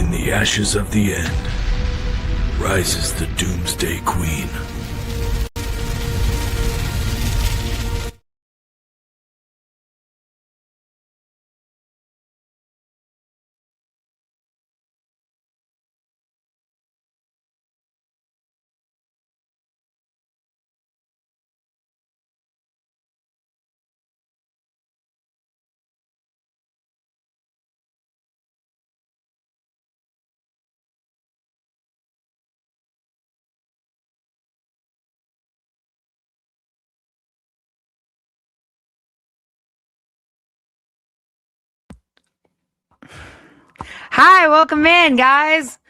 In the ashes of the end rises the Doomsday Queen. Hi, welcome in, guys.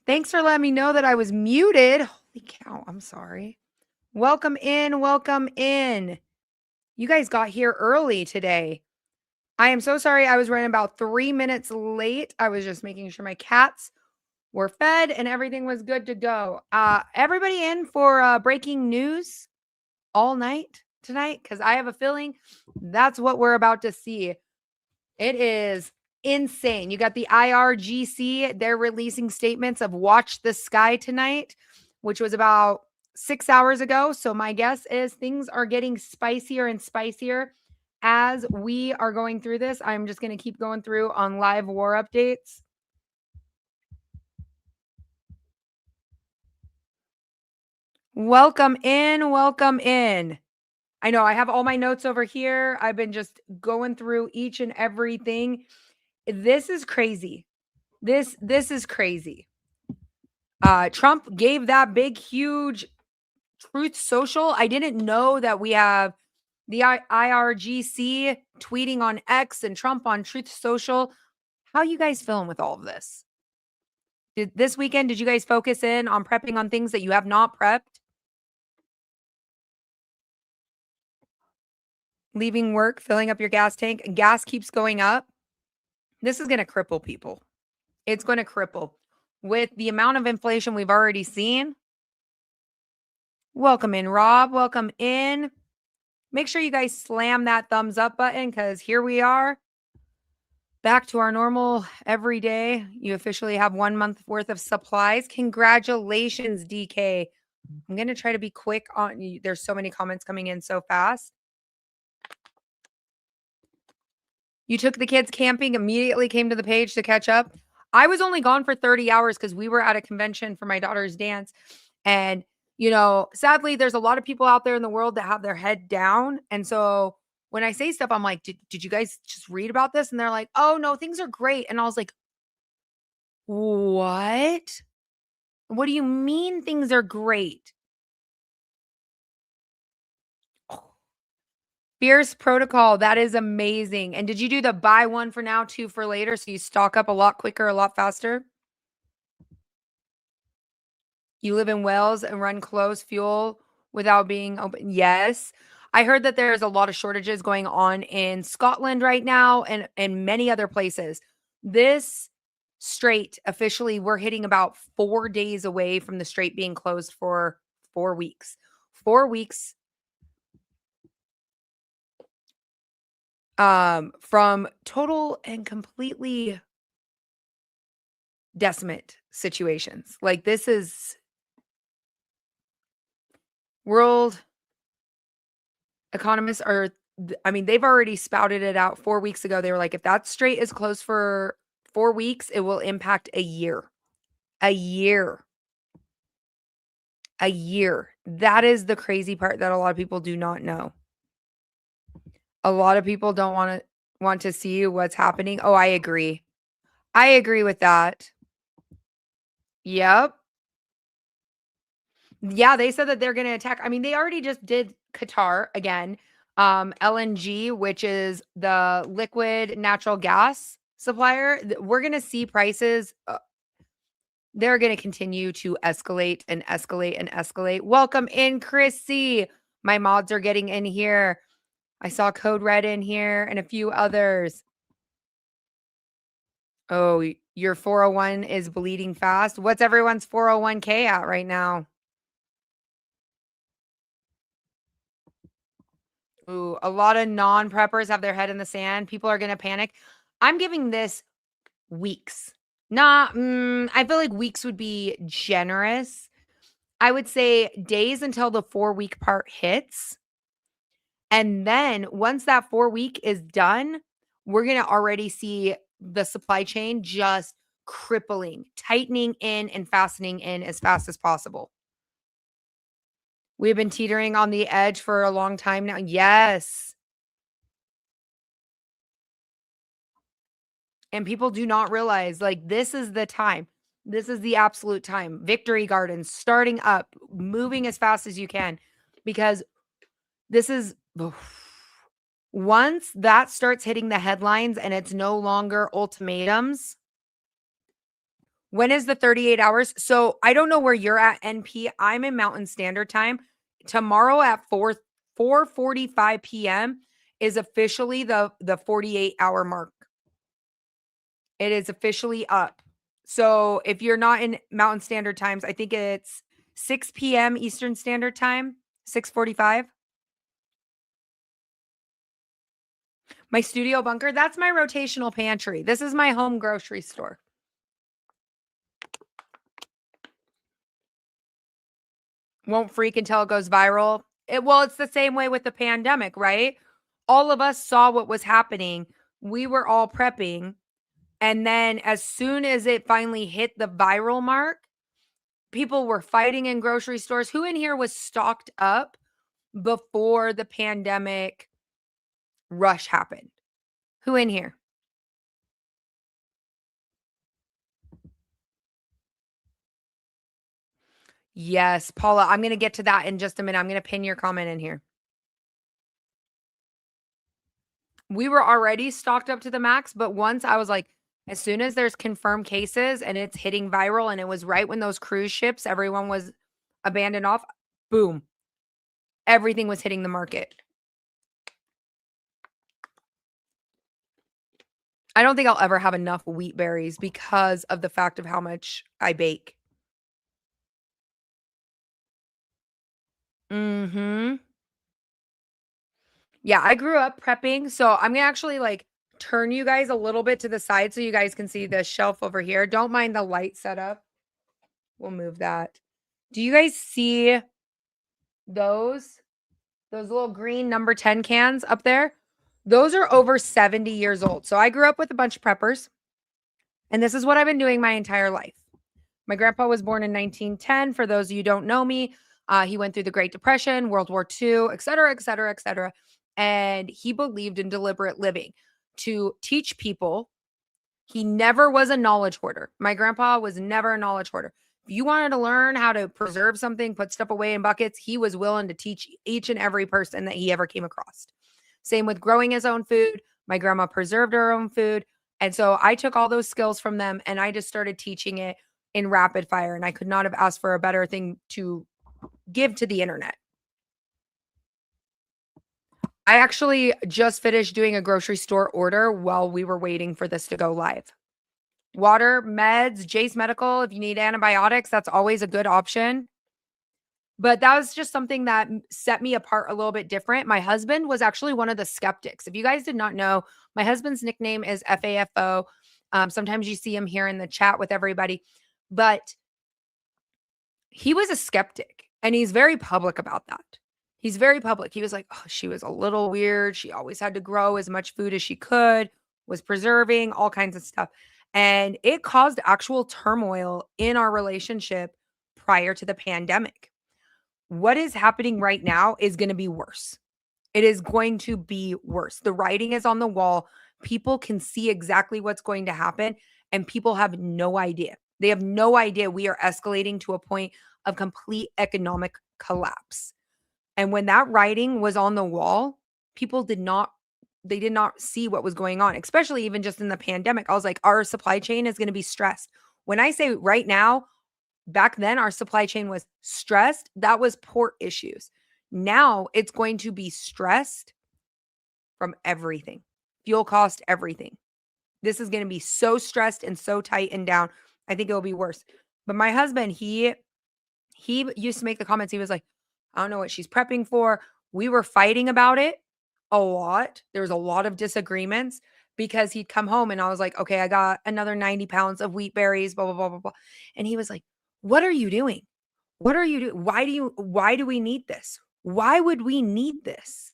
Thanks for letting me know that I was muted. Holy cow, I'm sorry. Welcome in, welcome in. You guys got here early today. I am so sorry I was running about 3 minutes late. I was just making sure my cats were fed and everything was good to go. Everybody in for breaking news all night tonight? Because I have a feeling that's what we're about to see. It is insane. You got the IRGC. They're releasing statements of watch the sky tonight, which was about 6 hours ago. So my guess is things are getting spicier and spicier as we are going through this. I'm just going to keep going through on live war updates. Welcome in. Welcome in. I know I have all my notes over here. I've been just going through each and everything. This is crazy. This is crazy. Trump gave that big, huge Truth Social. I didn't know that we have the IRGC tweeting on X and Trump on Truth Social. How you guys feeling with all of this? This weekend, did you guys focus in on prepping on things that you have not prepped? Leaving work, filling up your gas tank, gas keeps going up. This is going to cripple people. It's going to cripple. With the amount of inflation we've already seen. Welcome in, Rob. Welcome in. Make sure you guys slam that thumbs up button because here we are. Back to our normal every day. You officially have 1 month worth of supplies. Congratulations, DK. I'm going to try to be quick on you. There's so many comments coming in so fast. You took the kids camping, immediately came to the page to catch up. I was only gone for 30 hours because we were at a convention for my daughter's dance. And, you know, sadly, there's a lot of people out there in the world that have their head down. And so when I say stuff, I'm like, did you guys just read about this? And they're like, oh, no, things are great. And I was like, what? What do you mean things are great? Fierce Protocol. That is amazing. And did you do the buy one for now, two for later? So you stock up a lot quicker, a lot faster? You live in Wales and run close fuel without being open. Yes. I heard that there's a lot of shortages going on in Scotland right now and many other places. This strait, officially, we're hitting about 4 days away from the strait being closed for 4 weeks. 4 weeks from total and completely decimate situations. Like this is world economists are, I mean, they've already spouted it out 4 weeks ago. They were like, if that strait is closed for 4 weeks, it will impact a year. A year. A year. That is the crazy part that a lot of people do not know. A lot of people don't want to see what's happening. Oh, I agree. I agree with that. Yep. Yeah, they said that they're going to attack. I mean, they already just did Qatar again. LNG, which is the liquid natural gas supplier. We're going to see prices. They're going to continue to escalate and escalate and escalate. Welcome in, Chrissy. My mods are getting in here. I saw Code Red in here and a few others. Oh, your 401 is bleeding fast. What's everyone's 401k at right now? Ooh, a lot of non-preppers have their head in the sand. People are going to panic. I'm giving this weeks, I feel like weeks would be generous. I would say days until the 4-week part hits. And then once that 4-week is done, we're going to already see the supply chain just crippling, tightening in and fastening in as fast as possible. We've been teetering on the edge for a long time now. Yes. And people do not realize, like, this is the time. This is the absolute time. Victory gardens starting up, moving as fast as you can, because this is once that starts hitting the headlines and it's no longer ultimatums. When is the 38 hours? So I don't know where you're at, NP. I'm in Mountain Standard Time. Tomorrow at 4:45 p.m. is officially the 48-hour mark. It is officially up. So if you're not in Mountain Standard Times, I think it's 6 p.m. Eastern Standard Time, 6:45. My studio bunker, that's my rotational pantry. This is my home grocery store. Won't freak until it goes viral. It's the same way with the pandemic, right? All of us saw what was happening. We were all prepping. And then as soon as it finally hit the viral mark, people were fighting in grocery stores. Who in here was stocked up before the pandemic rush happened? Who in here? Yes, Paula, I'm going to get to that in just a minute. I'm going to pin your comment in here. We were already stocked up to the max, but once I was like, as soon as there's confirmed cases and it's hitting viral, and it was right when those cruise ships, everyone was abandoned off, boom, everything was hitting the market. I don't think I'll ever have enough wheat berries because of the fact of how much I bake. Mm-hmm. Yeah, I grew up prepping, so I'm gonna actually like turn you guys a little bit to the side so you guys can see the shelf over here. Don't mind the light setup. We'll move that. Do you guys see those little green number 10 cans up there? Those are over 70 years old. So I grew up with a bunch of preppers, and this is what I've been doing my entire life. My grandpa was born in 1910. For those of you who don't know me, he went through the Great Depression, World War II, et cetera, et cetera, et cetera. And he believed in deliberate living to teach people. He never was a knowledge hoarder. My grandpa was never a knowledge hoarder. If you wanted to learn how to preserve something, put stuff away in buckets, he was willing to teach each and every person that he ever came across. Same with growing his own food. My grandma preserved her own food. And so I took all those skills from them and I just started teaching it in rapid fire. And I could not have asked for a better thing to give to the internet. I actually just finished doing a grocery store order while we were waiting for this to go live. Water, meds, JASE Medical. If you need antibiotics, that's always a good option. But that was just something that set me apart a little bit different. My husband was actually one of the skeptics. If you guys did not know, my husband's nickname is FAFO. Sometimes you see him here in the chat with everybody, but he was a skeptic and he's very public about that. He's very public. He was like, oh, she was a little weird. She always had to grow as much food as she could, was preserving, all kinds of stuff. And it caused actual turmoil in our relationship prior to the pandemic. What is happening right now is going to be worse. It is going to be worse. The writing is on the wall. People can see exactly what's going to happen, and people have no idea. They have no idea we are escalating to a point of complete economic collapse. And when that writing was on the wall, people did not see what was going on, especially even just in the pandemic. I was like, our supply chain is going to be stressed. When I say right now, back then our supply chain was stressed. That was port issues. Now it's going to be stressed from everything. Fuel cost, everything. This is going to be so stressed and so tightened down. I think it will be worse. But my husband, he used to make the comments. He was like, I don't know what she's prepping for. We were fighting about it a lot. There was a lot of disagreements. because he'd come home and I was like, okay, I got another 90 pounds of wheat berries, blah, blah, blah, blah, blah. And he was like, what are you doing? What are you doing? Why do we need this? Why would we need this?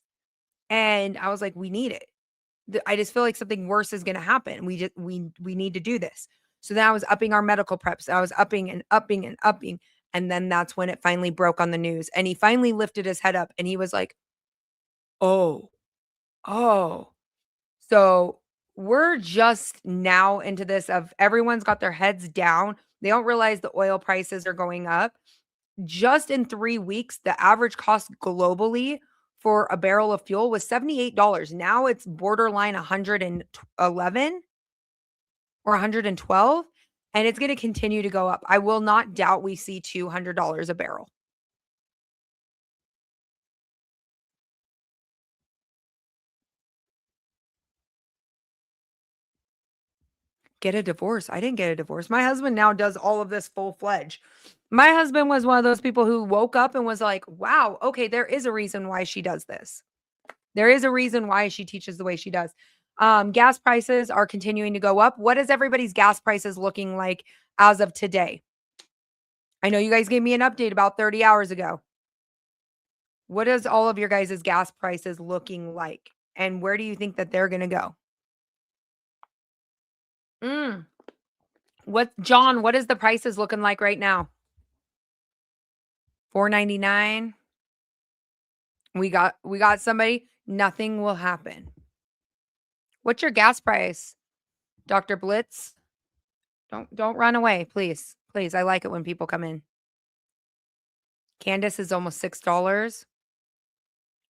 And I was like, we need it. I just feel like something worse is going to happen. We need to do this. So then I was upping our medical preps. I was upping and upping and upping. And then that's when it finally broke on the news. And he finally lifted his head up and he was like, oh, oh. So we're just now into this of everyone's got their heads down. They don't realize the oil prices are going up. Just in 3 weeks, the average cost globally for a barrel of fuel was $78. Now it's borderline 111 or 112, and it's going to continue to go up. I will not doubt we see $200 a barrel. Get a divorce. I didn't get a divorce. My husband now does all of this full-fledged. My husband was one of those people who woke up and was like, wow, okay, there is a reason why she does this. There is a reason why she teaches the way she does. Gas prices are continuing to go up. What is everybody's gas prices looking like as of today? I know you guys gave me an update about 30 hours ago. What is all of your guys' gas prices looking like? And where do you think that they're going to go? John, what is the prices looking like right now? $4.99. We got somebody. Nothing will happen. What's your gas price, Dr. Blitz? Don't run away, please. Please, I like it when people come in. Candace is almost $6.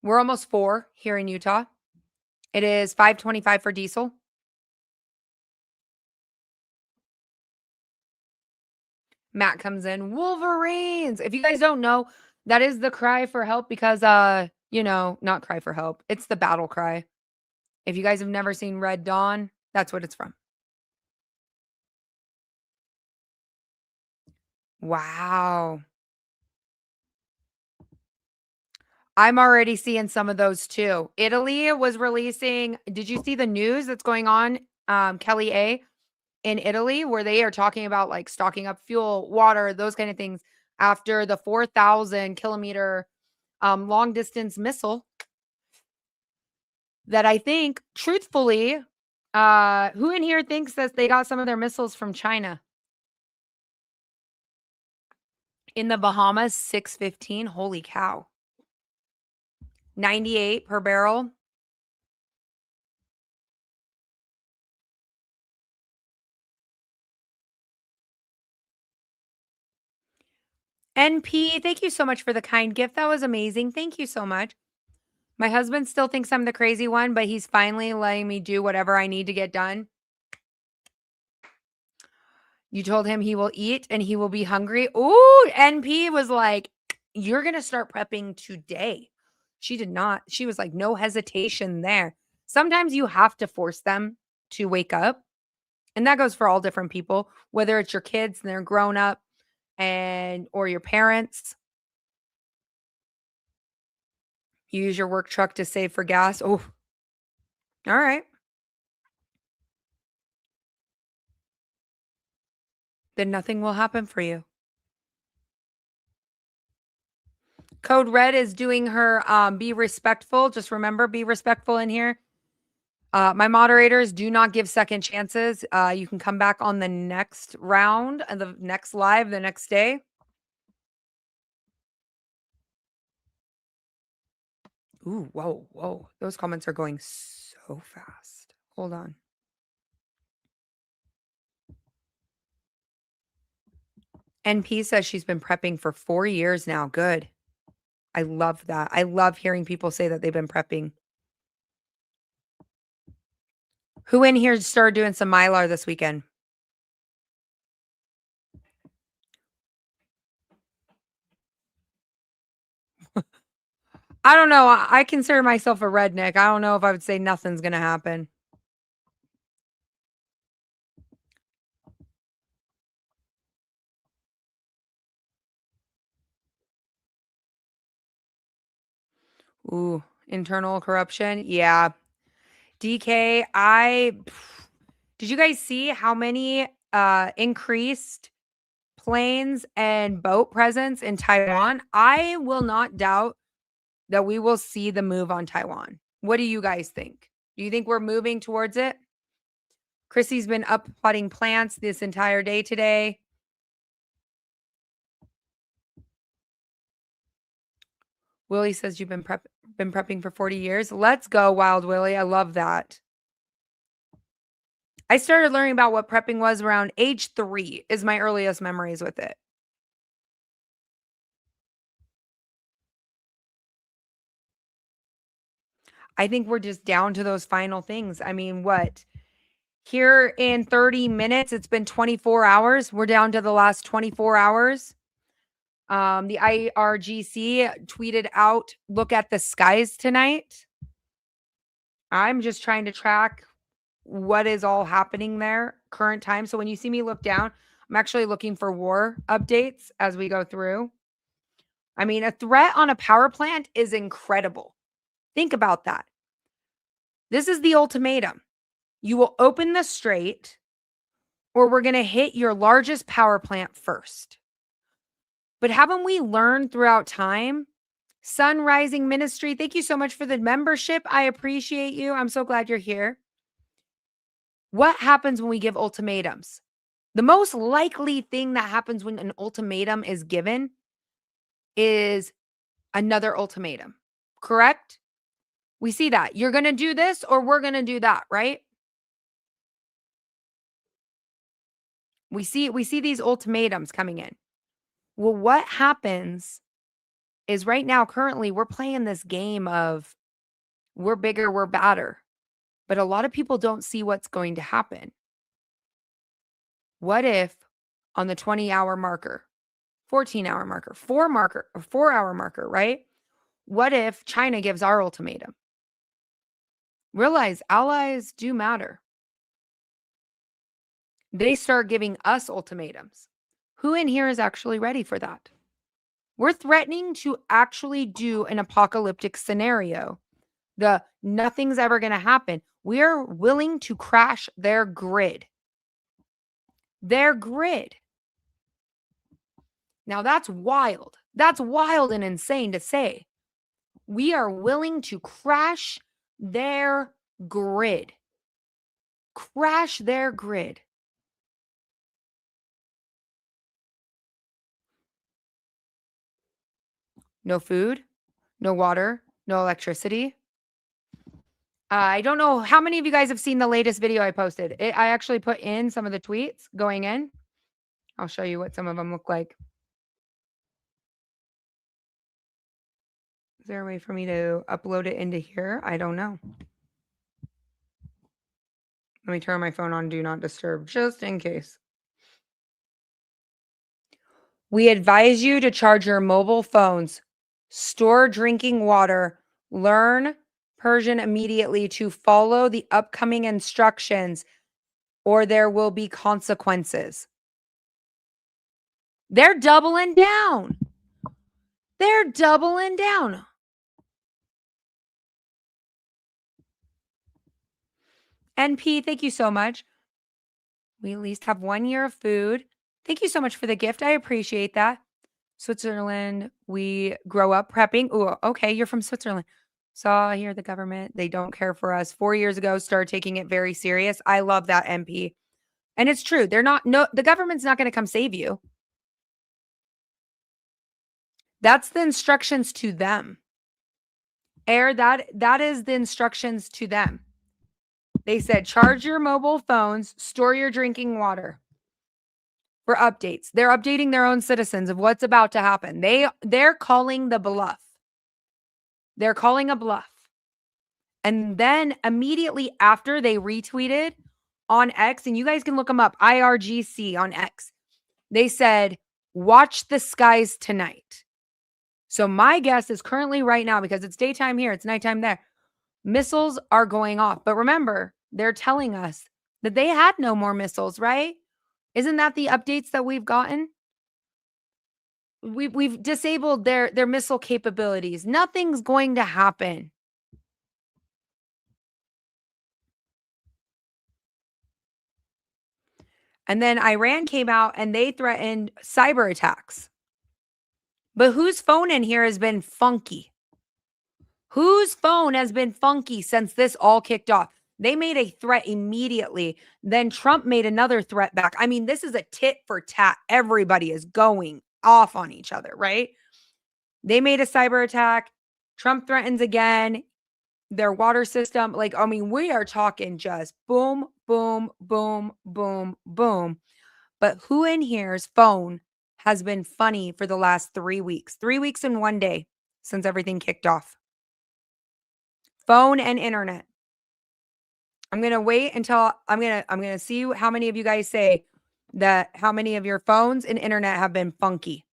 We're almost 4 here in Utah. It is $5.25 for diesel. Matt comes in, Wolverines. If you guys don't know, that is the cry for help because, not cry for help. It's the battle cry. If you guys have never seen Red Dawn, that's what it's from. Wow. I'm already seeing some of those too. Italy was releasing. Did you see the news that's going on, Kelly A, in Italy, where they are talking about like stocking up fuel, water, those kind of things after the 4,000 kilometer long distance missile that I think, truthfully, who in here thinks that they got some of their missiles from China? In the Bahamas, 615. Holy cow. 98 per barrel. NP, thank you so much for the kind gift. That was amazing. Thank you so much. My husband still thinks I'm the crazy one, but he's finally letting me do whatever I need to get done. You told him he will eat and he will be hungry. Ooh, NP was like, you're going to start prepping today. She did not. She was like, no hesitation there. Sometimes you have to force them to wake up. And that goes for all different people, whether it's your kids and they're grown up or your parents. You use your work truck to save for gas. Oh, all right. Then nothing will happen for you. Code Red is doing her be respectful. Just remember, be respectful in here. My moderators do not give second chances. You can come back on the next round and the next live the next day. Ooh, whoa, whoa. Those comments are going so fast. Hold on. NP says she's been prepping for 4 years now. Good. I love that. I love hearing people say that they've been prepping. Who in here started doing some Mylar this weekend? I don't know. I consider myself a redneck. I don't know if I would say nothing's going to happen. Ooh, internal corruption. Yeah. DK, did you guys see how many increased planes and boat presence in Taiwan? I will not doubt that we will see the move on Taiwan. What do you guys think? Do you think we're moving towards it? Chrissy's been up potting plants this entire day today. Willie says you've been prepping for 40 years. Let's go, Wild Willie. I love that. I started learning about what prepping was around age 3 is my earliest memories with it. I think we're just down to those final things. I mean, what? Here in 30 minutes, it's been 24 hours. We're down to the last 24 hours. The IRGC tweeted out, look at the skies tonight. I'm just trying to track what is all happening there current time. So when you see me look down, I'm actually looking for war updates as we go through. I mean, a threat on a power plant is incredible. Think about that. This is the ultimatum. You will open the strait or we're going to hit your largest power plant first. But haven't we learned throughout time? Sun Rising Ministry, thank you so much for the membership. I appreciate you. I'm so glad you're here. What happens when we give ultimatums? The most likely thing that happens when an ultimatum is given is another ultimatum, correct? We see that. You're going to do this or we're going to do that, right? We see these ultimatums coming in. Well, what happens is right now, currently, we're playing this game of we're bigger, we're badder. But a lot of people don't see what's going to happen. What if on the 20-hour marker, 14-hour marker, 4-hour marker, right? What if China gives our ultimatum? Realize allies do matter. They start giving us ultimatums. Who in here is actually ready for that? We're threatening to actually do an apocalyptic scenario. The nothing's ever going to happen. We are willing to crash their grid. Their grid. Now that's wild. That's wild and insane to say. We are willing to crash their grid. Crash their grid. No food, no water, no electricity. I don't know how many of you guys have seen the latest video I posted. I actually put in some of the tweets going in. I'll show you what some of them look like. Is there a way for me to upload it into here? I don't know. Let me turn my phone on Do Not Disturb just in case. We advise you to charge your mobile phones, store drinking water, learn Persian immediately to follow the upcoming instructions, or there will be consequences. They're doubling down. They're doubling down. NP, thank you so much. We at least have 1 year of food. Thank you so much for the gift. I appreciate that. Switzerland, we grow up prepping. Oh, okay, you're from Switzerland. Saw here the government, they don't care for us. 4 years ago, started taking it very serious. I love that, MP. And it's true. The government's not going to come save you. That's the instructions to them. That is the instructions to them. They said, charge your mobile phones, store your drinking water for updates. They're updating their own citizens of what's about to happen. They're calling the bluff. They're calling a bluff. And then immediately after they retweeted on X, and you guys can look them up, IRGC on X, they said, watch the skies tonight. So my guess is currently right now, because it's daytime here, it's nighttime there, missiles are going off. But remember, they're telling us that they had no more missiles, right? Isn't that the updates that we've gotten? We've disabled their missile capabilities. Nothing's going to happen. And then Iran came out and they threatened cyber attacks. But whose phone in here has been funky? Whose phone has been funky since this all kicked off? They made a threat immediately. Then Trump made another threat back. I mean, this is a tit for tat. Everybody is going off on each other, right? They made a cyber attack. Trump threatens again. Their water system, like, I mean, we are talking just boom, boom, boom, boom, boom. But who in here's phone has been funny for the last 3 weeks? 3 weeks and 1 day since everything kicked off. Phone and internet. I'm going to wait until I'm going to see how many of you guys say that how many of your phones and internet have been funky.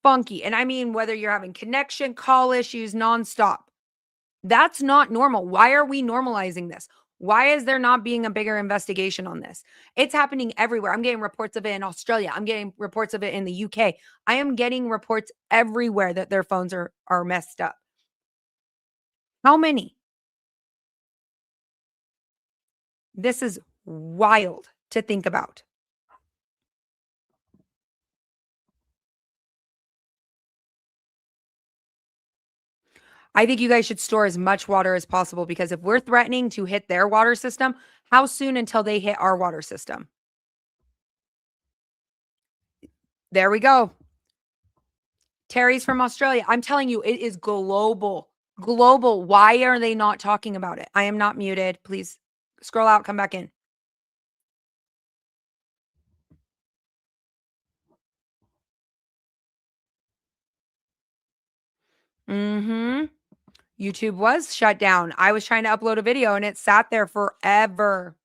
Funky. And I mean, whether you're having connection, call issues nonstop. That's not normal. Why are we normalizing this? Why is there not being a bigger investigation on this? It's happening everywhere. I'm getting reports of it in Australia. I'm getting reports of it in the UK. I am getting reports everywhere that their phones are messed up. How many? This is wild to think about. I think you guys should store as much water as possible because if we're threatening to hit their water system, how soon until they hit our water system? There we go. Terry's from Australia. I'm telling you, it is global. Global. Why are they not talking about it? I am not muted. Please scroll out, come back in. YouTube was shut down. I was trying to upload a video and it sat there forever.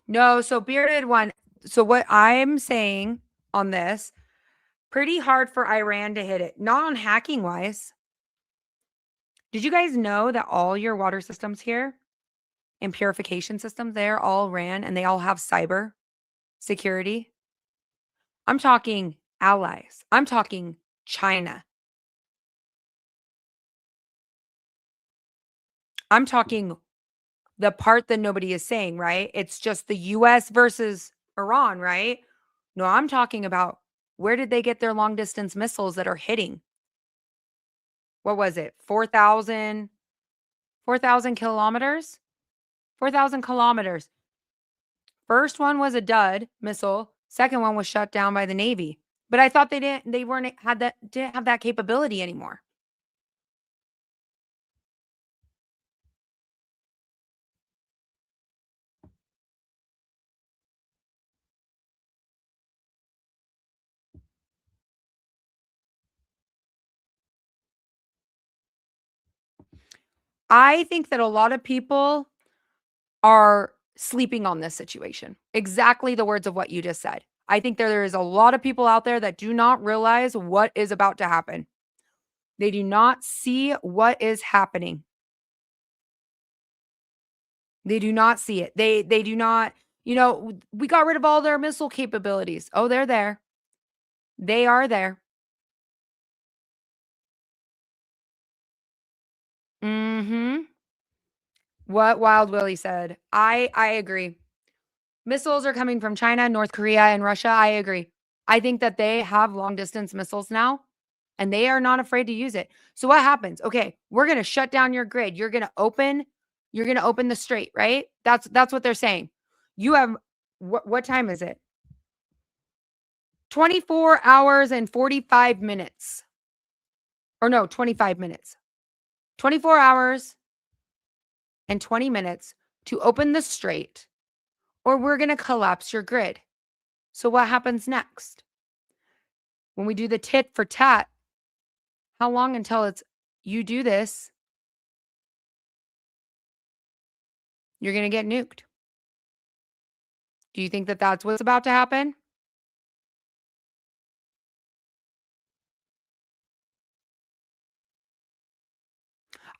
No, so Bearded One. So what I'm saying on this, pretty hard for Iran to hit it. Not on hacking wise. Did you guys know that all your water systems here and purification systems, they're all ran and they all have cyber security? I'm talking allies. I'm talking China. I'm talking the part that nobody is saying, right? It's just the US versus Iran, right? No, I'm talking about where did they get their long distance missiles that are hitting? What was it? 4,000 kilometers? 4,000 kilometers. First one was a dud missile. Second one was shut down by the Navy. But I thought didn't have that capability anymore. I think that a lot of people are sleeping on this situation. Exactly the words of what you just said. I think there is a lot of people out there that do not realize what is about to happen. They do not see what is happening. They do not see it. They do not, we got rid of all their missile capabilities. Oh, they're there. They are there. What Wild Willie said. I agree. Missiles are coming from China, North Korea, and Russia. I agree. I think that they have long distance missiles now and they are not afraid to use it. So what happens? Okay, we're going to shut down your grid. You're going to open the strait, right? That's what they're saying. You have what time is it? 24 hours and 45 minutes. Or no, 25 minutes. 24 hours and 20 minutes to open the strait, or we're going to collapse your grid. So what happens next? When we do the tit for tat, how long until it's you do this, you're going to get nuked? Do you think that that's what's about to happen?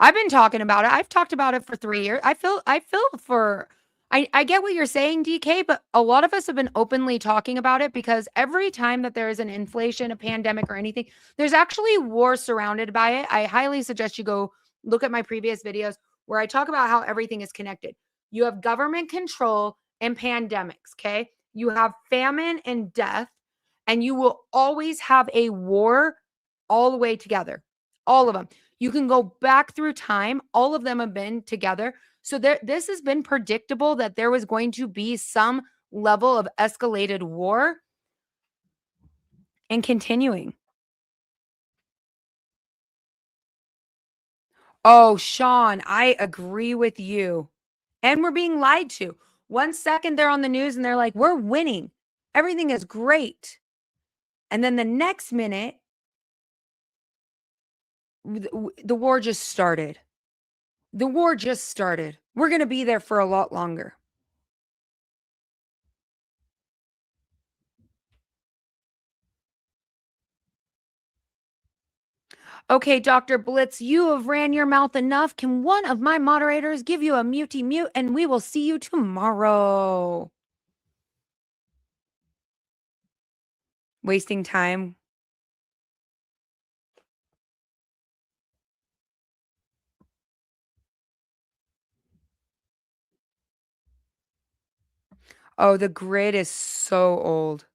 I've been talking about it. I've talked about it for 3 years. I feel I get what you're saying, DK, but a lot of us have been openly talking about it because every time that there is an inflation, a pandemic, or anything, there's actually war surrounded by it. I highly suggest you go look at my previous videos where I talk about how everything is connected. You have government control and pandemics, okay? You have famine and death, and you will always have a war all the way together. All of them. You can go back through time, all of them have been together. So this has been predictable that there was going to be some level of escalated war and continuing. Oh, Sean, I agree with you. And we're being lied to. 1 second they're on the news and they're like, we're winning. Everything is great. And then the next minute, the war just started. The war just started. We're going to be there for a lot longer. Okay, Dr. Blitz, you have ran your mouth enough. Can one of my moderators give you a mutey mute and we will see you tomorrow? Wasting time. Oh, the grid is so old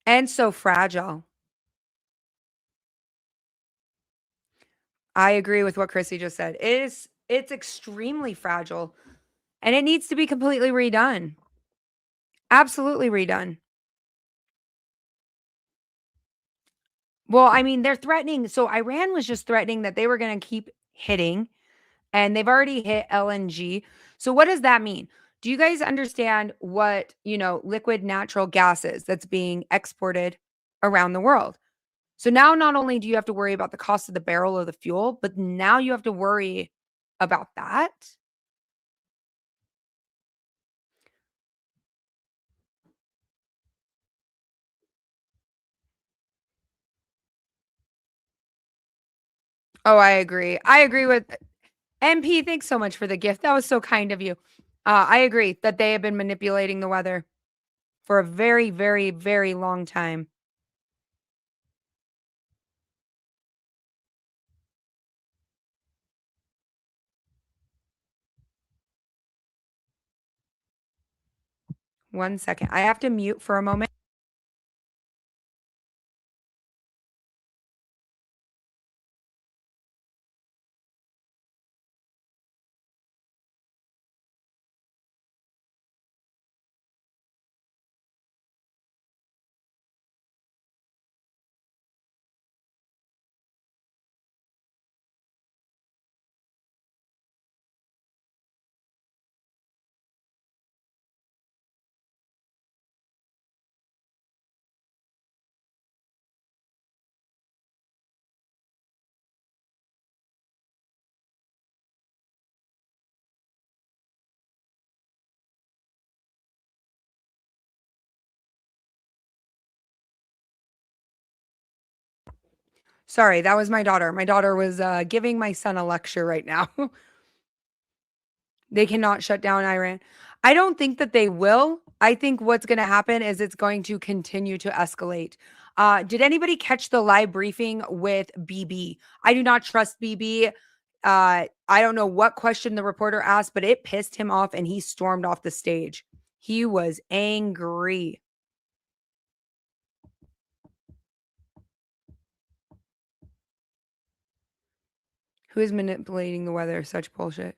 and so fragile. I agree with what Chrissy just said. It's extremely fragile and it needs to be completely redone. Absolutely redone. Well, I mean, they're threatening. So Iran was just threatening that they were going to keep hitting, and they've already hit LNG. So what does that mean? Do you guys understand what, liquid natural gas is that's being exported around the world? So now not only do you have to worry about the cost of the barrel of the fuel, but now you have to worry about that. Oh, I agree. I agree with MP. Thanks so much for the gift. That was so kind of you. I agree that they have been manipulating the weather for a very, very, very long time. One second. I have to mute for a moment. Sorry, that was my daughter. My daughter was giving my son a lecture right now. They cannot shut down Iran. I don't think that they will. I think what's going to happen is it's going to continue to escalate. Did anybody catch the live briefing with BB? I do not trust BB. I don't know what question the reporter asked, but it pissed him off and he stormed off the stage. He was angry. Who is manipulating the weather? Such bullshit.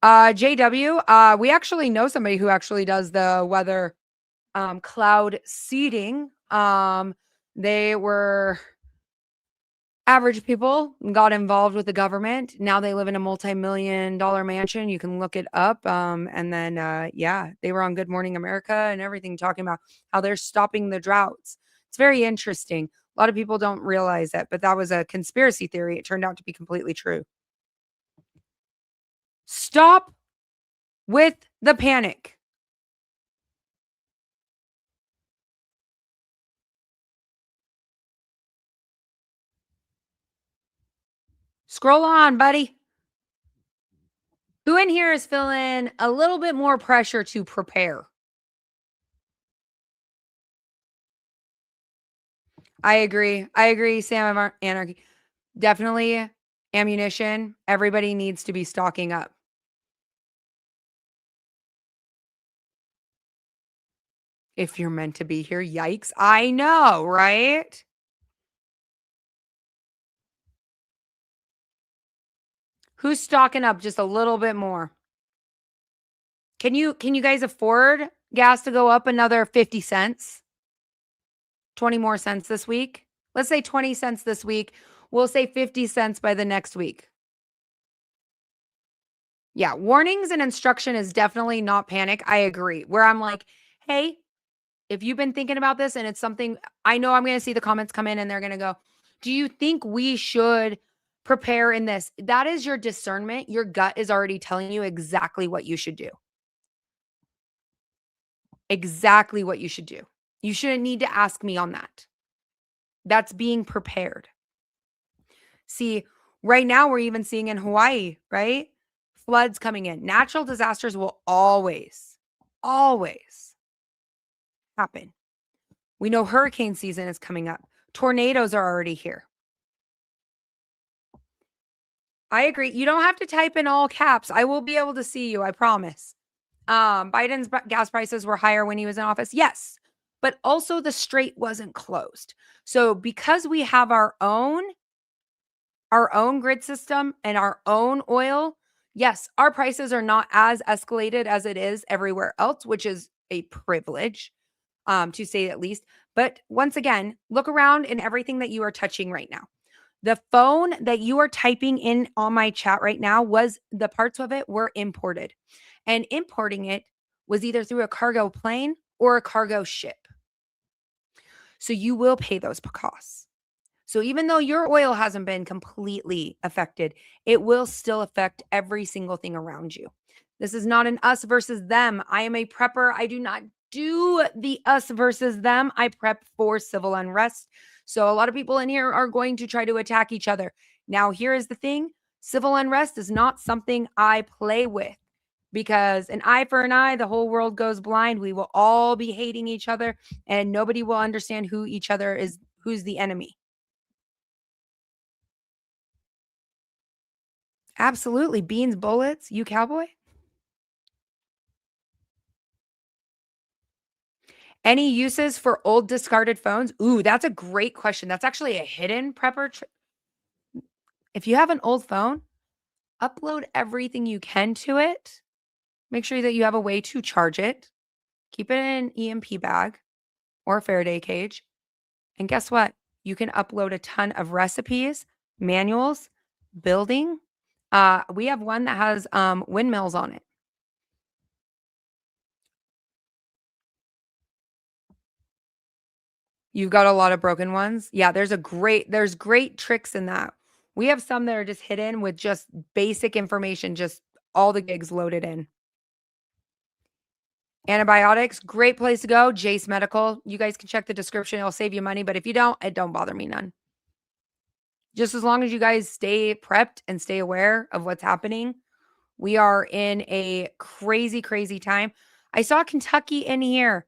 JW, we actually know somebody who actually does the weather cloud seeding. They were average people, got involved with the government. Now they live in a multi-million-dollar mansion. You can look it up. And then they were on Good Morning America and everything, talking about how they're stopping the droughts. It's very interesting. A lot of people don't realize that, but that was a conspiracy theory. It turned out to be completely true. Stop with the panic. Scroll on, buddy. Who in here is feeling a little bit more pressure to prepare? I agree, Sam of Anarchy. Definitely ammunition. Everybody needs to be stocking up. If you're meant to be here, yikes. I know, right? Who's stocking up just a little bit more? Can you guys afford gas to go up another 50 cents? 20 more cents this week? Let's say 20 cents this week. We'll say 50 cents by the next week. Yeah, warnings and instruction is definitely not panic. I agree. Where I'm like, hey, if you've been thinking about this and it's something, I know I'm going to see the comments come in and they're going to go, do you think we should prepare in this? That is your discernment. Your gut is already telling you exactly what you should do. Exactly what you should do. You shouldn't need to ask me on that. That's being prepared. See, right now we're even seeing in Hawaii, right? Floods coming in. Natural disasters will always happen. We know hurricane season is coming up. Tornadoes are already here. I agree. You don't have to type in all caps. I will be able to see you, I promise. Biden's gas prices were higher when he was in office. Yes. But also the strait wasn't closed. So because we have our own grid system and our own oil, yes, our prices are not as escalated as it is everywhere else, which is a privilege, to say at least. But once again, look around in everything that you are touching right now. The phone that you are typing in on my chat right now the parts of it were imported. And importing it was either through a cargo plane or a cargo ship. So you will pay those costs. So even though your oil hasn't been completely affected, it will still affect every single thing around you. This is not an us versus them. I am a prepper. I do not do the us versus them. I prep for civil unrest. So a lot of people in here are going to try to attack each other. Now, here is the thing. Civil unrest is not something I play with, because an eye for an eye, the whole world goes blind. We will all be hating each other and nobody will understand who each other is, who's the enemy. Absolutely. Beans, bullets. You cowboy? Any uses for old discarded phones? Ooh, that's a great question. That's actually a hidden prepper. If you have an old phone, upload everything you can to it. Make sure that you have a way to charge it. Keep it in an EMP bag or a Faraday cage. And guess what? You can upload a ton of recipes, manuals, building. We have one that has windmills on it. You've got a lot of broken ones. Yeah, there's great tricks in that. We have some that are just hidden with just basic information, just all the gigs loaded in. Antibiotics, great place to go. JASE Medical. You guys can check the description. It'll save you money. But if you don't, it don't bother me none. Just as long as you guys stay prepped and stay aware of what's happening. We are in a crazy, crazy time. I saw Kentucky in here.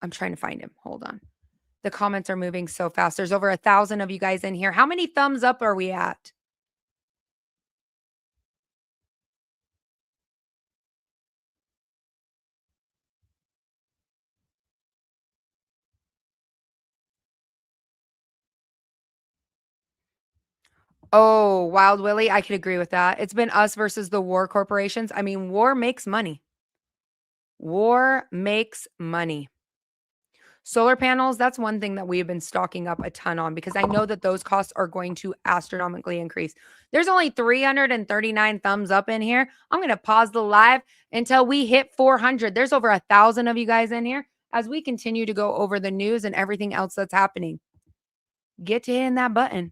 I'm trying to find him. Hold on. The comments are moving so fast. There's over 1,000 of you guys in here. How many thumbs up are we at? Oh, Wild Willie, I could agree with that. It's been us versus the war corporations. I mean, war makes money. War makes money. Solar panels, that's one thing that we've been stocking up a ton on, because I know that those costs are going to astronomically increase. There's only 339 thumbs up in here. I'm going to pause the live until we hit 400. There's over 1,000 of you guys in here as we continue to go over the news and everything else that's happening. Get to hitting that button.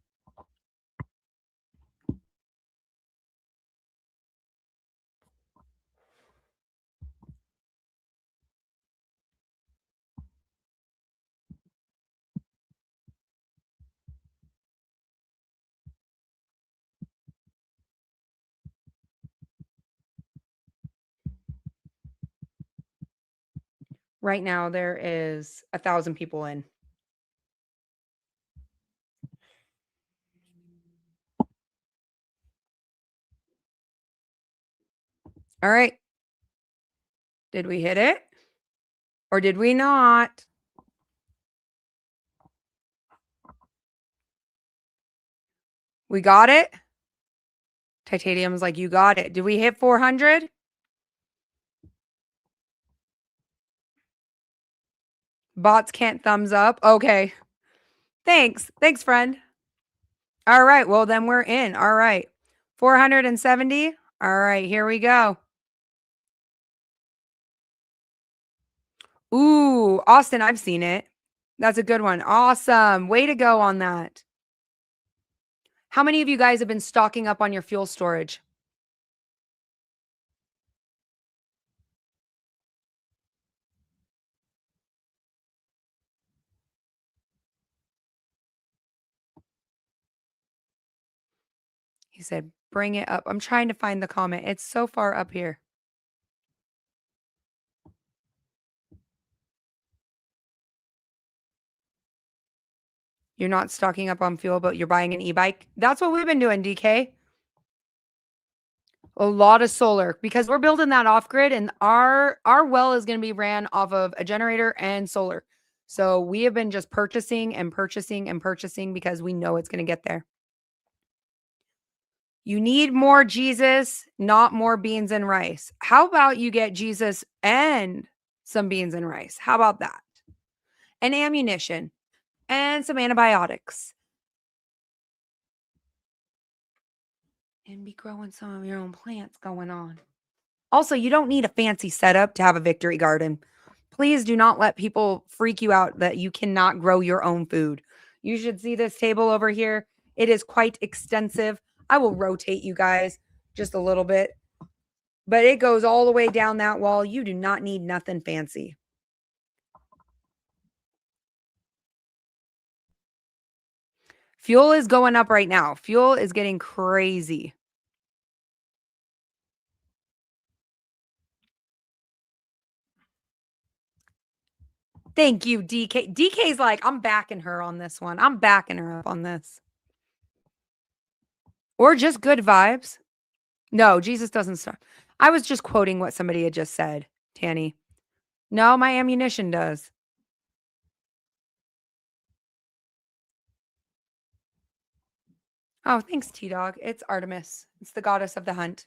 Right now, there is 1,000 people in. All right. Did we hit it? Or did we not? We got it? Titanium's like, you got it. Did we hit 400? Bots can't thumbs up. Okay. Thanks. Thanks, friend. All right. Well, then we're in. All right. 470. All right. Here we go. Ooh, Austin, I've seen it. That's a good one. Awesome. Way to go on that. How many of you guys have been stocking up on your fuel storage? He said, bring it up. I'm trying to find the comment. It's so far up here. You're not stocking up on fuel, but you're buying an e-bike. That's what we've been doing, DK. A lot of solar because we're building that off grid and our well is going to be ran off of a generator and solar. So we have been just purchasing and purchasing and purchasing because we know it's going to get there. You need more Jesus, not more beans and rice. How about you get Jesus and some beans and rice? How about that? And ammunition and some antibiotics. And be growing some of your own plants going on. Also, you don't need a fancy setup to have a victory garden. Please do not let people freak you out that you cannot grow your own food. You should see this table over here. It is quite extensive. I will rotate you guys just a little bit, but it goes all the way down that wall. You do not need nothing fancy. Fuel is going up right now. Fuel is getting crazy. Thank you, DK. DK's like, I'm backing her on this one. I'm backing her up on this. Or just good vibes. No, Jesus doesn't start. I was just quoting what somebody had just said, Tanny. No, my ammunition does. Oh, thanks, T-Dog. It's Artemis. It's the goddess of the hunt.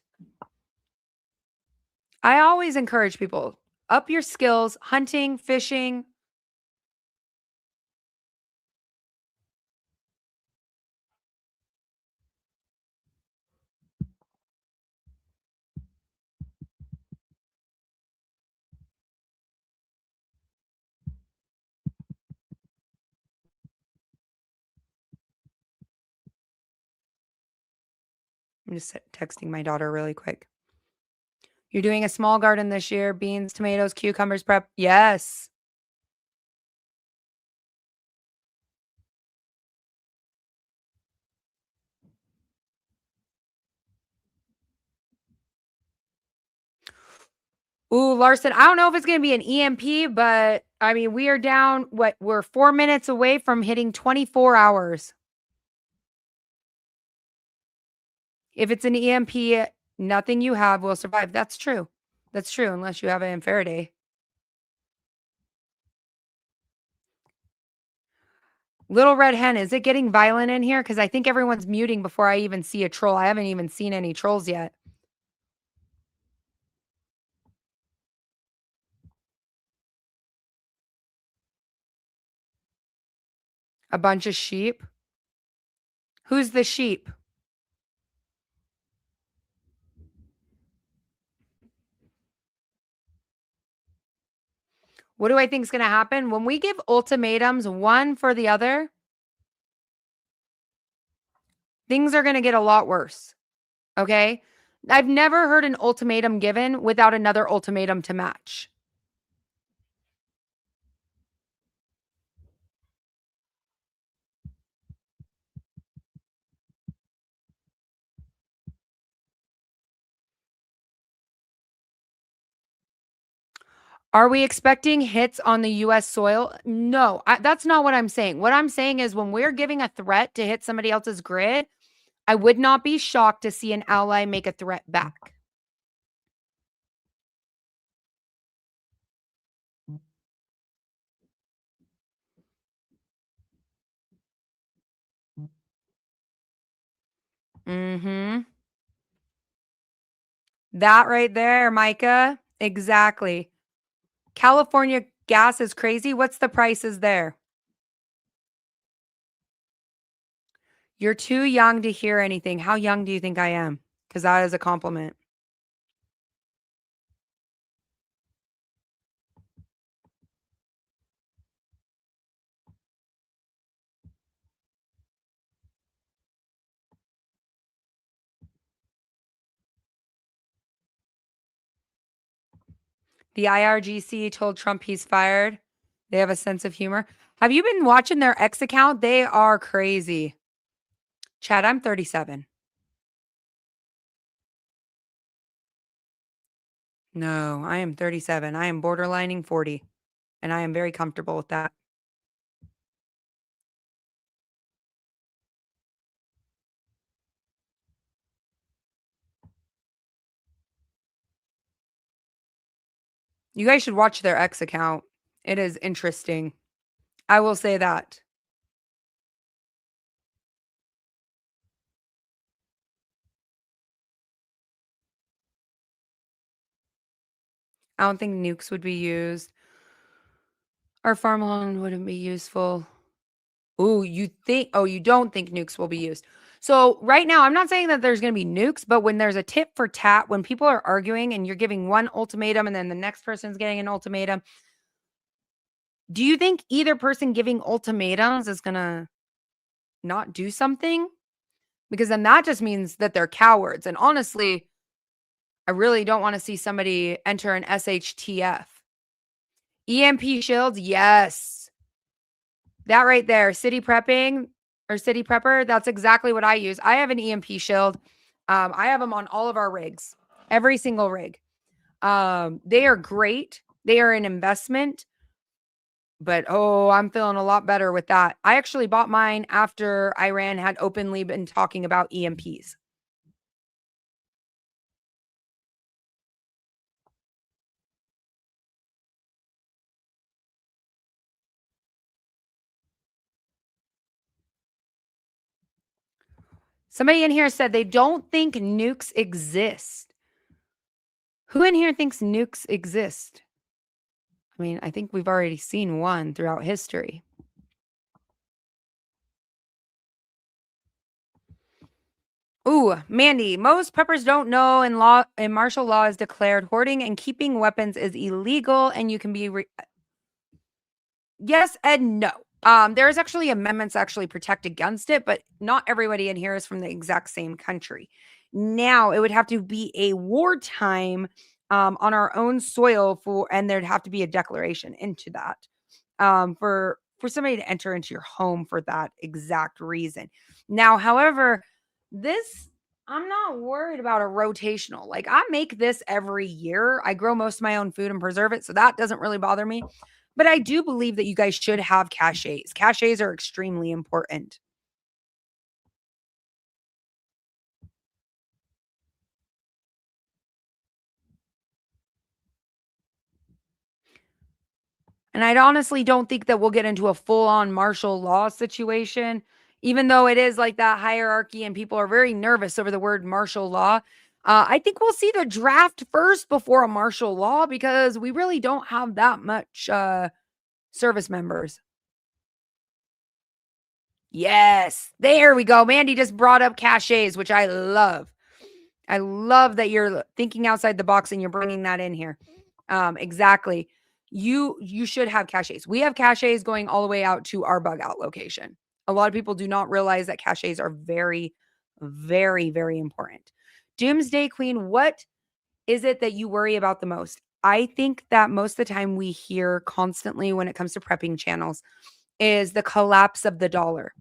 I always encourage people, up your skills, hunting, fishing. I'm just texting my daughter really quick. You're doing a small garden this year. Beans, tomatoes, cucumbers prep. Yes. Ooh, Larson, I don't know if it's going to be an EMP, but I mean, we are down, we're 4 minutes away from hitting 24 hours. If it's an EMP, nothing you have will survive. That's true. That's true, unless you have it in Faraday. Little Red Hen, is it getting violent in here? Because I think everyone's muting before I even see a troll. I haven't even seen any trolls yet. A bunch of sheep. Who's the sheep? What do I think is going to happen? When we give ultimatums one for the other, things are going to get a lot worse. Okay? I've never heard an ultimatum given without another ultimatum to match. Are we expecting hits on the US soil? No, that's not what I'm saying. What I'm saying is when we're giving a threat to hit somebody else's grid, I would not be shocked to see an ally make a threat back. Mhm. That right there, Micah. Exactly. California gas is crazy. What's the prices there? You're too young to hear anything. How young do you think I am? Because that is a compliment. The IRGC told Trump he's fired. They have a sense of humor. Have you been watching their X account? They are crazy. Chad, I'm 37. No, I am 37. I am borderlining 40, and I am very comfortable with that. You guys should watch their X account. It is interesting. I will say that. I don't think nukes would be used. Our farmland wouldn't be useful. Ooh, you don't think nukes will be used. So right now, I'm not saying that there's going to be nukes, but when there's a tit for tat, when people are arguing and you're giving one ultimatum and then the next person's getting an ultimatum, do you think either person giving ultimatums is going to not do something? Because then that just means that they're cowards. And honestly, I really don't want to see somebody enter an SHTF. EMP shields, yes. That right there, city prepping or city prepper, that's exactly what I use. I have an EMP shield. I have them on all of our rigs, every single rig. They are great. They are an investment, but I'm feeling a lot better with that. I actually bought mine after Iran had openly been talking about EMPs. Somebody in here said they don't think nukes exist. Who in here thinks nukes exist? I mean, I think we've already seen one throughout history. Ooh, Mandy, most preppers don't know in martial law is declared hoarding and keeping weapons is illegal and you can be yes and no. There's actually amendments actually protect against it, but not everybody in here is from the exact same country. Now, it would have to be a wartime on our own soil and there'd have to be a declaration into that for somebody to enter into your home for that exact reason. Now, however, this I'm not worried about a rotational. Like I make this every year. I grow most of my own food and preserve it, so that doesn't really bother me. But I do believe that you guys should have caches. Caches are extremely important. And I honestly don't think that we'll get into a full-on martial law situation, even though it is like that hierarchy and people are very nervous over the word martial law. I think we'll see the draft first before a martial law because we really don't have that much service members. Yes, there we go. Mandy just brought up caches, which I love. I love that you're thinking outside the box and you're bringing that in here. Exactly. You should have caches. We have caches going all the way out to our bug out location. A lot of people do not realize that caches are very, very, very important. Doomsday Queen, what is it that you worry about the most? I think that most of the time we hear constantly when it comes to prepping channels is the collapse of the dollar.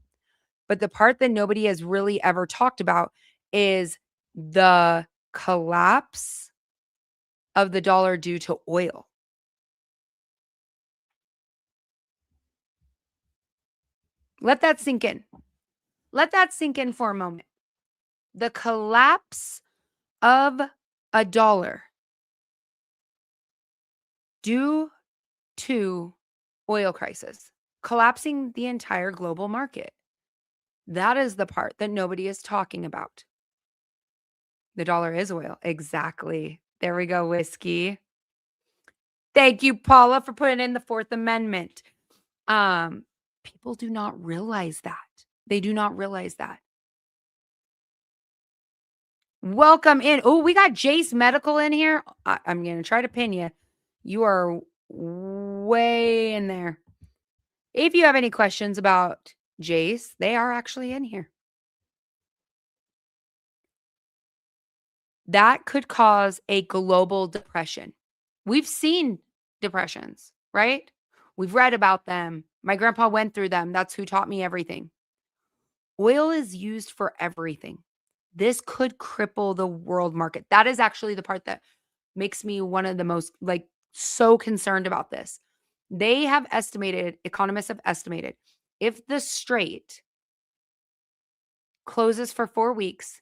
But the part that nobody has really ever talked about is the collapse of the dollar due to oil. Let that sink in. Let that sink in for a moment. The collapse of a dollar due to oil crisis, collapsing the entire global market. That is the part that nobody is talking about. The dollar is oil. Exactly. There we go, whiskey. Thank you, Paula, for putting in the Fourth Amendment. People do not realize that. They do not realize that. Welcome in. Oh, we got JASE Medical in here. I'm going to try to pin you. You are way in there. If you have any questions about JASE, they are actually in here. That could cause a global depression. We've seen depressions, right? We've read about them. My grandpa went through them. That's who taught me everything. Oil is used for everything. This could cripple the world market. That is actually the part that makes me one of the most so concerned about this. They have estimated, economists have estimated, if the strait closes for 4 weeks,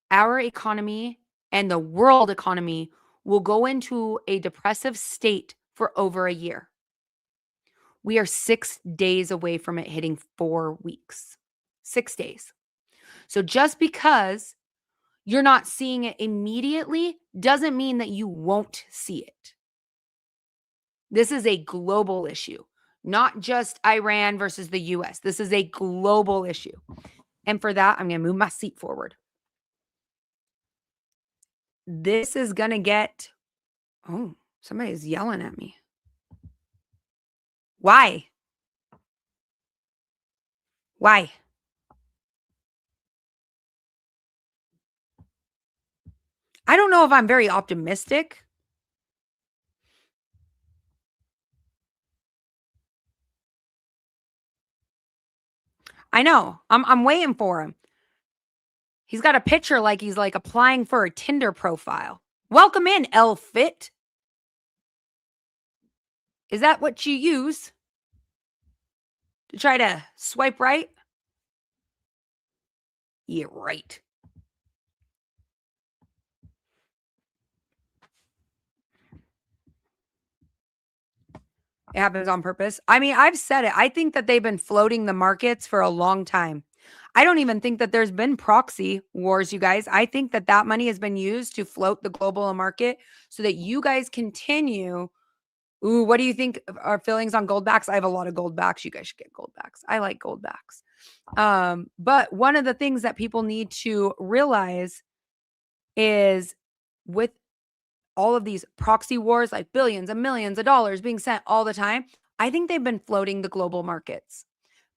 our economy and the world economy will go into a depressive state for over a year. We are 6 days away from it hitting 4 weeks. 6 days. So just because you're not seeing it immediately doesn't mean that you won't see it. This is a global issue, not just Iran versus the US. This is a global issue. And for that, I'm going to move my seat forward. This is going to get, oh, somebody's yelling at me. Why? Why? I don't know if I'm very optimistic. I know. I'm waiting for him. He's got a picture like he's applying for a Tinder profile. Welcome in, L-Fit. Is that what you use to try to swipe right? Yeah, right. It happens on purpose. I mean, I've said it. I think that they've been floating the markets for a long time. I don't even think that there's been proxy wars, you guys. I think that that money has been used to float the global market so that you guys continue. Ooh, what do you think of our feelings on gold backs? I have a lot of gold backs. You guys should get gold backs. I like gold backs. But one of the things that people need to realize is with all of these proxy wars, like billions and millions of dollars being sent all the time, I think they've been floating the global markets.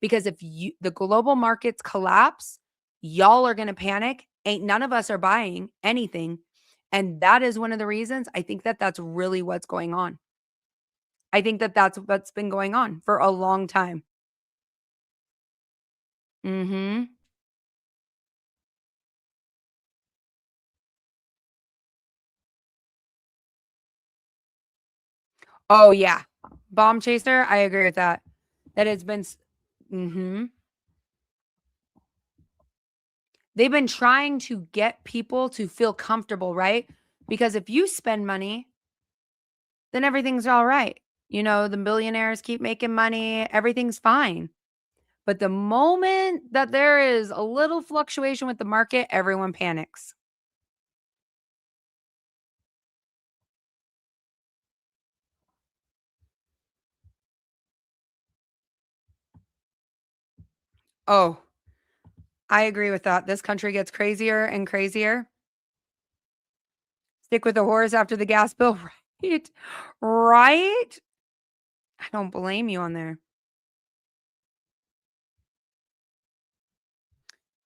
Because if the global markets collapse, y'all are going to panic. Ain't none of us are buying anything. And that is one of the reasons I think that that's really what's going on. I think that that's what's been going on for a long time. Mm-hmm. Oh, yeah. Bomb chaser. I agree with that. That it's been, mm-hmm. They've been trying to get people to feel comfortable, right? Because if you spend money, then everything's all right. You know, the billionaires keep making money, everything's fine. But the moment that there is a little fluctuation with the market, everyone panics. Oh, I agree with that. This country gets crazier and crazier. Stick with the horse after the gas bill, right? Right? I don't blame you on there.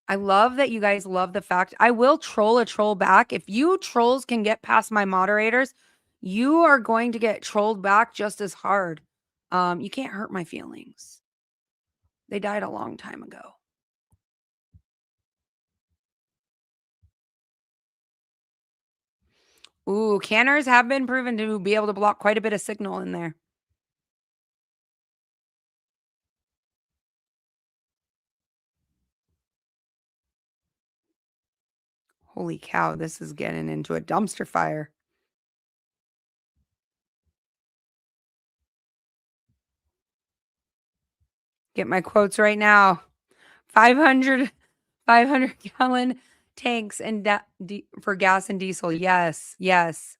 I love that you guys love the fact I will troll a troll back. If you trolls can get past my moderators, you are going to get trolled back just as hard. You can't hurt my feelings. They died a long time ago. Ooh, canners have been proven to be able to block quite a bit of signal in there. Holy cow, this is getting into a dumpster fire. Get my quotes right now. 500 gallon tanks and for gas and diesel. Yes, yes.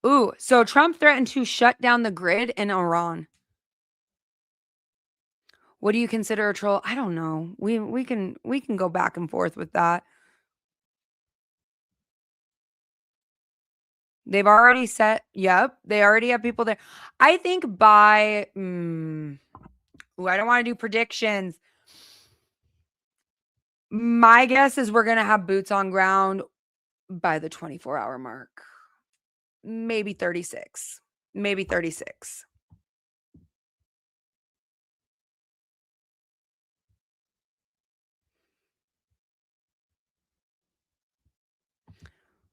Ooh, so Trump threatened to shut down the grid in Iran. What do you consider a troll? I don't know. We can go back and forth with that. They've already set. Yep, they already have people there. I think by. I don't want to do predictions. My guess is we're gonna have boots on ground by the 24-hour mark. Maybe 36. Maybe 36.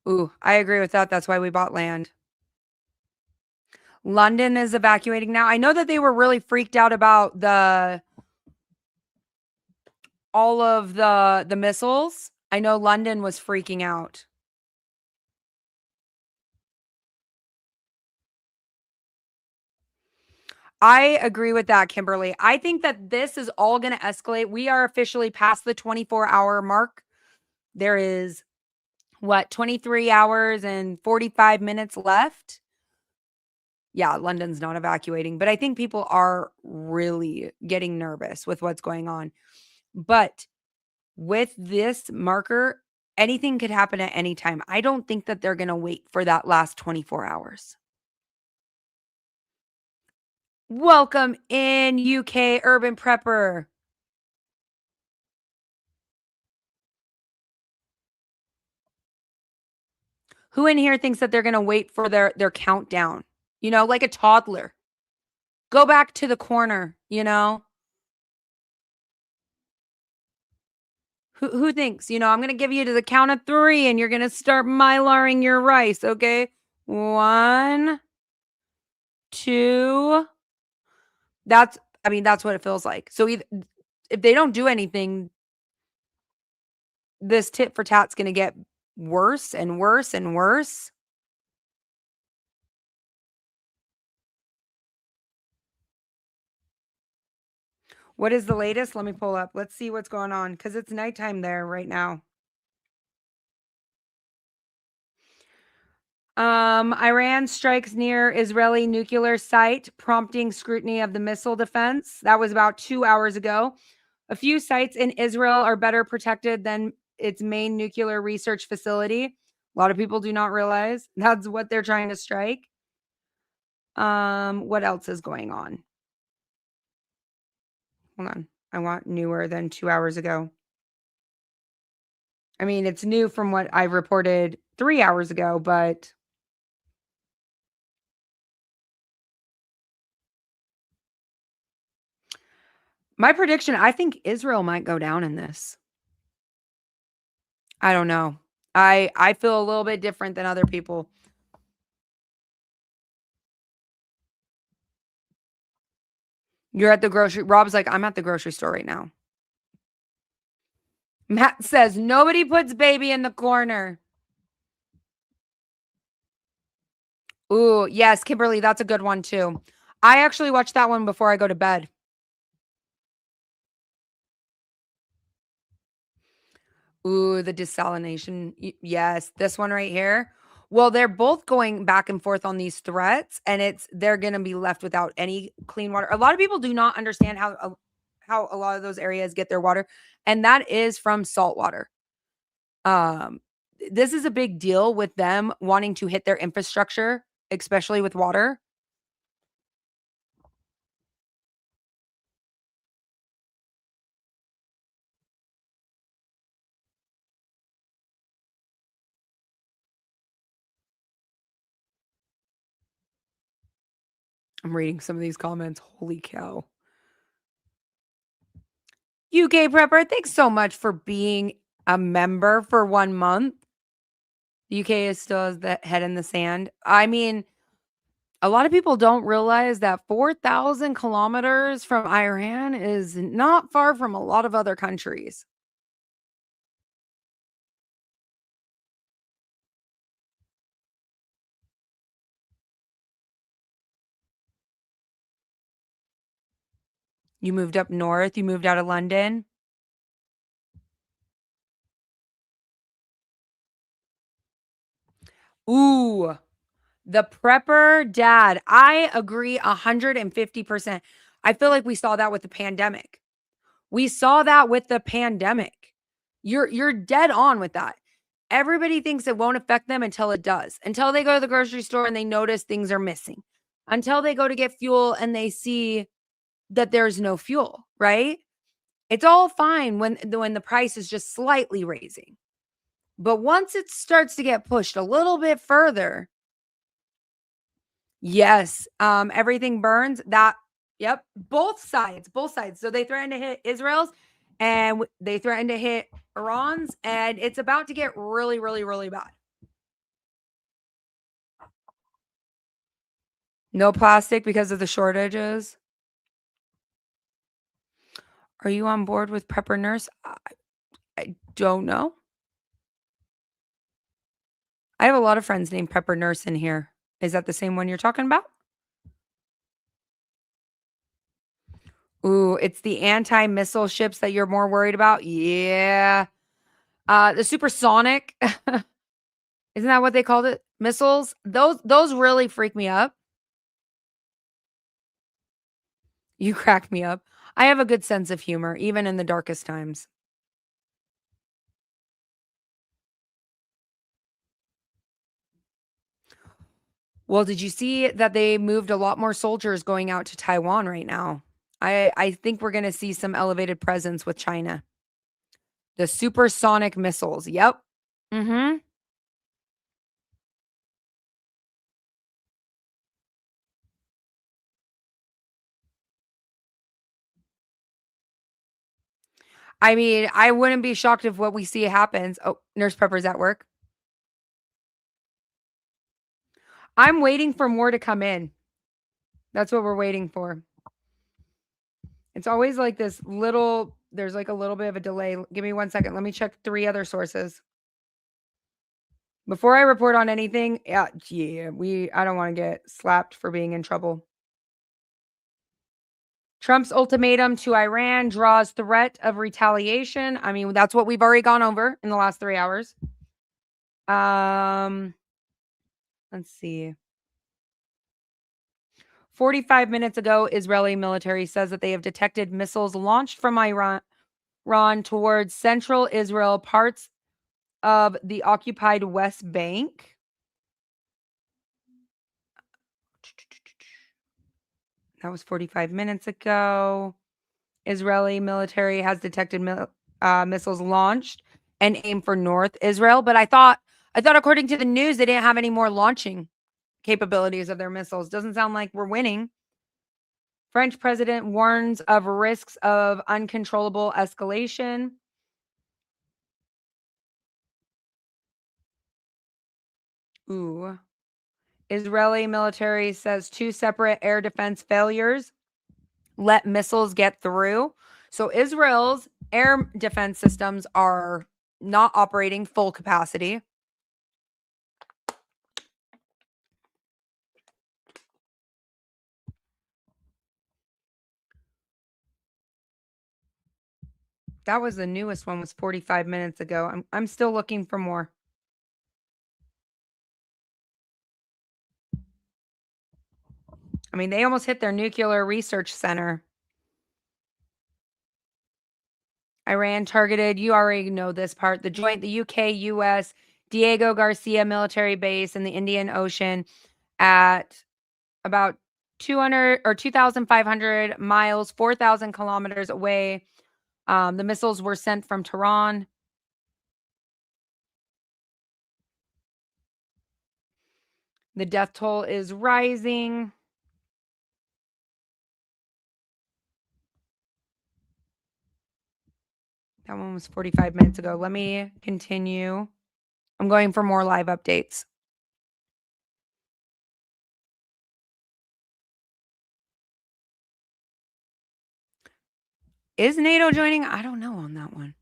Ooh, I agree with that. That's why we bought land. London is evacuating now. I know that they were really freaked out about all of the missiles. I know London was freaking out. I agree with that, Kimberly. I think that this is all going to escalate. We are officially past the 24-hour mark. There is 23 hours and 45 minutes left. Yeah, London's not evacuating, but I think people are really getting nervous with what's going on. But with this marker, anything could happen at any time. I don't think that they're going to wait for that last 24 hours. Welcome in, UK Urban Prepper. Who in here thinks that they're going to wait for their countdown? You know, like a toddler. Go back to the corner, you know? Who thinks, I'm going to give you to the count of 3 and you're going to start mylaring your rice, okay? 1, 2. That's what it feels like. So if they don't do anything, this tit for tat's going to get worse and worse and worse. What is the latest? Let me pull up. Let's see what's going on because it's nighttime there right now. Iran strikes near Israeli nuclear site, prompting scrutiny of the missile defense. That was about 2 hours ago. A few sites in Israel are better protected than its main nuclear research facility. A lot of people do not realize that's what they're trying to strike. What else is going on? Hold on. I want newer than 2 hours ago. I mean, it's new from what I reported 3 hours ago, but my prediction, I think Israel might go down in this. I don't know. I feel a little bit different than other people. You're at the grocery. Rob's like, I'm at the grocery store right now. Matt says, nobody puts baby in the corner. Ooh, yes, Kimberly, that's a good one too. I actually watched that one before I go to bed. Ooh, the desalination. Yes, this one right here. Well, they're both going back and forth on these threats, and they're going to be left without any clean water. A lot of people do not understand how a lot of those areas get their water, and that is from salt water. This is a big deal with them wanting to hit their infrastructure, especially with water. I'm reading some of these comments. Holy cow. UK Prepper, thanks so much for being a member for 1 month. The UK is still as the head in the sand. I mean, A lot of people don't realize that 4,000 kilometers from Iran is not far from a lot of other countries. You moved up north, you moved out of London. Ooh, the prepper dad. I agree 150%. I feel like we saw that with the pandemic. We saw that with the pandemic. You're dead on with that. Everybody thinks it won't affect them until it does. Until they go to the grocery store and they notice things are missing. Until they go to get fuel and they see that there's no fuel, right? It's all fine when the price is just slightly raising. But once it starts to get pushed a little bit further, yes, everything burns. That yep, both sides, both sides. So they threatened to hit Israel's and they threatened to hit Iran's, and it's about to get really, really, really bad. No plastic because of the shortages. Are you on board with Prepper Nurse? I don't know. I have a lot of friends named Prepper Nurse in here. Is that the same one you're talking about? Ooh, it's the anti-missile ships that you're more worried about? Yeah. The supersonic, isn't that what they called it? Missiles? Those really freak me up. You crack me up. I have a good sense of humor, even in the darkest times. Well, did you see that they moved a lot more soldiers going out to Taiwan right now? I think we're going to see some elevated presence with China. The supersonic missiles. Yep. Mhm. I mean, I wouldn't be shocked if what we see happens. Oh, Nurse Pepper's at work. I'm waiting for more to come in. That's what we're waiting for. It's always like this little, there's like a little bit of a delay. Give me 1 second. Let me check 3 other sources. Before I report on anything, yeah, I don't want to get slapped for being in trouble. Trump's ultimatum to Iran draws threat of retaliation. I mean, that's what we've already gone over in the last 3 hours. Let's see. 45 minutes ago, Israeli military says that they have detected missiles launched from Iran towards central Israel, parts of the occupied West Bank. That was 45 minutes ago. Israeli military has detected missiles launched and aimed for North Israel, but I thought according to the news they didn't have any more launching capabilities of their missiles. Doesn't sound like we're winning. French president warns of risks of uncontrollable escalation. Ooh. Israeli military says 2 separate air defense failures let missiles get through. So Israel's air defense systems are not operating full capacity. That was the newest one, was 45 minutes ago. I'm still looking for more. I mean, they almost hit their nuclear research center. Iran targeted, you already know this part, the UK US Diego Garcia military base in the Indian Ocean at about 200 or 2,500 miles, 4,000 kilometers away. The missiles were sent from Tehran. The death toll is rising. That one was 45 minutes ago. Let me continue. I'm going for more live updates. Is NATO joining? I don't know on that one.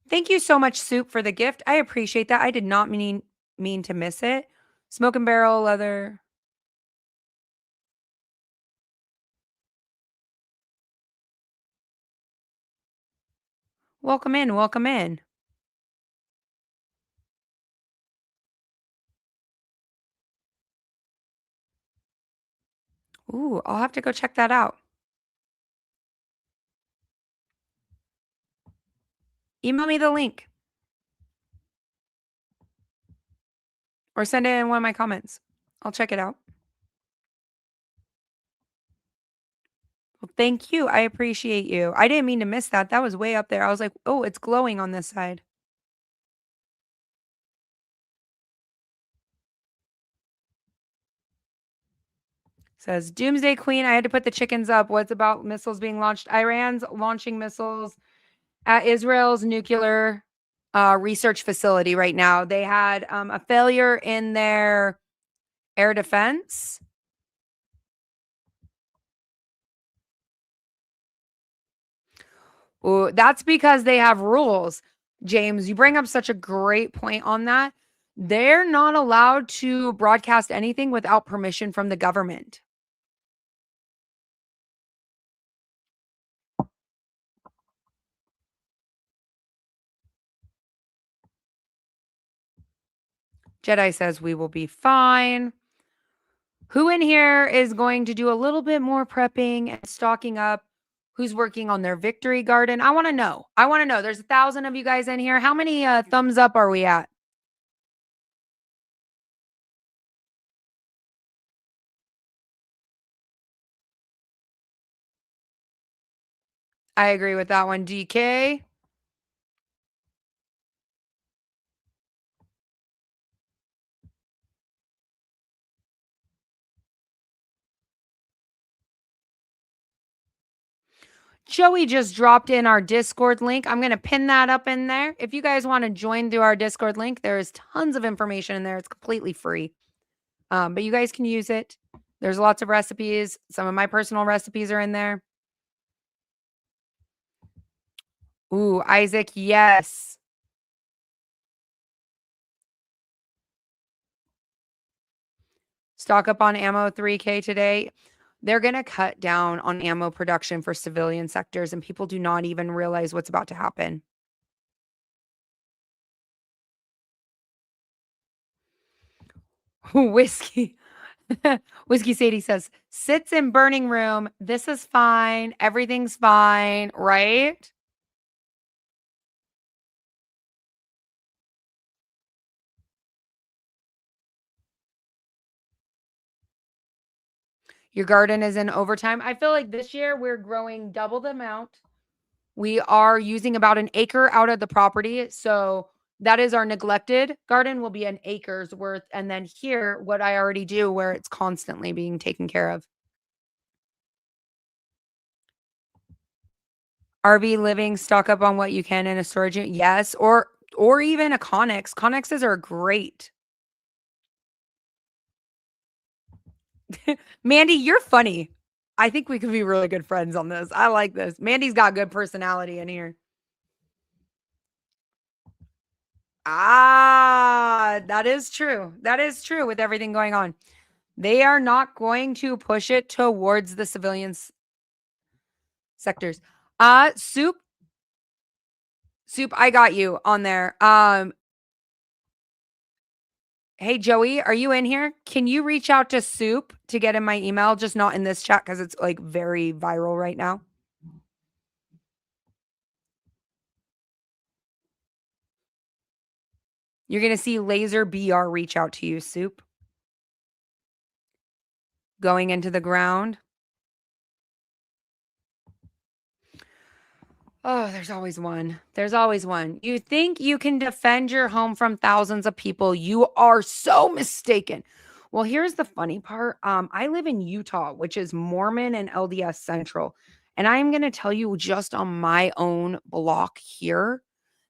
Thank you so much, Soup, for the gift. I appreciate that. I did not mean to miss it. Smoke and barrel leather. Welcome in. Welcome in. Ooh, I'll have to go check that out. Email me the link. Or send it in one of my comments. I'll check it out. Well, thank you. I appreciate you. I didn't mean to miss that. That was way up there. I was like, oh, it's glowing on this side. Says Doomsday Queen. I had to put the chickens up. What's about missiles being launched? Iran's launching missiles at Israel's nuclear research facility right now. They had a failure in their air defense. Ooh, that's because they have rules. James, you bring up such a great point on that. They're not allowed to broadcast anything without permission from the government. Jedi says we will be fine. Who in here is going to do a little bit more prepping and stocking up? Who's working on their victory garden? I want to know. I want to know. There's 1,000 of you guys in here. How many thumbs up are we at? I agree with that one. DK. Joey just dropped in our Discord link. I'm going to pin that up in there. If you guys want to join through our Discord link, there is tons of information in there. It's completely free. But you guys can use it. There's lots of recipes. Some of my personal recipes are in there. Ooh, Isaac, yes. Stock up on ammo 3K today. They're going to cut down on ammo production for civilian sectors, and people do not even realize what's about to happen. Whiskey. Whiskey Sadie says, sits in burning room. This is fine. Everything's fine, right? Your garden is in overtime. I feel like this year we're growing double the amount. We are using about an acre out of the property. So that is our neglected garden will be an acre's worth. And then here, what I already do where it's constantly being taken care of. RV living, stock up on what you can in a storage unit. Yes. Or even a Connex. Connexes are great. Mandy, you're funny. I think we could be really good friends on this. I like this. Mandy's got good personality in here. Ah, that is true. That is true with everything going on. They are not going to push it towards the civilians sectors. Soup, I got you on there. Hey, Joey, are you in here? Can you reach out to Soup to get in my email? Just not in this chat because it's like very viral right now. You're going to see Laser BR reach out to you, Soup. Going into the ground. Oh, there's always one. There's always one. You think you can defend your home from thousands of people. You are so mistaken. Well, here's the funny part. I live in Utah, which is Mormon and LDS Central. And I'm going to tell you just on my own block here,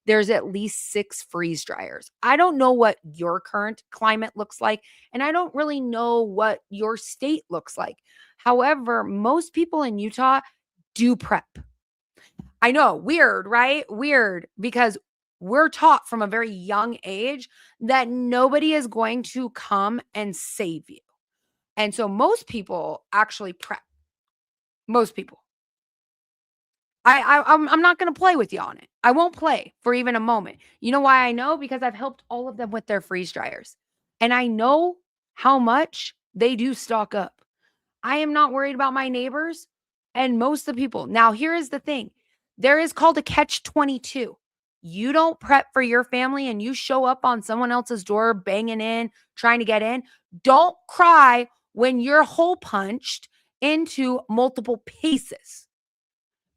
there's at least 6 freeze dryers. I don't know what your current climate looks like, and I don't really know what your state looks like. However, most people in Utah do prep. I know, weird, right? Weird, because we're taught from a very young age that nobody is going to come and save you. And so most people actually prep. Most people. I'm not going to play with you on it. I won't play for even a moment. You know why I know? Because I've helped all of them with their freeze dryers. And I know how much they do stock up. I am not worried about my neighbors and most of the people. Now, here is the thing. There is called a catch-22. You don't prep for your family and you show up on someone else's door banging in, trying to get in. Don't cry when you're hole punched into multiple pieces,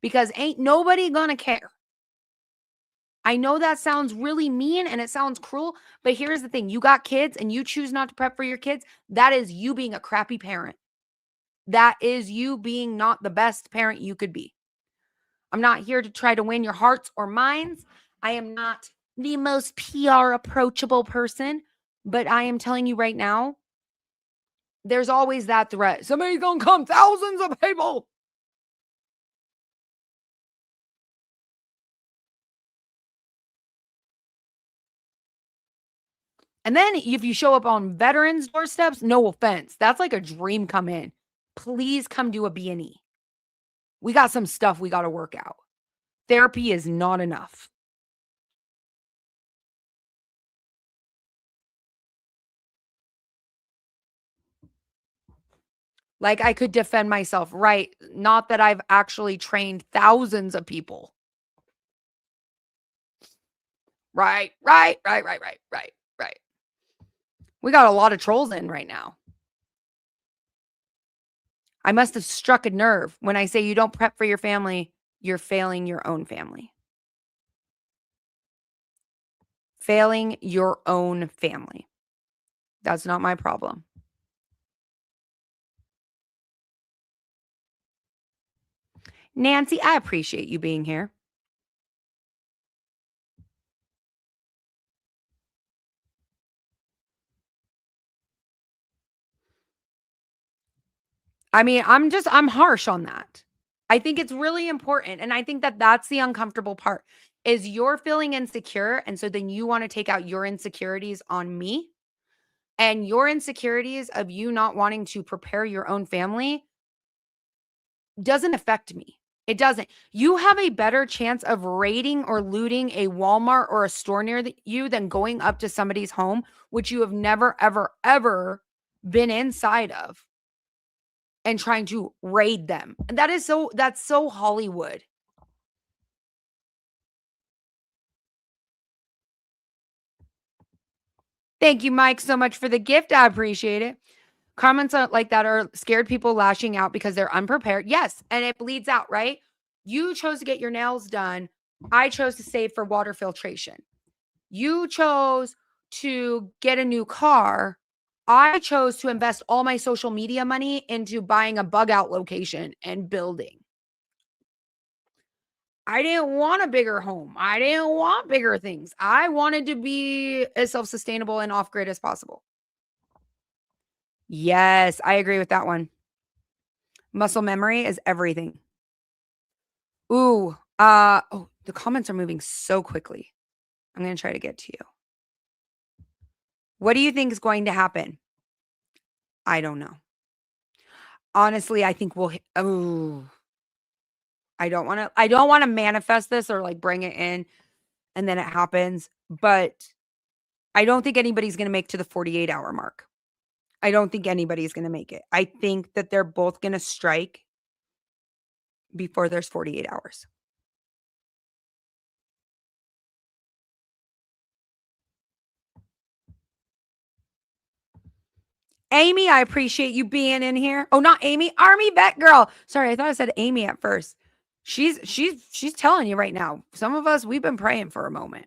because ain't nobody gonna care. I know that sounds really mean and it sounds cruel, but here's the thing. You got kids and you choose not to prep for your kids. That is you being a crappy parent. That is you being not the best parent you could be. I'm not here to try to win your hearts or minds. I am not the most PR approachable person, but I am telling you right now, there's always that threat. Somebody's gonna come, thousands of people. And then if you show up on veterans' doorsteps, no offense, that's like a dream come in. Please come do a B&E. We got some stuff we got to work out. Therapy is not enough. Like I could defend myself, right? Not that I've actually trained thousands of people. Right. We got a lot of trolls in right now. I must have struck a nerve when I say you don't prep for your family, you're failing your own family. Failing your own family. That's not my problem. Nancy, I appreciate you being here. I mean, I'm harsh on that. I think it's really important. And I think that that's the uncomfortable part is you're feeling insecure. And so then you want to take out your insecurities on me, and your insecurities of you not wanting to prepare your own family doesn't affect me. It doesn't. You have a better chance of raiding or looting a Walmart or a store near you than going up to somebody's home, which you have never, ever, ever been inside of, and trying to raid them. And that's so Hollywood. Thank you, Mike, so much for the gift. I appreciate it. Comments like that are scared people lashing out because they're unprepared. Yes, and it bleeds out, right? You chose to get your nails done. I chose to save for water filtration. You chose to get a new car. I chose to invest all my social media money into buying a bug out location and building. I didn't want a bigger home. I didn't want bigger things. I wanted to be as self-sustainable and off-grid as possible. Yes, I agree with that one. Muscle memory is everything. Ooh, the comments are moving so quickly. I'm going to try to get to you. What do you think is going to happen? I don't know. Honestly, I think we'll I don't want to manifest this or like bring it in and then it happens, but I don't think anybody's going to make to the 48-hour mark. I don't think anybody's going to make it. I think that they're both going to strike before there's 48 hours. Amy, I appreciate you being in here. Oh, not Amy, Army Vet Girl. Sorry, I thought I said Amy at first. She's telling you right now. Some of us, we've been praying for a moment.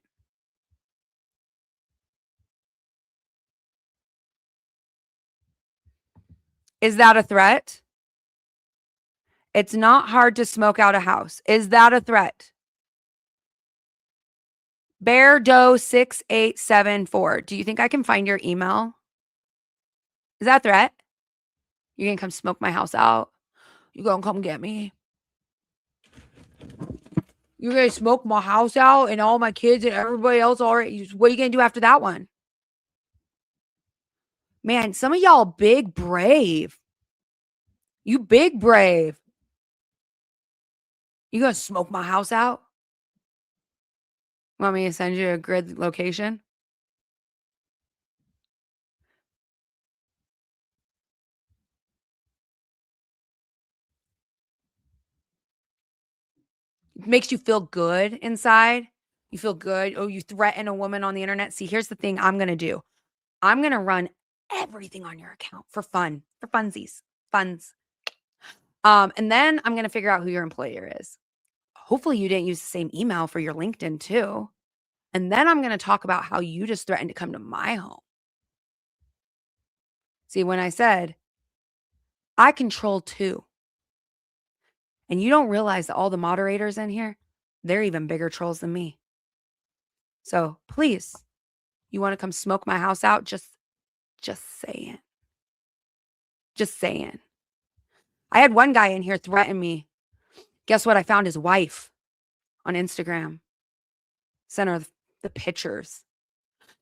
Is that a threat? It's not hard to smoke out a house. Is that a threat? Beardo6874. Do you think I can find your email? Is that a threat? You're going to come smoke my house out? You going to come get me? You're going to smoke my house out and all my kids and everybody else already. What are you going to do after that one? Man, some of y'all big brave. You big brave. You going to smoke my house out? Want me to send you a grid location? It makes you feel good inside. You feel good. Oh, you threaten a woman on the internet. See, here's the thing I'm going to do. I'm going to run everything on your account for fun, for funsies, funds. And then I'm going to figure out who your employer is. Hopefully you didn't use the same email for your LinkedIn too. And then I'm going to talk about how you just threatened to come to my home. See, when I said I control too, and you don't realize that all the moderators in here, they're even bigger trolls than me. So please, you want to come smoke my house out? Just saying. Just saying. I had one guy in here threaten me. Guess what? I found his wife on Instagram. Sent her the pictures.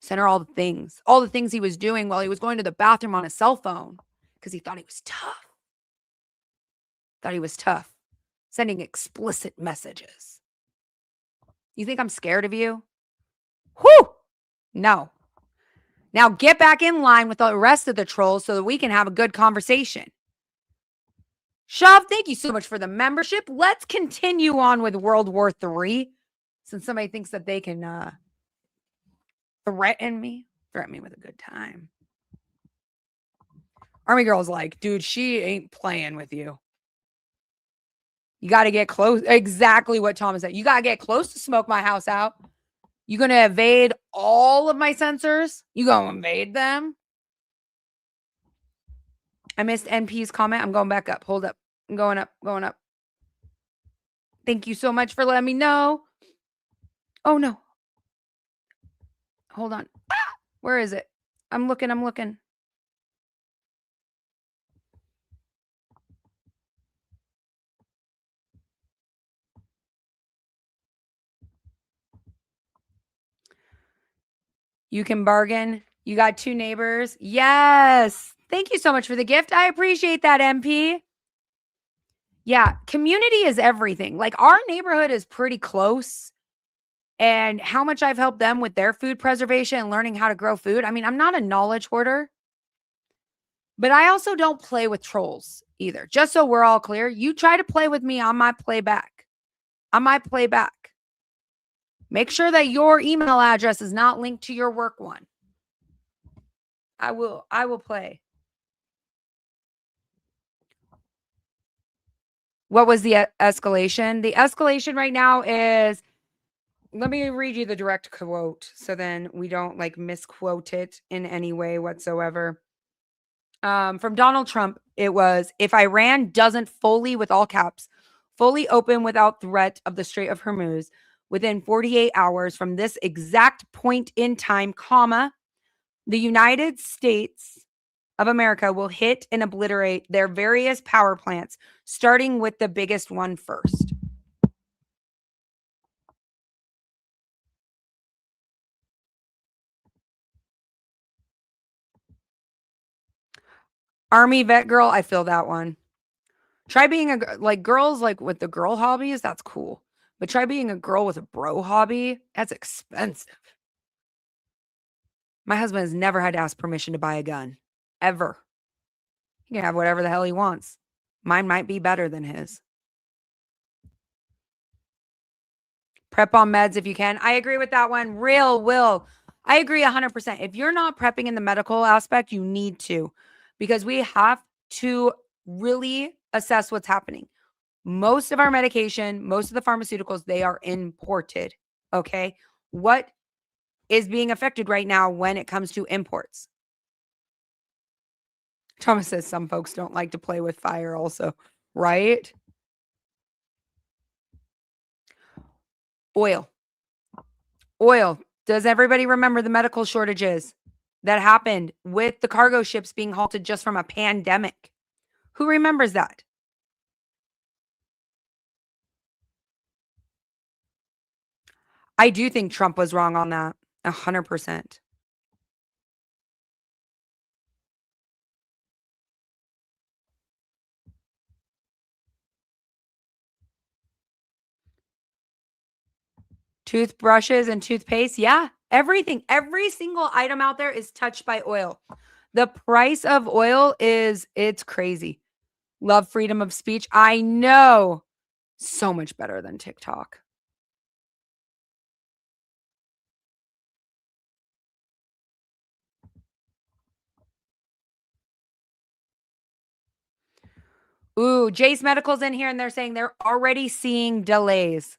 Sent her all the things he was doing while he was going to the bathroom on his cell phone because he thought he was tough. Sending explicit messages. You think I'm scared of you? Whew! No. Now get back in line with the rest of the trolls so that we can have a good conversation. Shav, thank you so much for the membership. Let's continue on with World War III. Since somebody thinks that they can threaten me with a good time. Army Girl's like, dude, she ain't playing with you. You got to get close. Exactly what Thomas said. You got to get close to smoke my house out. You going to evade all of my sensors? You going to invade them? I missed NP's comment. I'm going back up. Hold up. I'm going up. Thank you so much for letting me know. Oh, no. Hold on. Where is it? I'm looking. You can bargain. You got 2 neighbors. Yes. Thank you so much for the gift. I appreciate that, MP. Yeah, community is everything. Like our neighborhood is pretty close. And how much I've helped them with their food preservation and learning how to grow food. I mean, I'm not a knowledge hoarder, but I also don't play with trolls either. Just so we're all clear, you try to play with me on my playback. Make sure that your email address is not linked to your work one. I will play. What was the escalation? The escalation right now is, let me read you the direct quote so then we don't like misquote it in any way whatsoever. From Donald Trump, it was, if Iran doesn't fully, with all caps, fully open without threat of the Strait of Hormuz within 48 hours from this exact point in time, comma, the United States of America will hit and obliterate their various power plants, starting with the biggest one first. Army vet girl, I feel that one. Try being girls like with the girl hobbies, that's cool. But try being a girl with a bro hobby, that's expensive. My husband has never had to ask permission to buy a gun. Ever. He can have whatever the hell he wants. Mine might be better than his. Prep on meds if you can. I agree with that one. Real Will. I agree 100%. If you're not prepping in the medical aspect, you need to. Because we have to really assess what's happening. Most of our medication, most of the pharmaceuticals, they are imported. Okay. What is being affected right now when it comes to imports? Thomas says some folks don't like to play with fire also, right? Oil. Oil. Does everybody remember the medical shortages that happened with the cargo ships being halted just from a pandemic? Who remembers that? I do think Trump was wrong on that. 100%. Toothbrushes and toothpaste. Yeah. Everything. Every single item out there is touched by oil. The price of oil it's crazy. Love freedom of speech. I know. So much better than TikTok. Ooh, JASE Medical's in here and they're saying they're already seeing delays.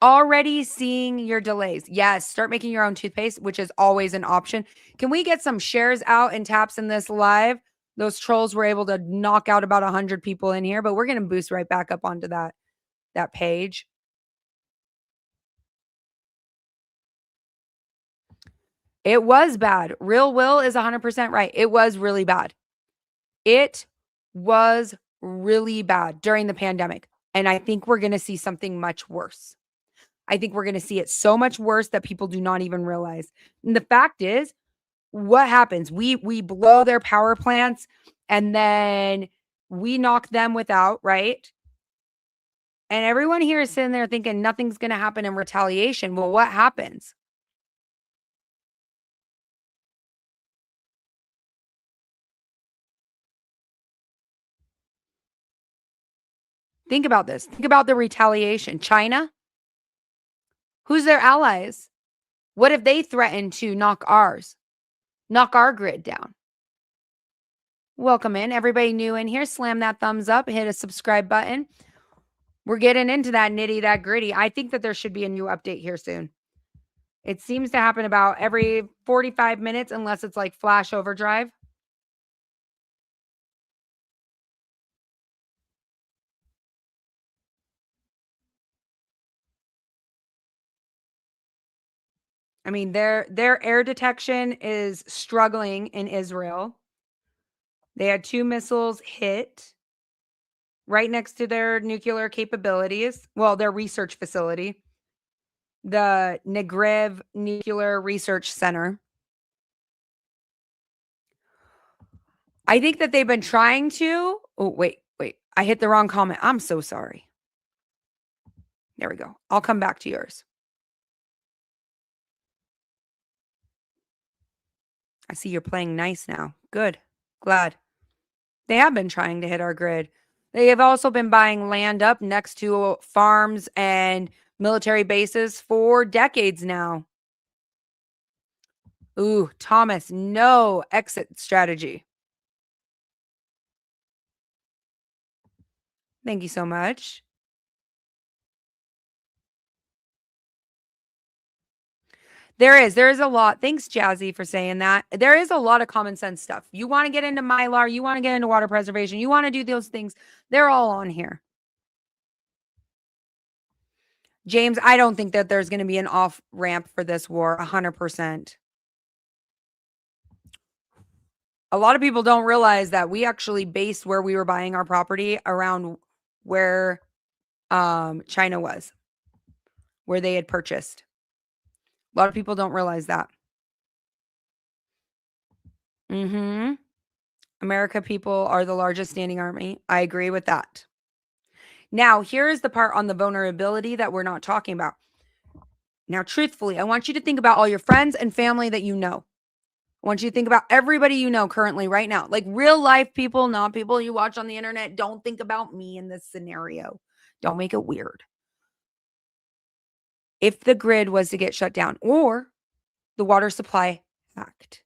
Already seeing your delays. Yes, start making your own toothpaste, which is always an option. Can we get some shares out and taps in this live? Those trolls were able to knock out about 100 people in here, but we're going to boost right back up onto that page. It was bad. Real Will is 100% right. It was really bad. It was really bad during the pandemic. And I think we're going to see something much worse. I think we're going to see it so much worse that people do not even realize. And the fact is, what happens? We blow their power plants and then we knock them without, right? And everyone here is sitting there thinking nothing's going to happen in retaliation. Well, what happens? Think about this. Think about the retaliation. China, who's their allies? What if they threaten to knock our grid down? Welcome in. Everybody new in here, slam that thumbs up, hit a subscribe button. We're getting into that nitty, that gritty. I think that there should be a new update here soon. It seems to happen about every 45 minutes, unless it's like flash overdrive. I mean, their air detection is struggling in Israel. They had 2 missiles hit right next to their nuclear capabilities. Well, their research facility, the Negev Nuclear Research Center. I think that they've been trying to. Oh, wait. I hit the wrong comment. I'm so sorry. There we go. I'll come back to yours. I see you're playing nice now. Good. Glad. They have been trying to hit our grid. They have also been buying land up next to farms and military bases for decades now. Ooh, Thomas, no exit strategy. Thank you so much. There is a lot. Thanks, Jazzy, for saying that. There is a lot of common sense stuff. You want to get into Mylar, you want to get into water preservation, you want to do those things. They're all on here. James, I don't think that there's going to be an off ramp for this war, 100%. A lot of people don't realize that we actually based where we were buying our property around where China was, where they had purchased. A lot of people don't realize that. America people are the largest standing army. I agree with that. Now, here's the part on the vulnerability that we're not talking about. Now, truthfully, I want you to think about all your friends and family that you know. I want you to think about everybody you know currently right now, like real life people, not people you watch on the internet. Don't think about me in this scenario. Don't make it weird. If the grid was to get shut down or the water supply hacked,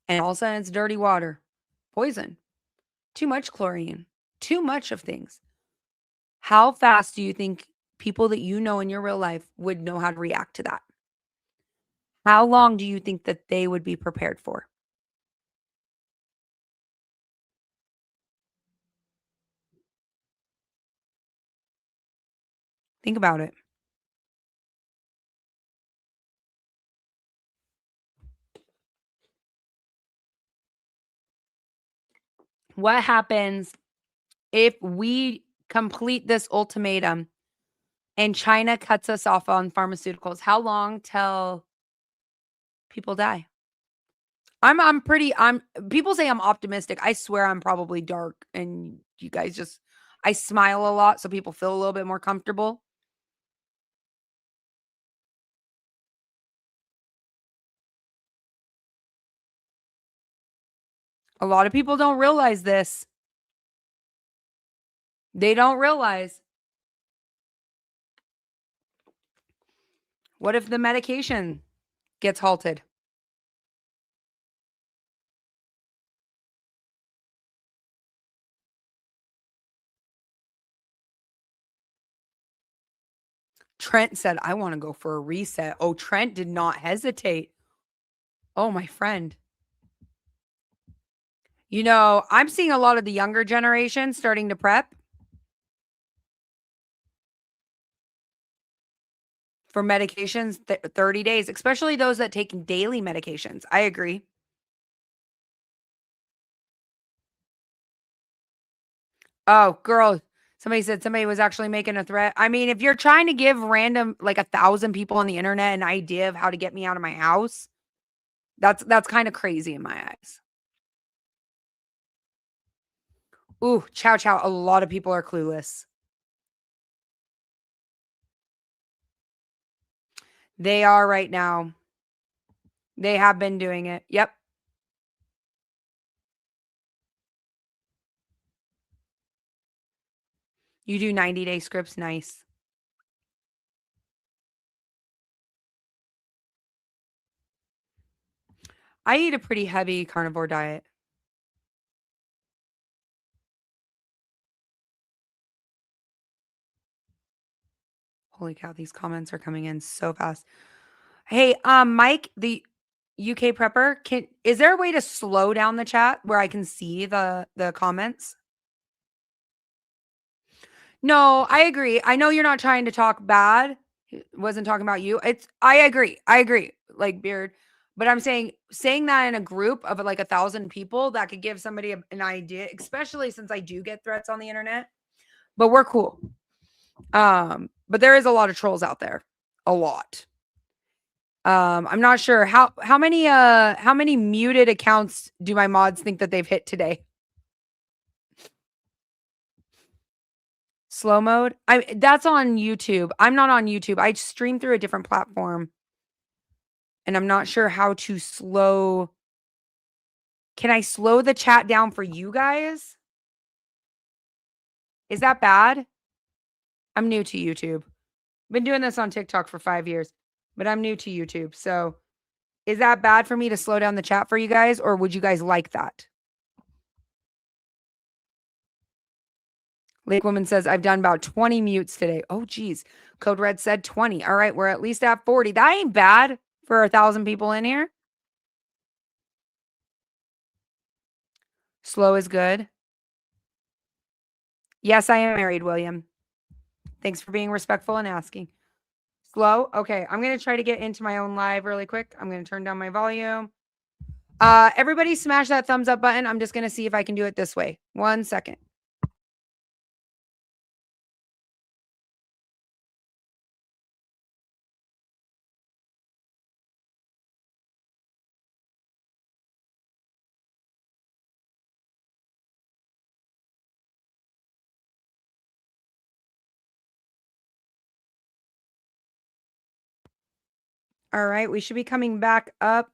and all of a sudden it's dirty water, poison, too much chlorine, too much of things, how fast do you think people that you know in your real life would know how to react to that? How long do you think that they would be prepared for? Think about it. What happens if we complete this ultimatum and China cuts us off on pharmaceuticals? How long till people die? People say I'm optimistic. I swear I'm probably dark, and you guys I smile a lot so people feel a little bit more comfortable. A lot of people don't realize this. They don't realize. What if the medication gets halted? Trent said, I want to go for a reset. Oh, Trent did not hesitate. Oh, my friend. You know, I'm seeing a lot of the younger generation starting to prep for medications 30 days, especially those that take daily medications. I agree. Oh, girl. Somebody said somebody was actually making a threat. I mean, if you're trying to give random, like 1,000 people on the internet an idea of how to get me out of my house, that's kind of crazy in my eyes. Ooh, chow chow. A lot of people are clueless. They are right now. They have been doing it. Yep. You do 90-day scripts. Nice. I eat a pretty heavy carnivore diet. Holy cow, these comments are coming in so fast. Hey, Mike, the UK prepper, is there a way to slow down the chat where I can see the comments? No, I agree. I know you're not trying to talk bad. Wasn't talking about you. I agree. I agree. Like Beard. But I'm saying that in a group of like 1,000 people, that could give somebody an idea, especially since I do get threats on the internet. But we're cool. But there is a lot of trolls out there. A lot. I'm not sure how many muted accounts do my mods think that they've hit today? Slow mode? That's on YouTube. I'm not on YouTube. I stream through a different platform. And I'm not sure how to slow. Can I slow the chat down for you guys? Is that bad? I'm new to YouTube. Been doing this on TikTok for 5 years, but I'm new to YouTube. So is that bad for me to slow down the chat for you guys, or would you guys like that? Lake Woman says, I've done about 20 mutes today. Oh, geez. Code Red said 20. All right, we're at least at 40. That ain't bad for 1,000 people in here. Slow is good. Yes, I am married, William. Thanks for being respectful and asking. Slow? Okay, I'm going to try to get into my own live really quick. I'm going to turn down my volume. Everybody smash that thumbs up button. I'm just going to see if I can do it this way. 1 second. All right, we should be coming back up.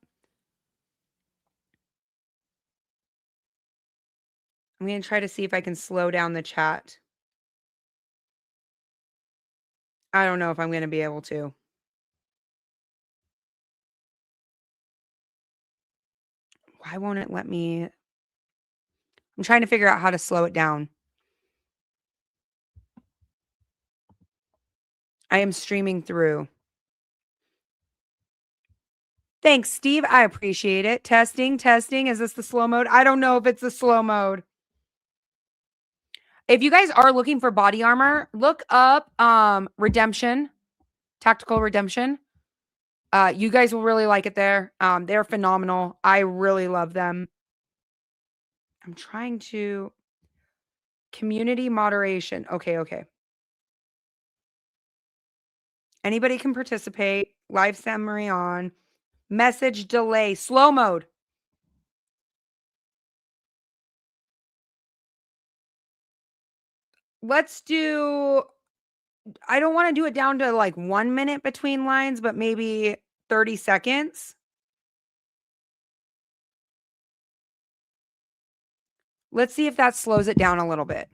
I'm going to try to see if I can slow down the chat. I don't know if I'm going to be able to. Why won't it let me? I'm trying to figure out how to slow it down. I am streaming through. Thanks, Steve. I appreciate it. Testing. Is this the slow mode? I don't know if it's the slow mode. If you guys are looking for body armor, look up Redemption, Tactical Redemption. You guys will really like it there. They're phenomenal. I really love them. I'm trying to community moderation. Okay. Anybody can participate. Live summary on. Message delay. Slow mode. Let's do, I don't want to do it down to like 1 minute between lines, but maybe 30 seconds. Let's see if that slows it down a little bit.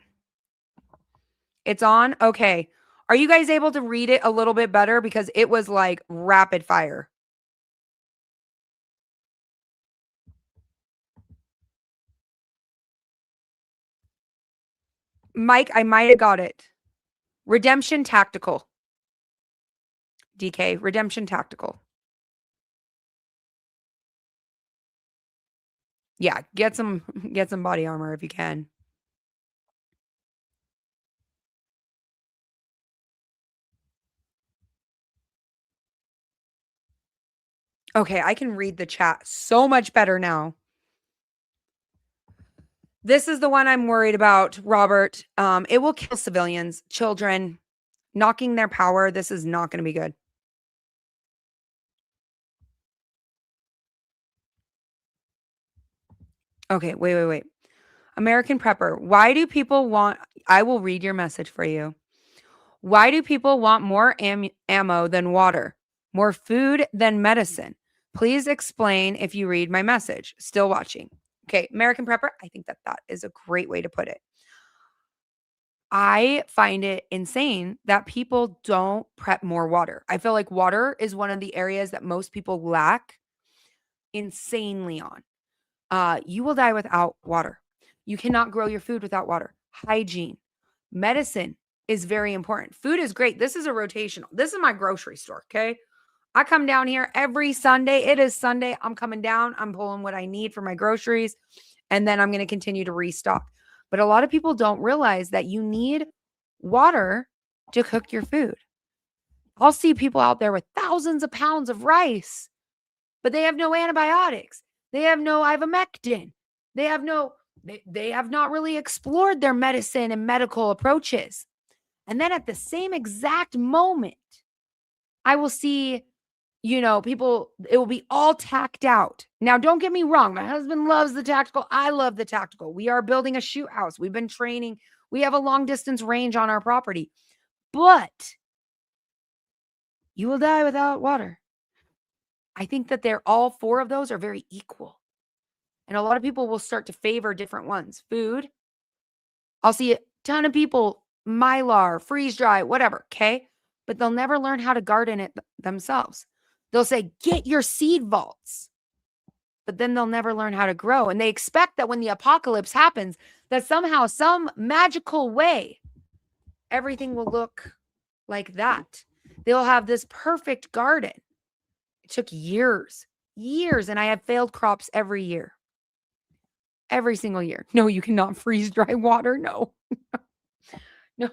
It's on? Okay. Are you guys able to read it a little bit better? Because it was like rapid fire. Mike, I might have got it. Redemption Tactical. DK, Redemption Tactical. Yeah, get some body armor if you can. Okay, I can read the chat so much better now. This is the one I'm worried about, Robert. It will kill civilians, children, knocking their power. This is not going to be good. Okay, wait. American Prepper, why do people want, I will read your message for you. Why do people want more ammo than water? More food than medicine? Please explain if you read my message. Still watching. Okay, American Prepper, I think that is a great way to put it. I find it insane that people don't prep more water. I feel like water is one of the areas that most people lack insanely on. You will die without water. You cannot grow your food without water. Hygiene, medicine is very important. Food is great. This is a rotational. This is my grocery store, okay? I come down here every Sunday. It is Sunday. I'm coming down. I'm pulling what I need for my groceries, and then I'm going to continue to restock. But a lot of people don't realize that you need water to cook your food. I'll see people out there with thousands of pounds of rice, but they have no antibiotics. They have no ivermectin. They have not really explored their medicine and medical approaches. And then at the same exact moment, I will see, people, it will be all tacked out. Now, don't get me wrong. My husband loves the tactical. I love the tactical. We are building a shoot house. We've been training. We have a long distance range on our property. But you will die without water. I think that all four of those are very equal. And a lot of people will start to favor different ones. Food, I'll see a ton of people, Mylar, freeze dry, whatever, okay? But they'll never learn how to garden it themselves. They'll say, get your seed vaults. But then they'll never learn how to grow. And they expect that when the apocalypse happens, that somehow, some magical way, everything will look like that. They'll have this perfect garden. It took years, and I have failed crops every year. Every single year. No, you cannot freeze dry water. No. No.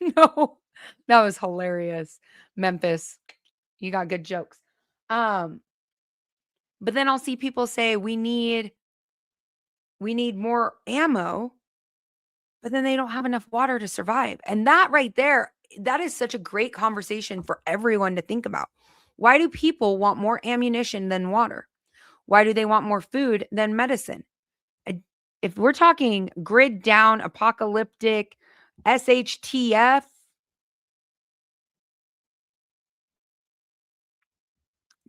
No. That was hilarious. Memphis, you got good jokes. But then I'll see people say we need more ammo, but then they don't have enough water to survive. And that right there, that is such a great conversation for everyone to think about. Why do people want more ammunition than water? Why do they want more food than medicine? If we're talking grid down, apocalyptic, SHTF,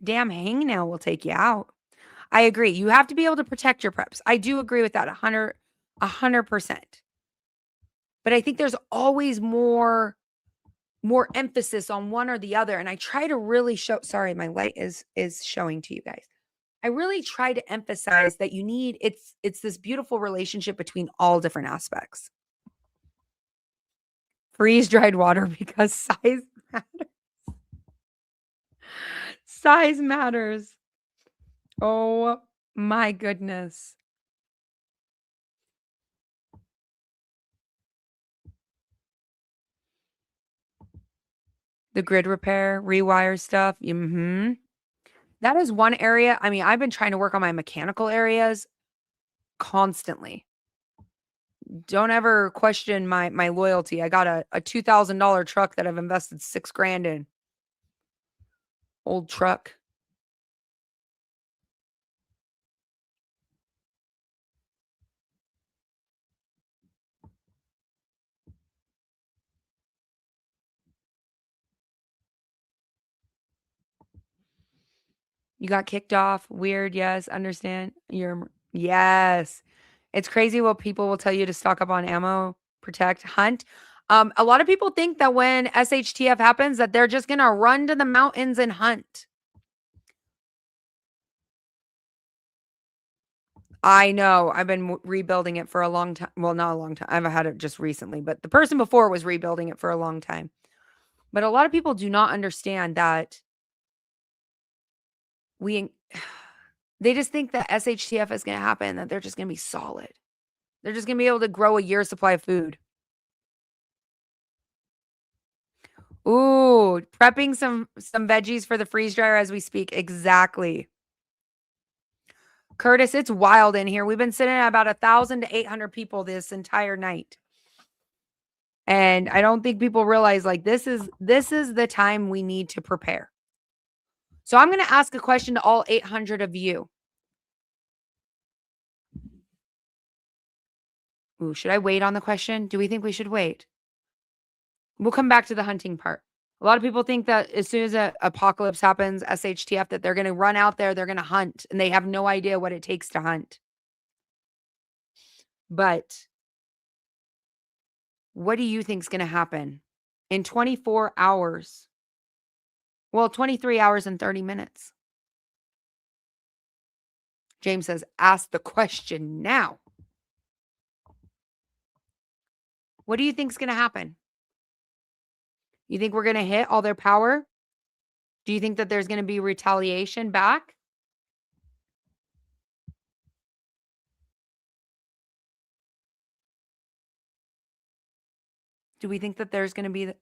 damn hangnail will take you out. I agree. You have to be able to protect your preps. I do agree with that 100%. But I think there's always more emphasis on one or the other. And I try to really show, sorry, my light is showing to you guys. I really try to emphasize that you need, it's this beautiful relationship between all different aspects. Freeze-dried water because size matters. Size matters. Oh my goodness. The grid repair, rewire stuff. That is one area. I mean, I've been trying to work on my mechanical areas. constantly. Don't ever question my loyalty. I got a $2,000 truck that I've invested $6,000 in. Old truck. You got kicked off. Weird. Yes. Understand. Yes. It's crazy what people will tell you to stock up on ammo, protect, hunt. A lot of people think that when SHTF happens, that they're just going to run to the mountains and hunt. I know. I've been rebuilding it for a long time. Well, not a long time. I've had it just recently, but the person before was rebuilding it for a long time. But a lot of people do not understand that they just think that SHTF is going to happen, that they're just going to be solid. They're just going to be able to grow a year's supply of food. Ooh, prepping some veggies for the freeze dryer as we speak. Exactly. Curtis, it's wild in here. We've been sitting at about 1,000 to 800 people this entire night. And I don't think people realize, like, this is the time we need to prepare. So I'm going to ask a question to all 800 of you. Ooh, should I wait on the question? Do we think we should wait? We'll come back to the hunting part. A lot of people think that as soon as an apocalypse happens, SHTF, that they're going to run out there, they're going to hunt, and they have no idea what it takes to hunt. But what do you think is going to happen in 24 hours? Well, 23 hours and 30 minutes. James says, ask the question now. What do you think is going to happen? You think we're going to hit all their power? Do you think that there's going to be retaliation back? Do we think that there's going to be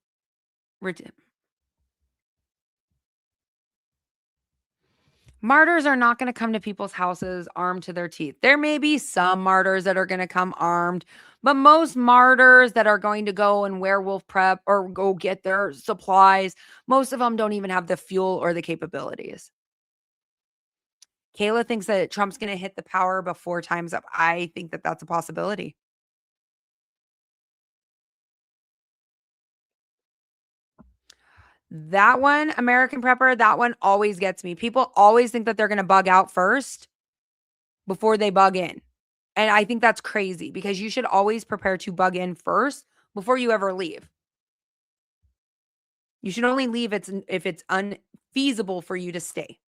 martyrs are not going to come to people's houses armed to their teeth. There may be some martyrs that are going to come armed, but most martyrs that are going to go and werewolf prep or go get their supplies, most of them don't even have the fuel or the capabilities. Kayla thinks that Trump's going to hit the power before time's up. I think that that's a possibility. That one, American Prepper, that one always gets me. People always think that they're going to bug out first before they bug in. And I think that's crazy because you should always prepare to bug in first before you ever leave. You should only leave if it's unfeasible for you to stay.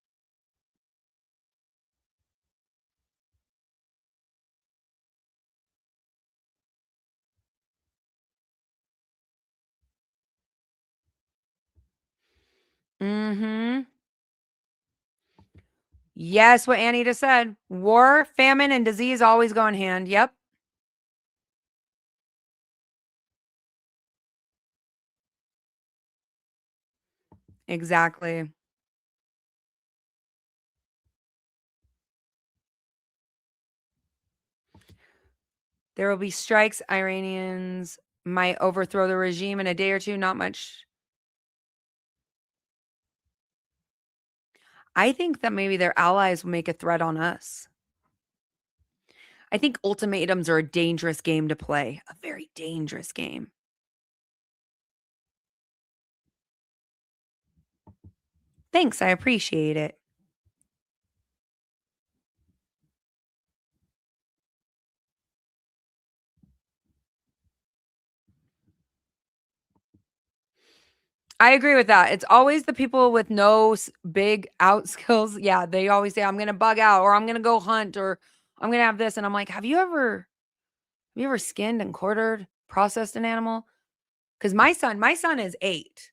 Mm-hmm. Yes, what Annie just said. War, famine, and disease always go in hand. Yep. Exactly. There will be strikes. Iranians might overthrow the regime in a day or two. Not much. I think that maybe their allies will make a threat on us. I think ultimatums are a dangerous game to play. A very dangerous game. Thanks. I appreciate it. I agree with that. It's always the people with no big out skills. Yeah, they always say, I'm going to bug out or I'm going to go hunt or I'm going to have this. And I'm like, have you ever skinned and quartered, processed an animal? Because my son is 8.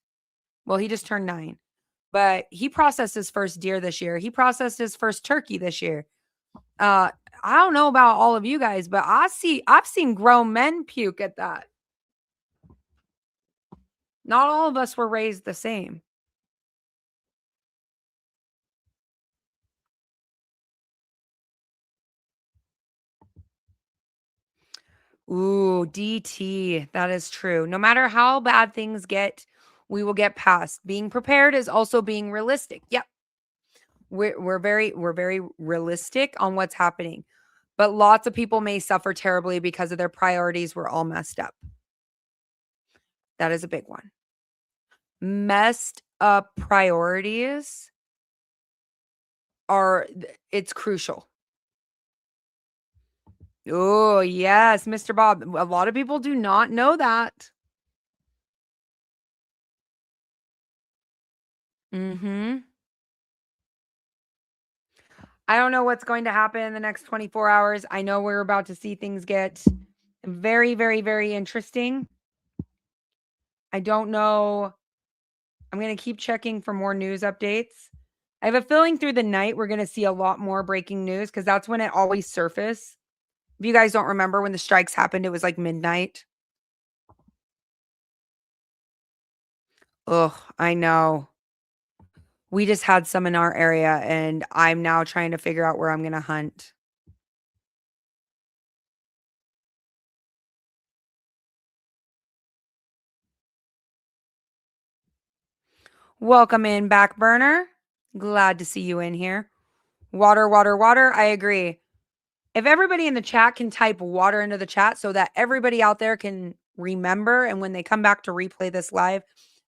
Well, he just turned 9. But he processed his first deer this year. He processed his first turkey this year. I don't know about all of you guys, but I've seen grown men puke at that. Not all of us were raised the same. Ooh, DT. That is true. No matter how bad things get, we will get past. Being prepared is also being realistic. Yep. We're very realistic on what's happening. But lots of people may suffer terribly because of their priorities were all messed up. That is a big one. Messed up priorities it's crucial. Oh, yes, Mr. Bob. A lot of people do not know that. Mm-hmm. I don't know what's going to happen in the next 24 hours. I know we're about to see things get very, very, very interesting. I don't know. I'm going to keep checking for more news updates. I have a feeling through the night we're going to see a lot more breaking news because that's when it always surfaces. If you guys don't remember when the strikes happened, it was like midnight. Ugh, I know. We just had some in our area, and I'm now trying to figure out where I'm going to hunt. Welcome in, back burner. Glad to see you in here. Water, water, water. I agree. If everybody in the chat can type water into the chat so that everybody out there can remember, and when they come back to replay this live,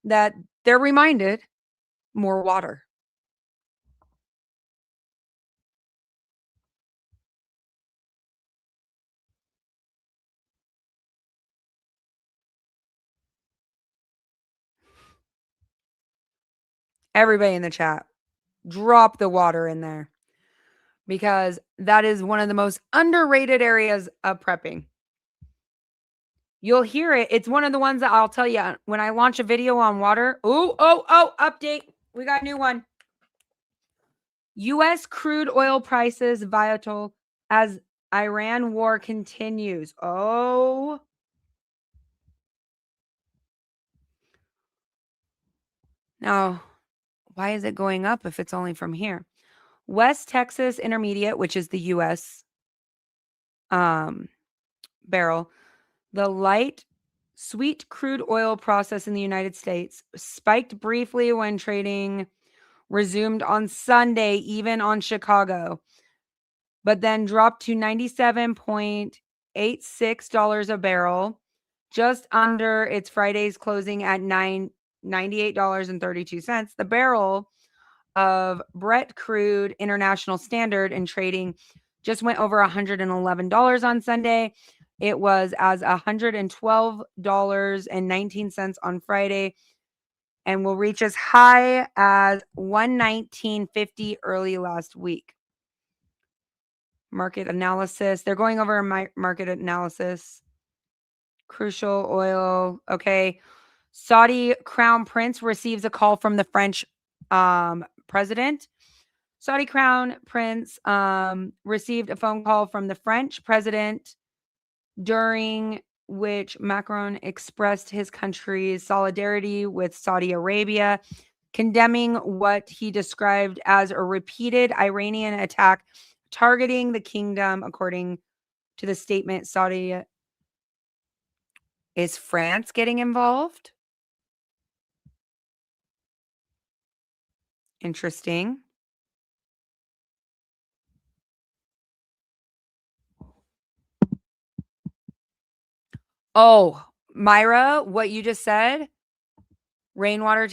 that they're reminded, more water. Everybody in the chat, drop the water in there because that is one of the most underrated areas of prepping. You'll hear it. It's one of the ones that I'll tell you when I launch a video on water. Oh, update. We got a new one. U.S. crude oil prices volatile as Iran war continues. Oh. Now, why is it going up if it's only from here? West Texas Intermediate, which is the U.S. Barrel, the light sweet crude oil process in the United States spiked briefly when trading resumed on Sunday, even on Chicago, but then dropped to $97.86 a barrel, just under its Friday's closing at $98.32. The barrel of Brent crude international standard and trading just went over $111 on Sunday. It was as $112.19 on Friday and will reach as high as $119.50 early last week. Market analysis. They're going over market analysis. Crucial oil. Okay. Saudi Crown Prince receives a call from the French president. Saudi Crown Prince received a phone call from the French president during which Macron expressed his country's solidarity with Saudi Arabia, condemning what he described as a repeated Iranian attack targeting the kingdom, according to the statement. Saudi. Is France getting involved? Interesting. Oh, Myra, what you just said, rainwater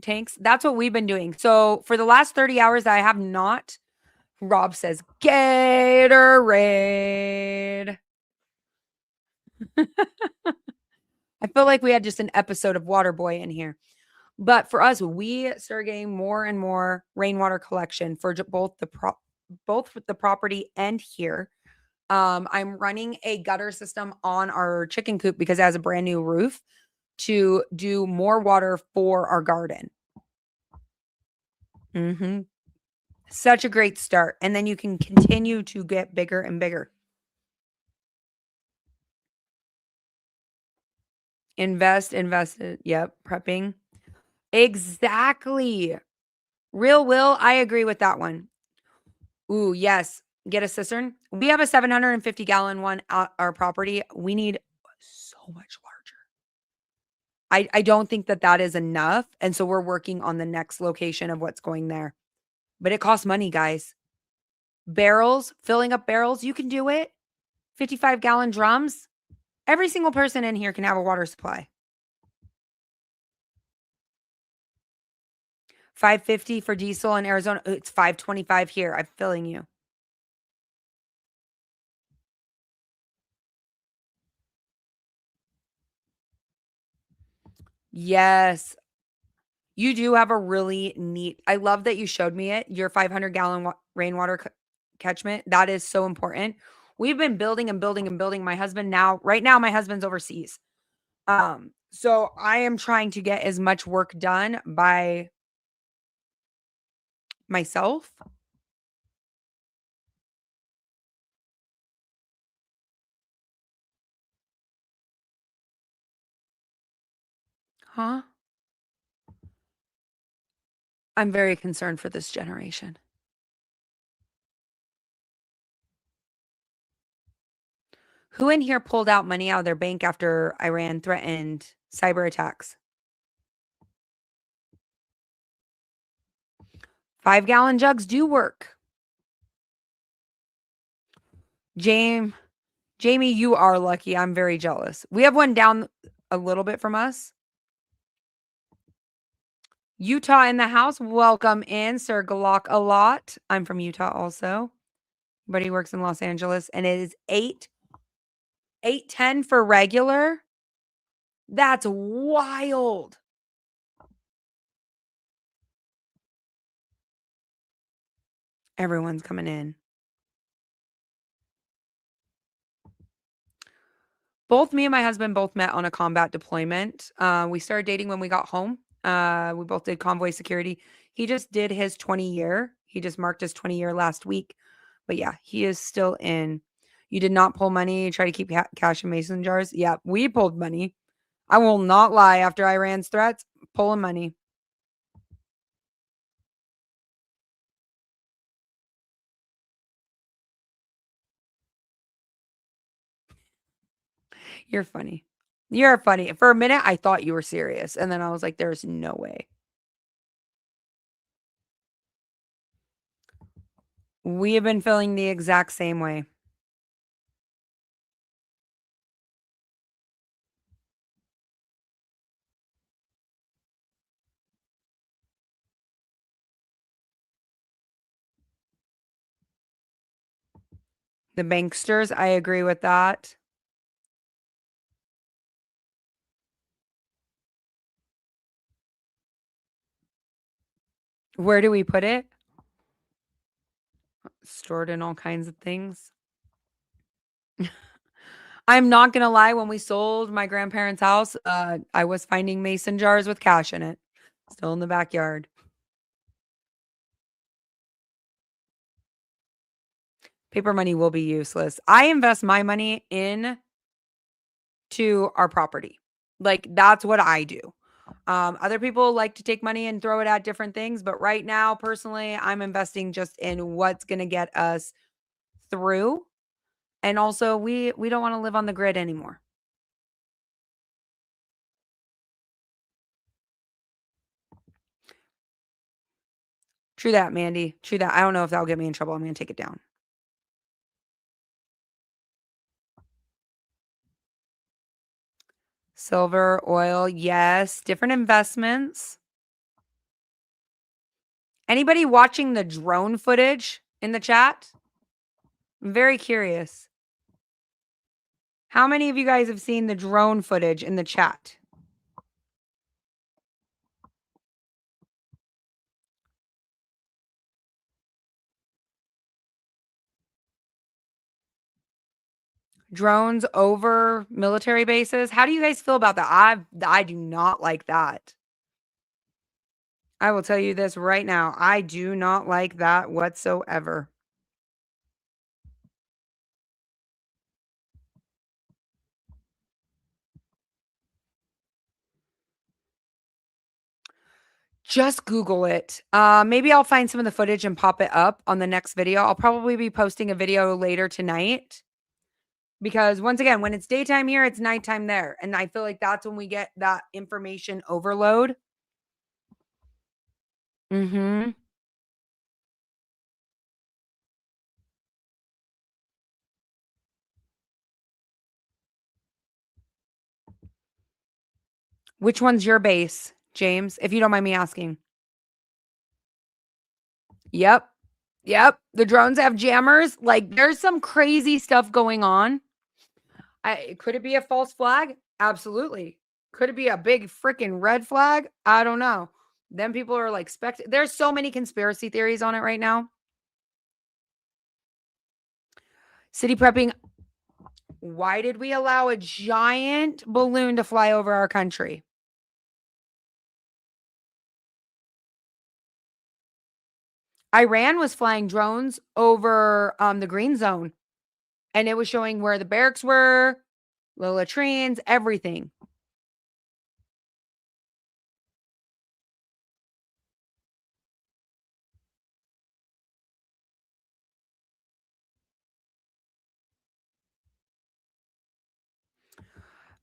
tanks, that's what we've been doing. So for the last 30 hours, I have not. Rob says, Gatorade. I feel like we had just an episode of Waterboy in here. But for us, we start getting more and more rainwater collection for both with the property and here. I'm running a gutter system on our chicken coop because it has a brand new roof to do more water for our garden. Such a great start. And then you can continue to get bigger and bigger. Invested. Yep. Prepping. Exactly. Real Will. I agree with that one. Ooh, yes. get a cistern. We have a 750 gallon one at our property. We need so much larger. I don't think that is enough. And so we're working on the next location of what's going there. But it costs money, guys. Barrels, filling up barrels, you can do it. 55-gallon drums. Every single person in here can have a water supply. $5.50 for diesel in Arizona. It's $5.25 here. I'm filling you. Yes. You do have a really neat, I love that you showed me it, your 500-gallon rainwater catchment. That is so important. We've been building and building and building. My husband right now, my husband's overseas. So I am trying to get as much work done by myself. Huh? I'm very concerned for this generation. Who in here pulled out money out of their bank after Iran threatened cyber attacks? 5-gallon jugs do work. Jamie, you are lucky. I'm very jealous. We have one down a little bit from us. Utah in the house. Welcome in, Sir Glock a lot. I'm from Utah also. But he works in Los Angeles, and it is 810 for regular. That's wild. Everyone's coming in. Both me and my husband both met on a combat deployment. We started dating when we got home. We both did convoy security. He just did his 20-year. He just marked his 20-year last week. But yeah, he is still in. You did not pull money, try to keep cash in mason jars. Yeah, we pulled money. I will not lie. After Iran's threats, pulling money. You're funny. You're funny. For a minute, I thought you were serious. And then I was like, there's no way. We have been feeling the exact same way. The banksters, I agree with that. Where do we put it? Stored in all kinds of things. I'm not going to lie. When we sold my grandparents' house, I was finding mason jars with cash in it. Still in the backyard. Paper money will be useless. I invest my money in to our property. Like, that's what I do. Other people like to take money and throw it at different things. But right now, personally, I'm investing just in what's going to get us through. And also, we don't want to live on the grid anymore. True that, Mandy. True that. I don't know if that'll get me in trouble. I'm going to take it down. Silver, oil, yes. Different investments. Anybody watching the drone footage in the chat? I'm very curious. How many of you guys have seen the drone footage in the chat? Drones over military bases. How do you guys feel about that? I do not like that. I will tell you this right now. I do not like that whatsoever. Just Google it. Maybe I'll find some of the footage and pop it up on the next video. I'll probably be posting a video later tonight because once again, when it's daytime here, it's nighttime there. And I feel like that's when we get that information overload. Mm-hmm. Which one's your base, James, if you don't mind me asking? Yep. Yep. The drones have jammers. Like there's some crazy stuff going on. Could it be a false flag? Absolutely. Could it be a big freaking red flag? I don't know. Then people are like, there's so many conspiracy theories on it right now. City prepping. Why did we allow a giant balloon to fly over our country? Iran was flying drones over the green zone, and it was showing where the barracks were, the latrines, everything.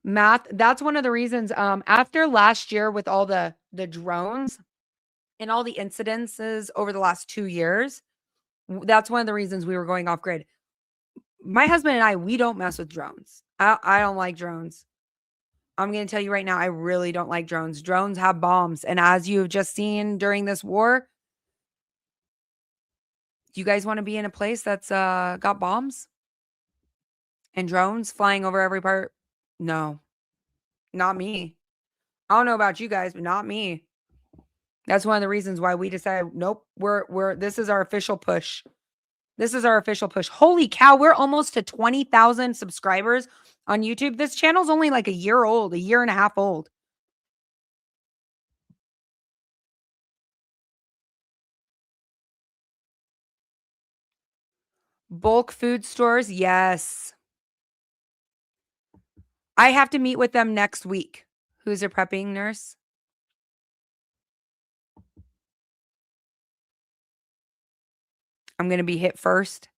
Math, that's one of the reasons after last year with all the drones and all the incidences over the last 2 years, that's one of the reasons we were going off grid. My husband and I, we don't mess with drones. I don't like drones. I'm going to tell you right now, I really don't like drones. Drones have bombs. And as you've just seen during this war, do you guys want to be in a place that's got bombs and drones flying over every part? No, not me. I don't know about you guys, but not me. That's one of the reasons why we decided, nope, this is our official push. This is our official push. Holy cow, we're almost to 20,000 subscribers on YouTube. This channel's only like a year old, a year and a half old. Bulk food stores, yes. I have to meet with them next week. Who's a prepping nurse? I'm going to be hit first.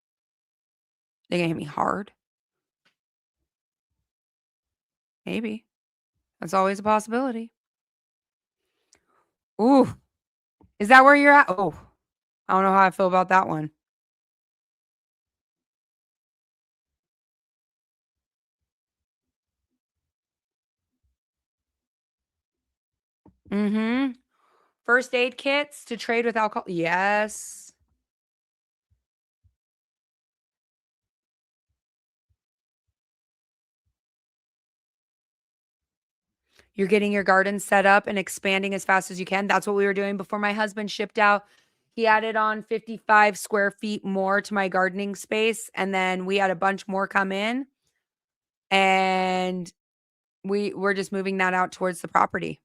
They're going to hit me hard. Maybe. That's always a possibility. Ooh. Is that where you're at? Oh, I don't know how I feel about that one. Mm-hmm. First aid kits to trade with alcohol. Yes. You're getting your garden set up and expanding as fast as you can. That's what we were doing before my husband shipped out. He added on 55 square feet more to my gardening space. And then we had a bunch more come in. And we're just moving that out towards the property.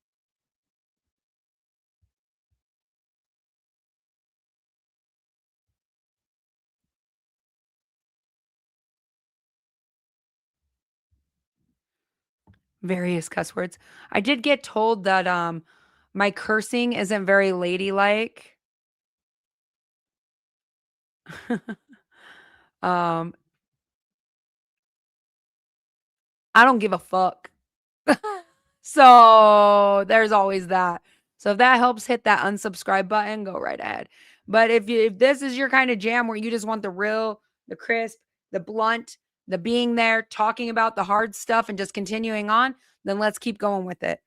Various cuss words. I did get told that my cursing isn't very ladylike. I don't give a fuck. So there's always that. So if that helps, hit that unsubscribe button, go right ahead. But if this is your kind of jam where you just want the real, the crisp, the blunt, the being there, talking about the hard stuff and just continuing on, then let's keep going with it.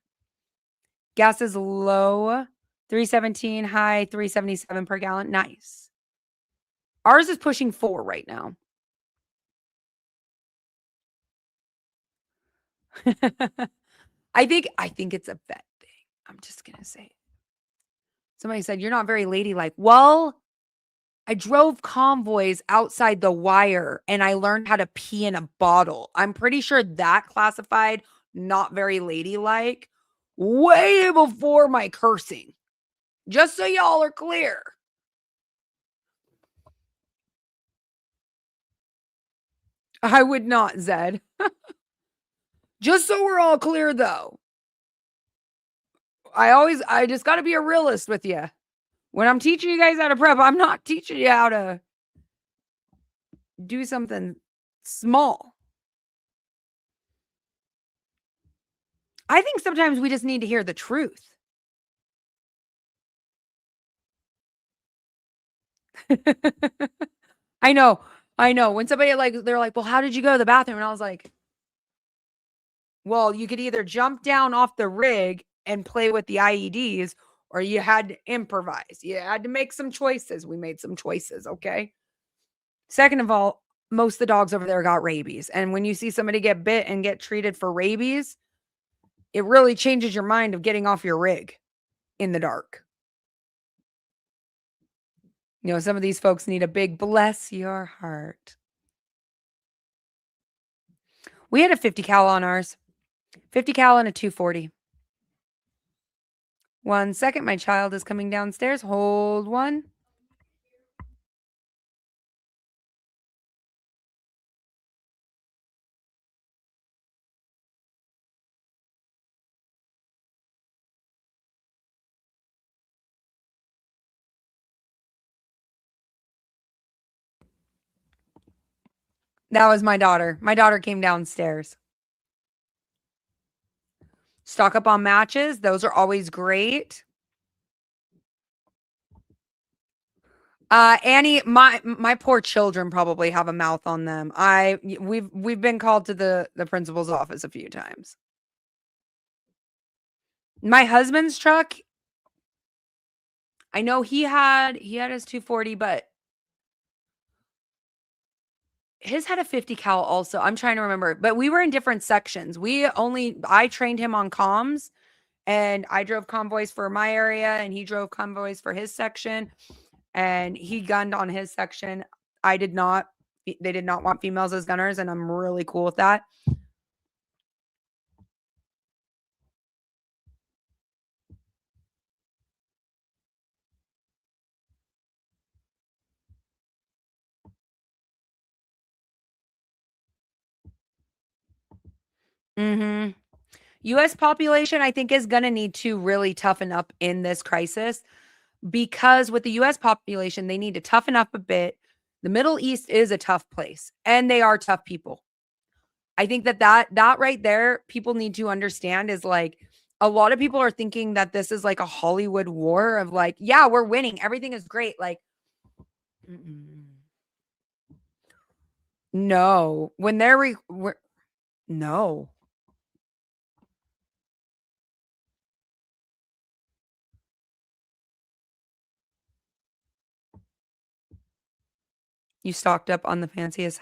Gas is low, 317, high 377 per gallon. Nice. Ours is pushing 4 right now. I think it's a vet thing. I'm just going to say. Somebody said, you're not very ladylike. Well, I drove convoys outside the wire and I learned how to pee in a bottle. I'm pretty sure that classified not very ladylike way before my cursing. Just so y'all are clear. I would not, Zed. Just so we're all clear, though. I just got to be a realist with you. When I'm teaching you guys how to prep, I'm not teaching you how to do something small. I think sometimes we just need to hear the truth. I know. When somebody they're like, well, how did you go to the bathroom? And I was like, well, you could either jump down off the rig and play with the IEDs, or you had to improvise. You had to make some choices. We made some choices. Okay. Second of all, most of the dogs over there got rabies. And when you see somebody get bit and get treated for rabies, it really changes your mind of getting off your rig in the dark. You know, some of these folks need a big bless your heart. We had a 50 cal on ours, 50 cal and a 240. 1 second. My child is coming downstairs. Hold one. That was my daughter. My daughter came downstairs. Stock up on matches. Those are always great. Annie, my poor children probably have a mouth on them. We've been called to the principal's office a few times. My husband's truck, I know he had his 240, but his had a 50 cal also. I'm trying to remember, but we were in different sections. I trained him on comms, and I drove convoys for my area and he drove convoys for his section, and he gunned on his section. I did not. They did not want females as gunners, and I'm really cool with that. Mhm. US population, I think, is going to need to really toughen up in this crisis, because with the US population, they need to toughen up a bit. The Middle East is a tough place, and they are tough people. I think that right there, people need to understand is like, a lot of people are thinking that this is like a Hollywood war of like, yeah, we're winning. Everything is great. Like, no, when no, you stocked up on the fanciest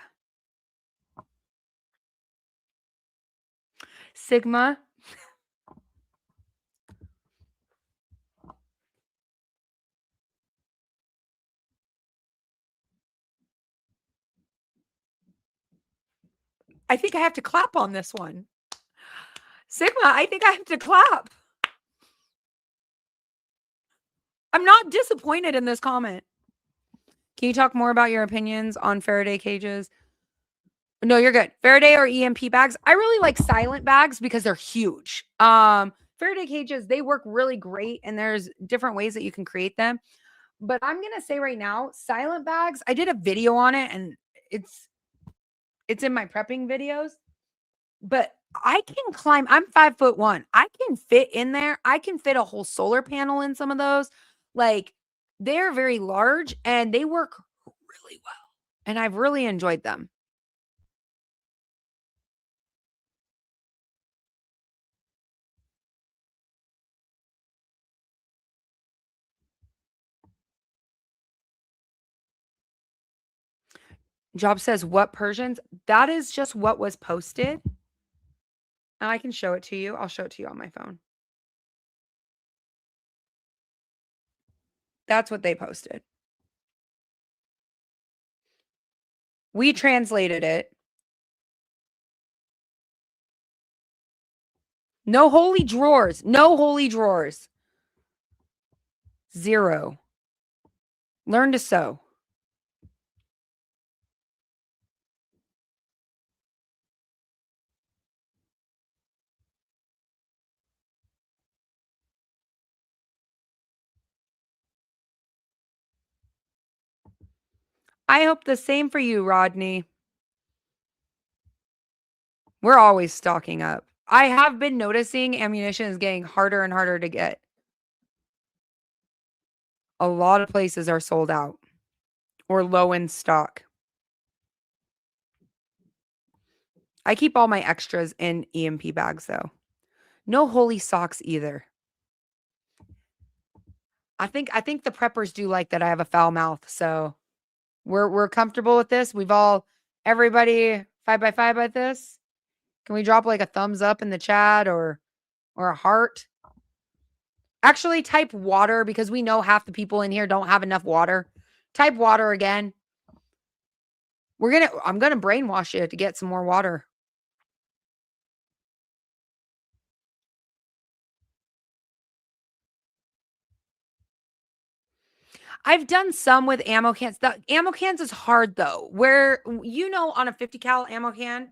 Sigma. I think I have to clap on this one. Sigma, I think I have to clap. I'm not disappointed in this comment. Can you talk more about your opinions on Faraday cages? No, you're good. Faraday or EMP bags. I really like silent bags because they're huge. Faraday cages, they work really great, and there's different ways that you can create them. But I'm going to say right now, silent bags, I did a video on it, and it's in my prepping videos. But I can climb. I'm 5'1". I can fit in there. I can fit a whole solar panel in some of those. Like, they're very large and they work really well. And I've really enjoyed them. Job says, what Persians? That is just what was posted. And I can show it to you. I'll show it to you on my phone. That's what they posted. We translated it. No holy drawers. No holy drawers. 0. Learn to sew. I hope the same for you, Rodney. We're always stocking up. I have been noticing ammunition is getting harder and harder to get. A lot of places are sold out or low in stock. I keep all my extras in EMP bags, though. No holy socks either. I think the preppers do like that I have a foul mouth, so we're comfortable with this. Everybody 5x5 at this. Can we drop like a thumbs up in the chat or a heart? Actually, type water because we know half the people in here don't have enough water. Type water again. I'm gonna brainwash you to get some more water. I've done some with ammo cans. The ammo cans is hard though. Where on a 50 cal ammo can,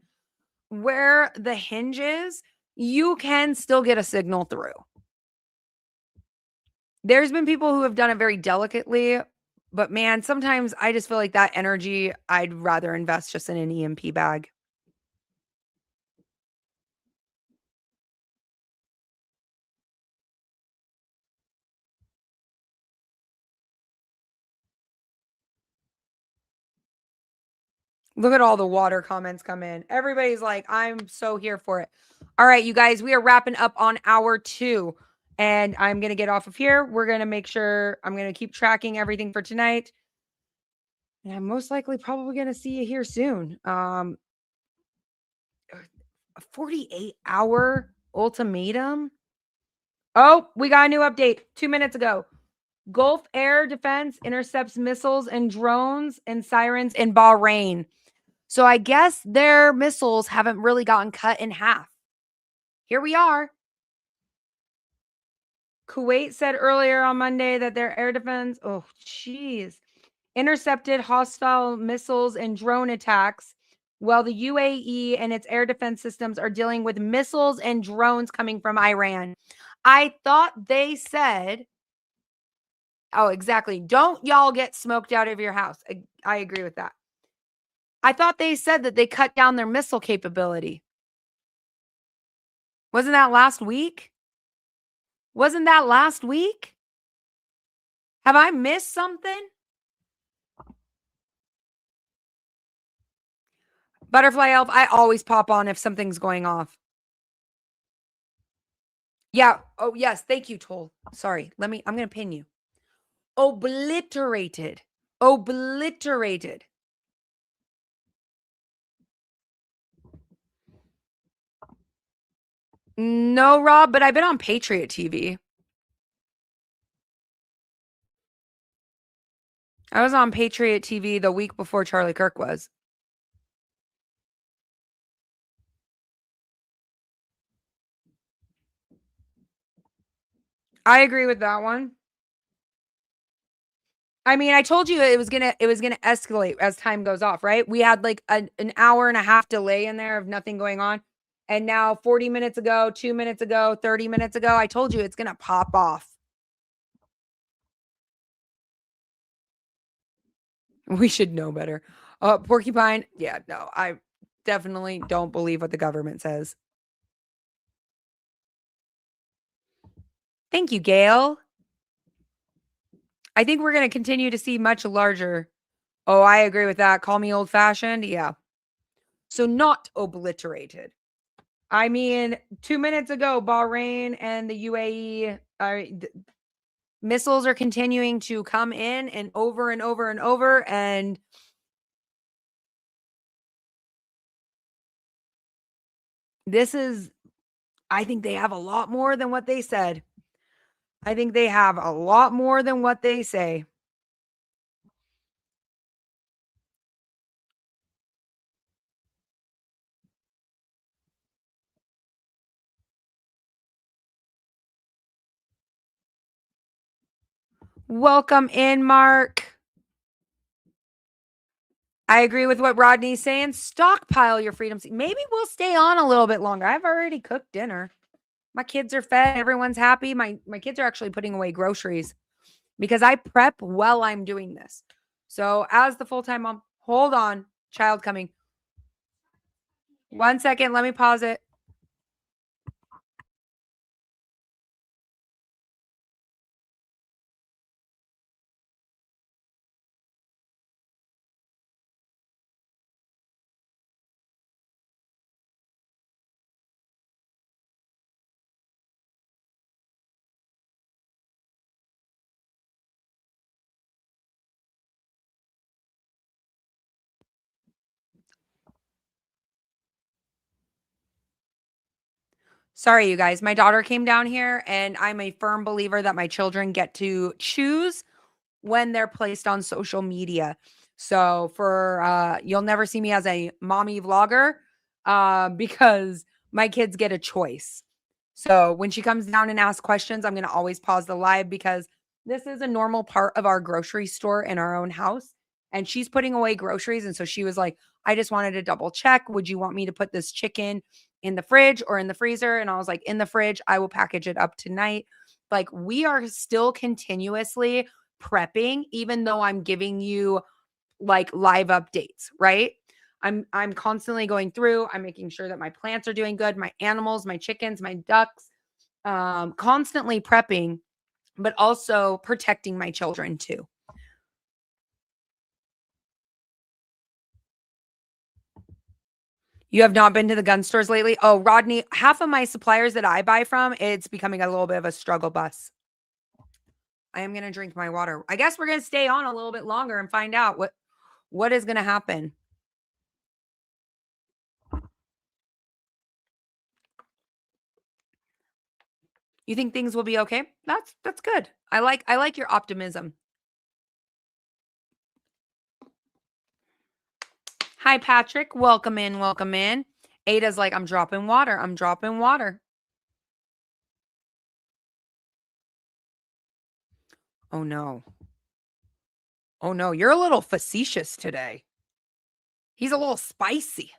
where the hinge is, you can still get a signal through. There's been people who have done it very delicately, but man, sometimes I just feel like that energy, I'd rather invest just in an EMP bag. Look at all the water comments come in. Everybody's like, I'm so here for it. All right, you guys, we are wrapping up on hour 2. And I'm going to get off of here. We're going to make sure I'm going to keep tracking everything for tonight. And I'm most likely probably going to see you here soon. A 48-hour ultimatum. Oh, we got a new update 2 minutes ago. Gulf Air Defense intercepts missiles and drones and sirens in Bahrain. So I guess their missiles haven't really gotten cut in half. Here we are. Kuwait said earlier on Monday that their air defense, intercepted hostile missiles and drone attacks, while the UAE and its air defense systems are dealing with missiles and drones coming from Iran. I thought they said, oh, exactly. Don't y'all get smoked out of your house. I agree with that. I thought they said that they cut down their missile capability. Wasn't that last week? Have I missed something? Butterfly Elf, I always pop on if something's going off. Yeah. Oh, yes. Thank you, Toll. Sorry. I'm going to pin you. Obliterated. No, Rob, but I've been on Patriot TV. I was on Patriot TV the week before Charlie Kirk was. I agree with that one. I mean, I told you it was gonna escalate as time goes off, right? We had like an hour and a half delay in there of nothing going on. And now 40 minutes ago, 2 minutes ago, 30 minutes ago, I told you it's gonna pop off. We should know better. Porcupine, yeah, no, I definitely don't believe what the government says. Thank you, Gail. I think we're going to continue to see much larger. Oh, I agree with that. Call me old-fashioned. Yeah. So not obliterated. I mean, 2 minutes ago, Bahrain and the UAE, missiles are continuing to come in and over and over and over. And I think they have a lot more than what they said. I think they have a lot more than what they say. Welcome in, Mark. I agree with what Rodney's saying. Stockpile your freedom. Maybe we'll stay on a little bit longer. I've already cooked dinner. My kids are fed. Everyone's happy. My kids are actually putting away groceries because I prep while I'm doing this. So as the full-time mom, hold on, child coming. 1 second, let me pause it. Sorry, you guys. My daughter came down here, and I'm a firm believer that my children get to choose when they're placed on social media. So for you'll never see me as a mommy vlogger because my kids get a choice. So when she comes down and asks questions, I'm going to always pause the live because this is a normal part of our grocery store in our own house. And she's putting away groceries. And so she was like, I just wanted to double check. Would you want me to put this chicken in the fridge or in the freezer? And I was like, in the fridge. I will package it up tonight. Like, we are still continuously prepping, even though I'm giving you like live updates, right? I'm constantly going through, I'm making sure that my plants are doing good, my animals, my chickens, my ducks, constantly prepping, but also protecting my children too. You have not been to the gun stores lately? Oh, Rodney, half of my suppliers that I buy from, it's becoming a little bit of a struggle bus. I am going to drink my water. I guess we're going to stay on a little bit longer and find out what is going to happen. You think things will be okay? That's good. I like your optimism. Hi, Patrick. Welcome in. Welcome in. Ada's like, I'm dropping water. I'm dropping water. Oh, no. Oh, no. You're a little facetious today. He's a little spicy.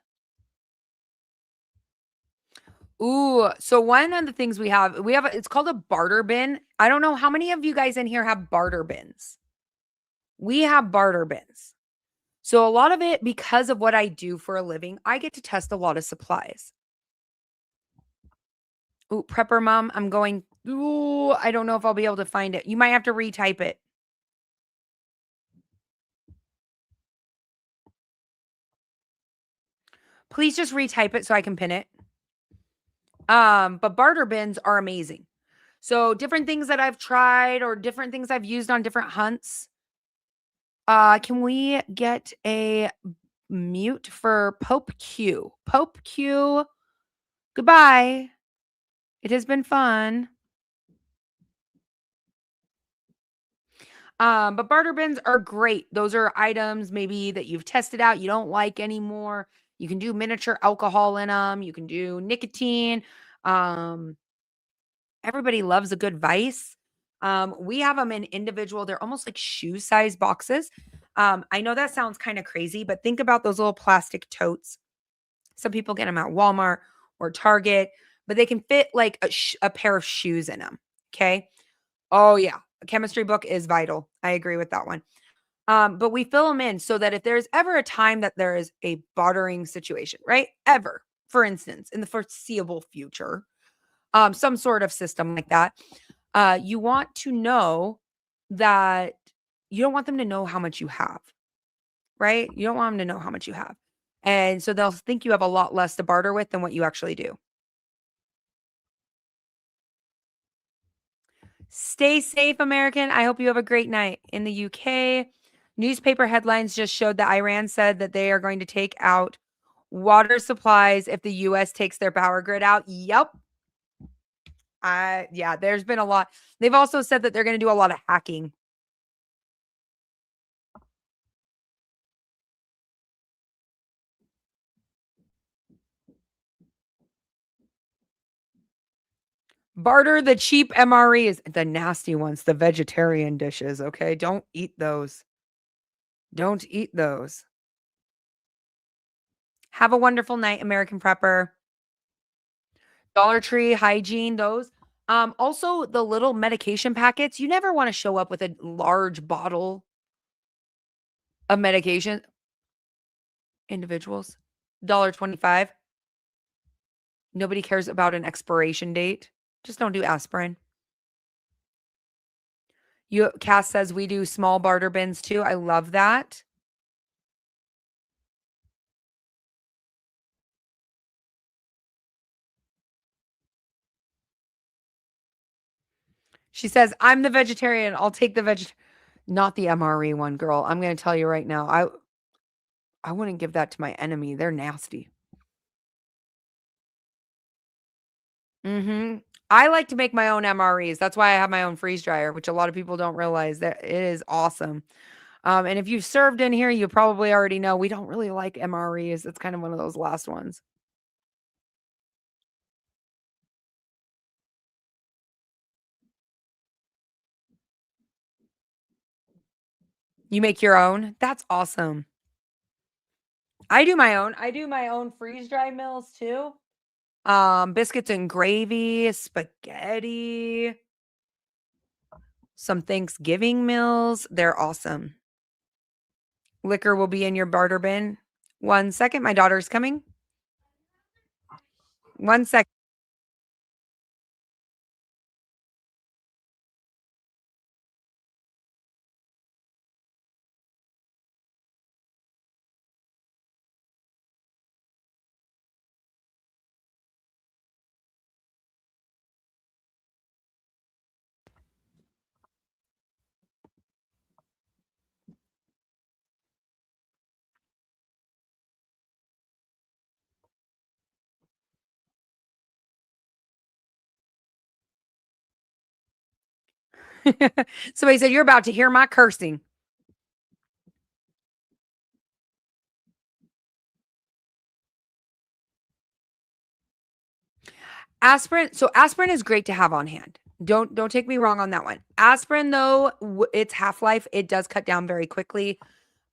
Ooh, so one of the things it's called a barter bin. I don't know how many of you guys in here have barter bins. We have barter bins. So a lot of it, because of what I do for a living, I get to test a lot of supplies. Ooh, Prepper Mom, I'm going. Ooh, I don't know if I'll be able to find it. You might have to retype it. Please just retype it so I can pin it. But barter bins are amazing. So different things that I've tried or different things I've used on different hunts. Can we get a mute for Pope Q? Pope Q, goodbye. It has been fun. But barter bins are great. Those are items maybe that you've tested out, you don't like anymore. You can do miniature alcohol in them. You can do nicotine. Everybody loves a good vice. We have them in individual. They're almost like shoe size boxes. I know that sounds kind of crazy, but think about those little plastic totes. Some people get them at Walmart or Target, but they can fit like a pair of shoes in them. Okay. Oh yeah. A chemistry book is vital. I agree with that one. But we fill them in so that if there's ever a time that there is a bartering situation, right? Ever, for instance, in the foreseeable future, some sort of system like that, you want to know that you don't want them to know how much you have, right? You don't want them to know how much you have. And so they'll think you have a lot less to barter with than what you actually do. Stay safe, American. I hope you have a great night. In the UK, newspaper headlines just showed that Iran said that they are going to take out water supplies if the US takes their power grid out. Yep. Yeah, there's been a lot. They've also said that they're going to do a lot of hacking. Barter the cheap MREs, the nasty ones, the vegetarian dishes. Okay. Don't eat those. Don't eat those. Have a wonderful night, American Prepper. Dollar Tree, hygiene, those. Also the little medication packets. You never want to show up with a large bottle. of medication. Individuals, $1.25. Nobody cares about an expiration date. Just don't do aspirin. Cass says we do small barter bins too. I love that. She says, I'm the vegetarian. I'll take the not the MRE one, girl. I'm going to tell you right now. I wouldn't give that to my enemy. They're nasty. I like to make my own MREs. That's why I have my own freeze dryer, which a lot of people don't realize that it is awesome. And if you've served in here, you probably already know we don't really like MREs. It's kind of one of those last ones. You make your own? That's awesome. I do my own. I do my own freeze dry meals too. Biscuits and gravy, spaghetti, some Thanksgiving meals. They're awesome. Liquor will be in your barter bin. 1 second. My daughter's coming. 1 second. Somebody said, you're about to hear my cursing. Aspirin. So aspirin is great to have on hand. Don't take me wrong on that one. Aspirin, though, its half-life, it does cut down very quickly.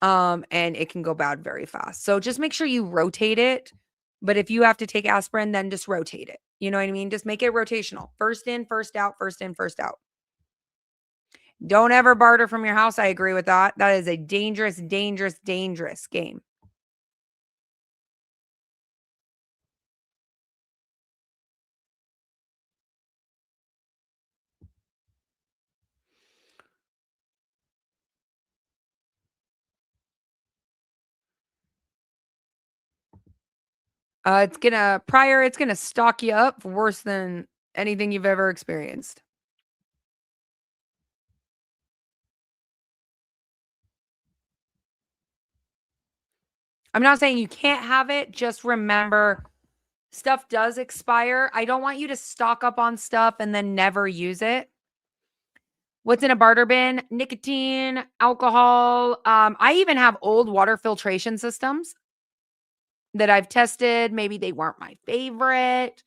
And it can go bad very fast. So just make sure you rotate it. But if you have to take aspirin, then just rotate it. You know what I mean? Just make it rotational. First in, first out, first in, first out. Don't ever barter from your house. I agree with that. That is a dangerous, dangerous, dangerous game. It's gonna stock you up worse than anything you've ever experienced. I'm not saying you can't have it. Just remember, stuff does expire. I don't want you to stock up on stuff and then never use it. What's in a barter bin? Nicotine, alcohol. I even have old water filtration systems that I've tested. Maybe they weren't my favorite.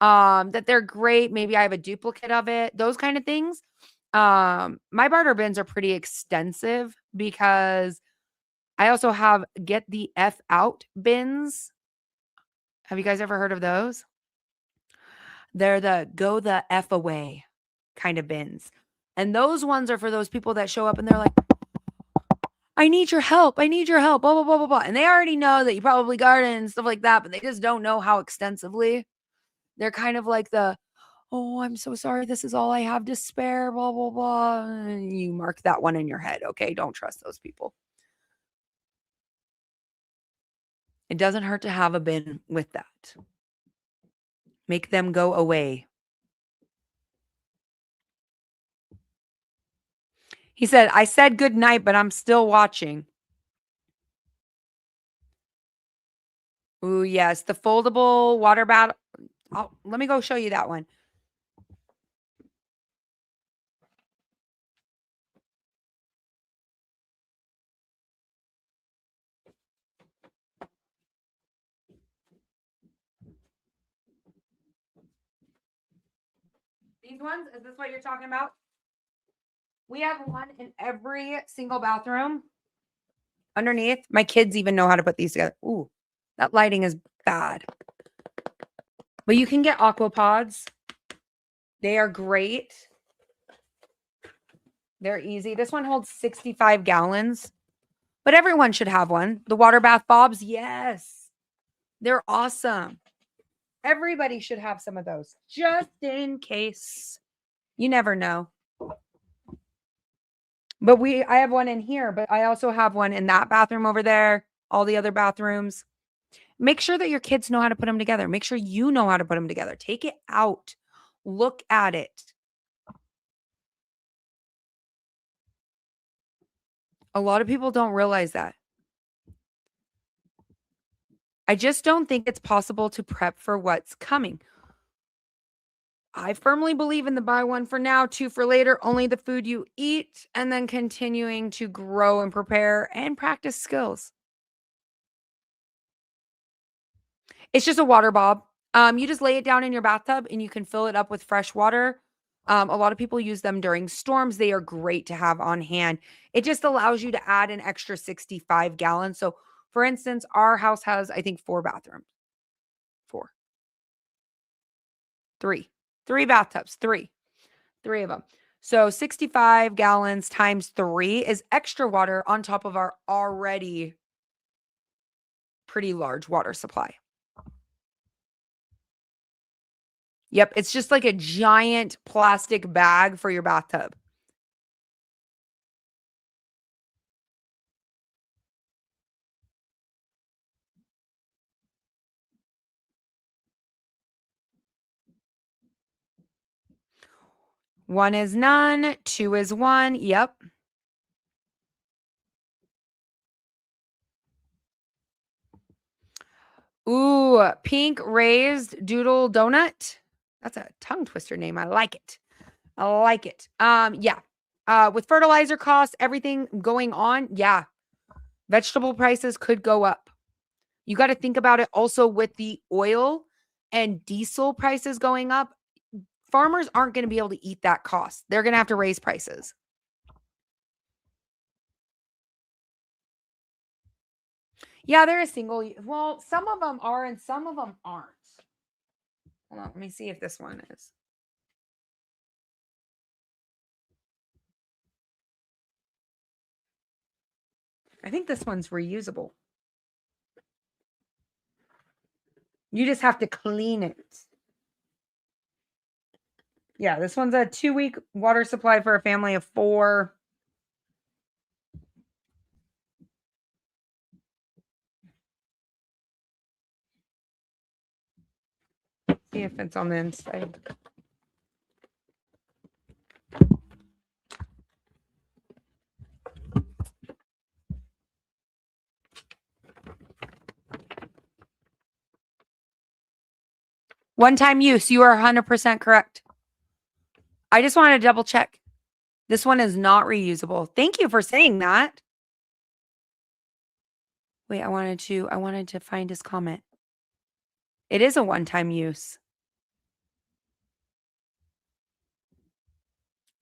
That they're great. Maybe I have a duplicate of it. Those kind of things. My barter bins are pretty extensive because I also have get the F out bins. Have you guys ever heard of those? They're the go the F away kind of bins. And those ones are for those people that show up and they're like, I need your help. I need your help. Blah, blah, blah, blah, blah. And they already know that you probably garden and stuff like that, but they just don't know how extensively. They're kind of like oh, I'm so sorry. This is all I have to spare, blah, blah, blah. And you mark that one in your head. Okay. Don't trust those people. It doesn't hurt to have a bin with that. Make them go away. He said, I said good night, but I'm still watching. Ooh, yes. The foldable water bottle. Let me go show you that one. These ones, is this what you're talking about? We have one in every single bathroom. Underneath, my kids even know how to put these together. Ooh, that lighting is bad. But you can get aqua pods. They are great. They're easy. This one holds 65 gallons. But everyone should have one. The water bath bobs, yes. They're awesome. Everybody should have some of those, just in case. You never know. But I have one in here, but I also have one in that bathroom over there, all the other bathrooms. Make sure that your kids know how to put them together. Make sure you know how to put them together. Take it out. Look at it. A lot of people don't realize that. I just don't think it's possible to prep for what's coming. I firmly believe in the buy one for now, two for later, only the food you eat, and then continuing to grow and prepare and practice skills. It's just a water bob. You just lay it down in your bathtub and you can fill it up with fresh water. A lot of people use them during storms. They are great to have on hand. It just allows you to add an extra 65 gallons. So, for instance, our house has, I think, 4 bathrooms. 4. 3. 3 bathtubs. 3. 3 of them. So 65 gallons times 3 is extra water on top of our already pretty large water supply. Yep, it's just like a giant plastic bag for your bathtub. One is none, 2 is 1. Yep. Ooh, pink raised doodle donut. That's a tongue twister name. I like it. I like it. Yeah. With fertilizer costs, everything going on, yeah. Vegetable prices could go up. You got to think about it also with the oil and diesel prices going up. Farmers aren't going to be able to eat that cost. They're going to have to raise prices. Yeah, they're a single. Well, some of them are and some of them aren't. Hold on, let me see if this one is. I think this one's reusable. You just have to clean it. Yeah, this one's a 2-week water supply for a family of 4. See if it's on the inside. One-time use. You are 100% correct. I just wanted to double check. This one is not reusable. Thank you for saying that. Wait, I wanted to find his comment. It is a one-time use.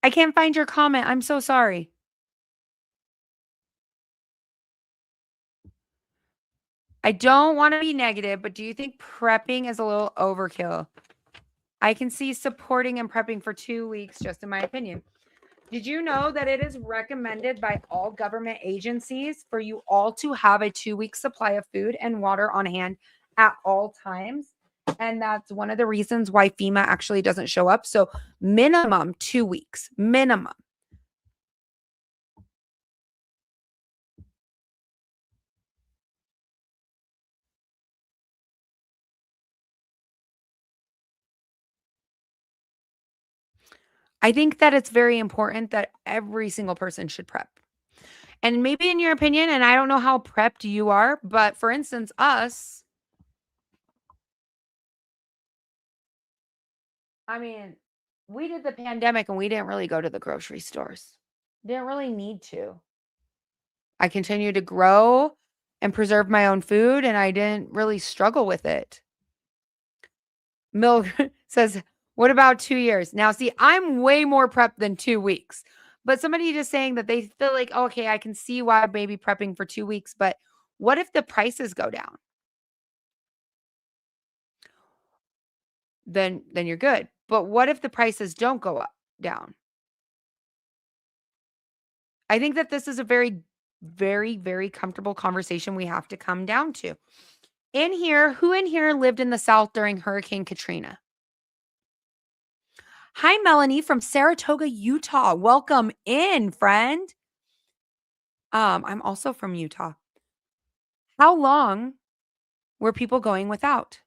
I can't find your comment. I'm so sorry. I don't want to be negative, but do you think prepping is a little overkill? I can see supporting and prepping for 2 weeks, just in my opinion. Did you know that it is recommended by all government agencies for you all to have a 2-week supply of food and water on hand at all times? And that's one of the reasons why FEMA actually doesn't show up. So minimum 2 weeks, minimum. I think that it's very important that every single person should prep. And maybe in your opinion, and I don't know how prepped you are, but for instance, us, I mean, we did the pandemic and we didn't really go to the grocery stores. Didn't really need to. I continued to grow and preserve my own food, and I didn't really struggle with it. Milk says, what about 2 years? Now, see, I'm way more prepped than 2 weeks. But somebody just saying that they feel like, okay, I can see why I may be prepping for 2 weeks, but what if the prices go down? Then you're good. But what if the prices don't go up down? I think that this is a very Very, very comfortable conversation we have to come down to. Who in here lived in the South during Hurricane Katrina? Hi, Melanie from Saratoga, Utah. Welcome in, friend. I'm also from Utah. How long were people going without?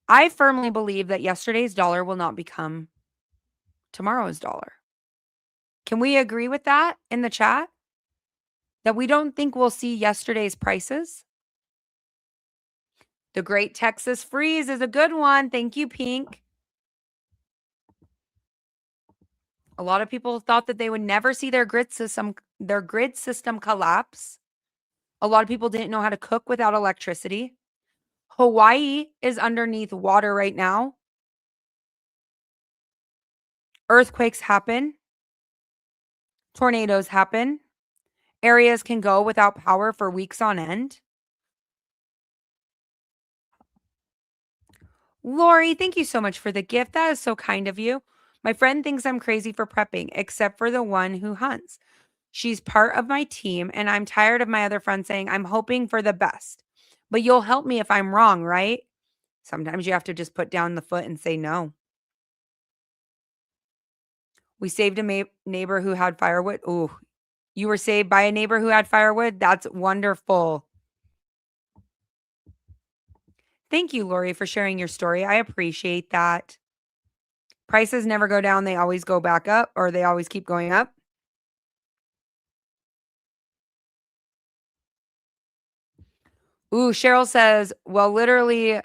I firmly believe that yesterday's dollar will not become tomorrow's dollar. Can we agree with that in the chat? That we don't think we'll see yesterday's prices? The Great Texas Freeze is a good one. Thank you, Pink. A lot of people thought that they would never see their grid system collapse. A lot of people didn't know how to cook without electricity. Hawaii is underneath water right now. Earthquakes happen. Tornadoes happen. Areas can go without power for weeks on end. Lori, thank you so much for the gift. That is so kind of you. My friend thinks I'm crazy for prepping, except for the one who hunts. She's part of my team, and I'm tired of my other friends saying, I'm hoping for the best. But you'll help me if I'm wrong, right? Sometimes you have to just put down the foot and say no. We saved a neighbor who had firewood. Ooh, you were saved by a neighbor who had firewood? That's wonderful. Thank you, Lori, for sharing your story. I appreciate that. Prices never go down. They always go back up, or they always keep going up. Ooh, Cheryl says, well, literally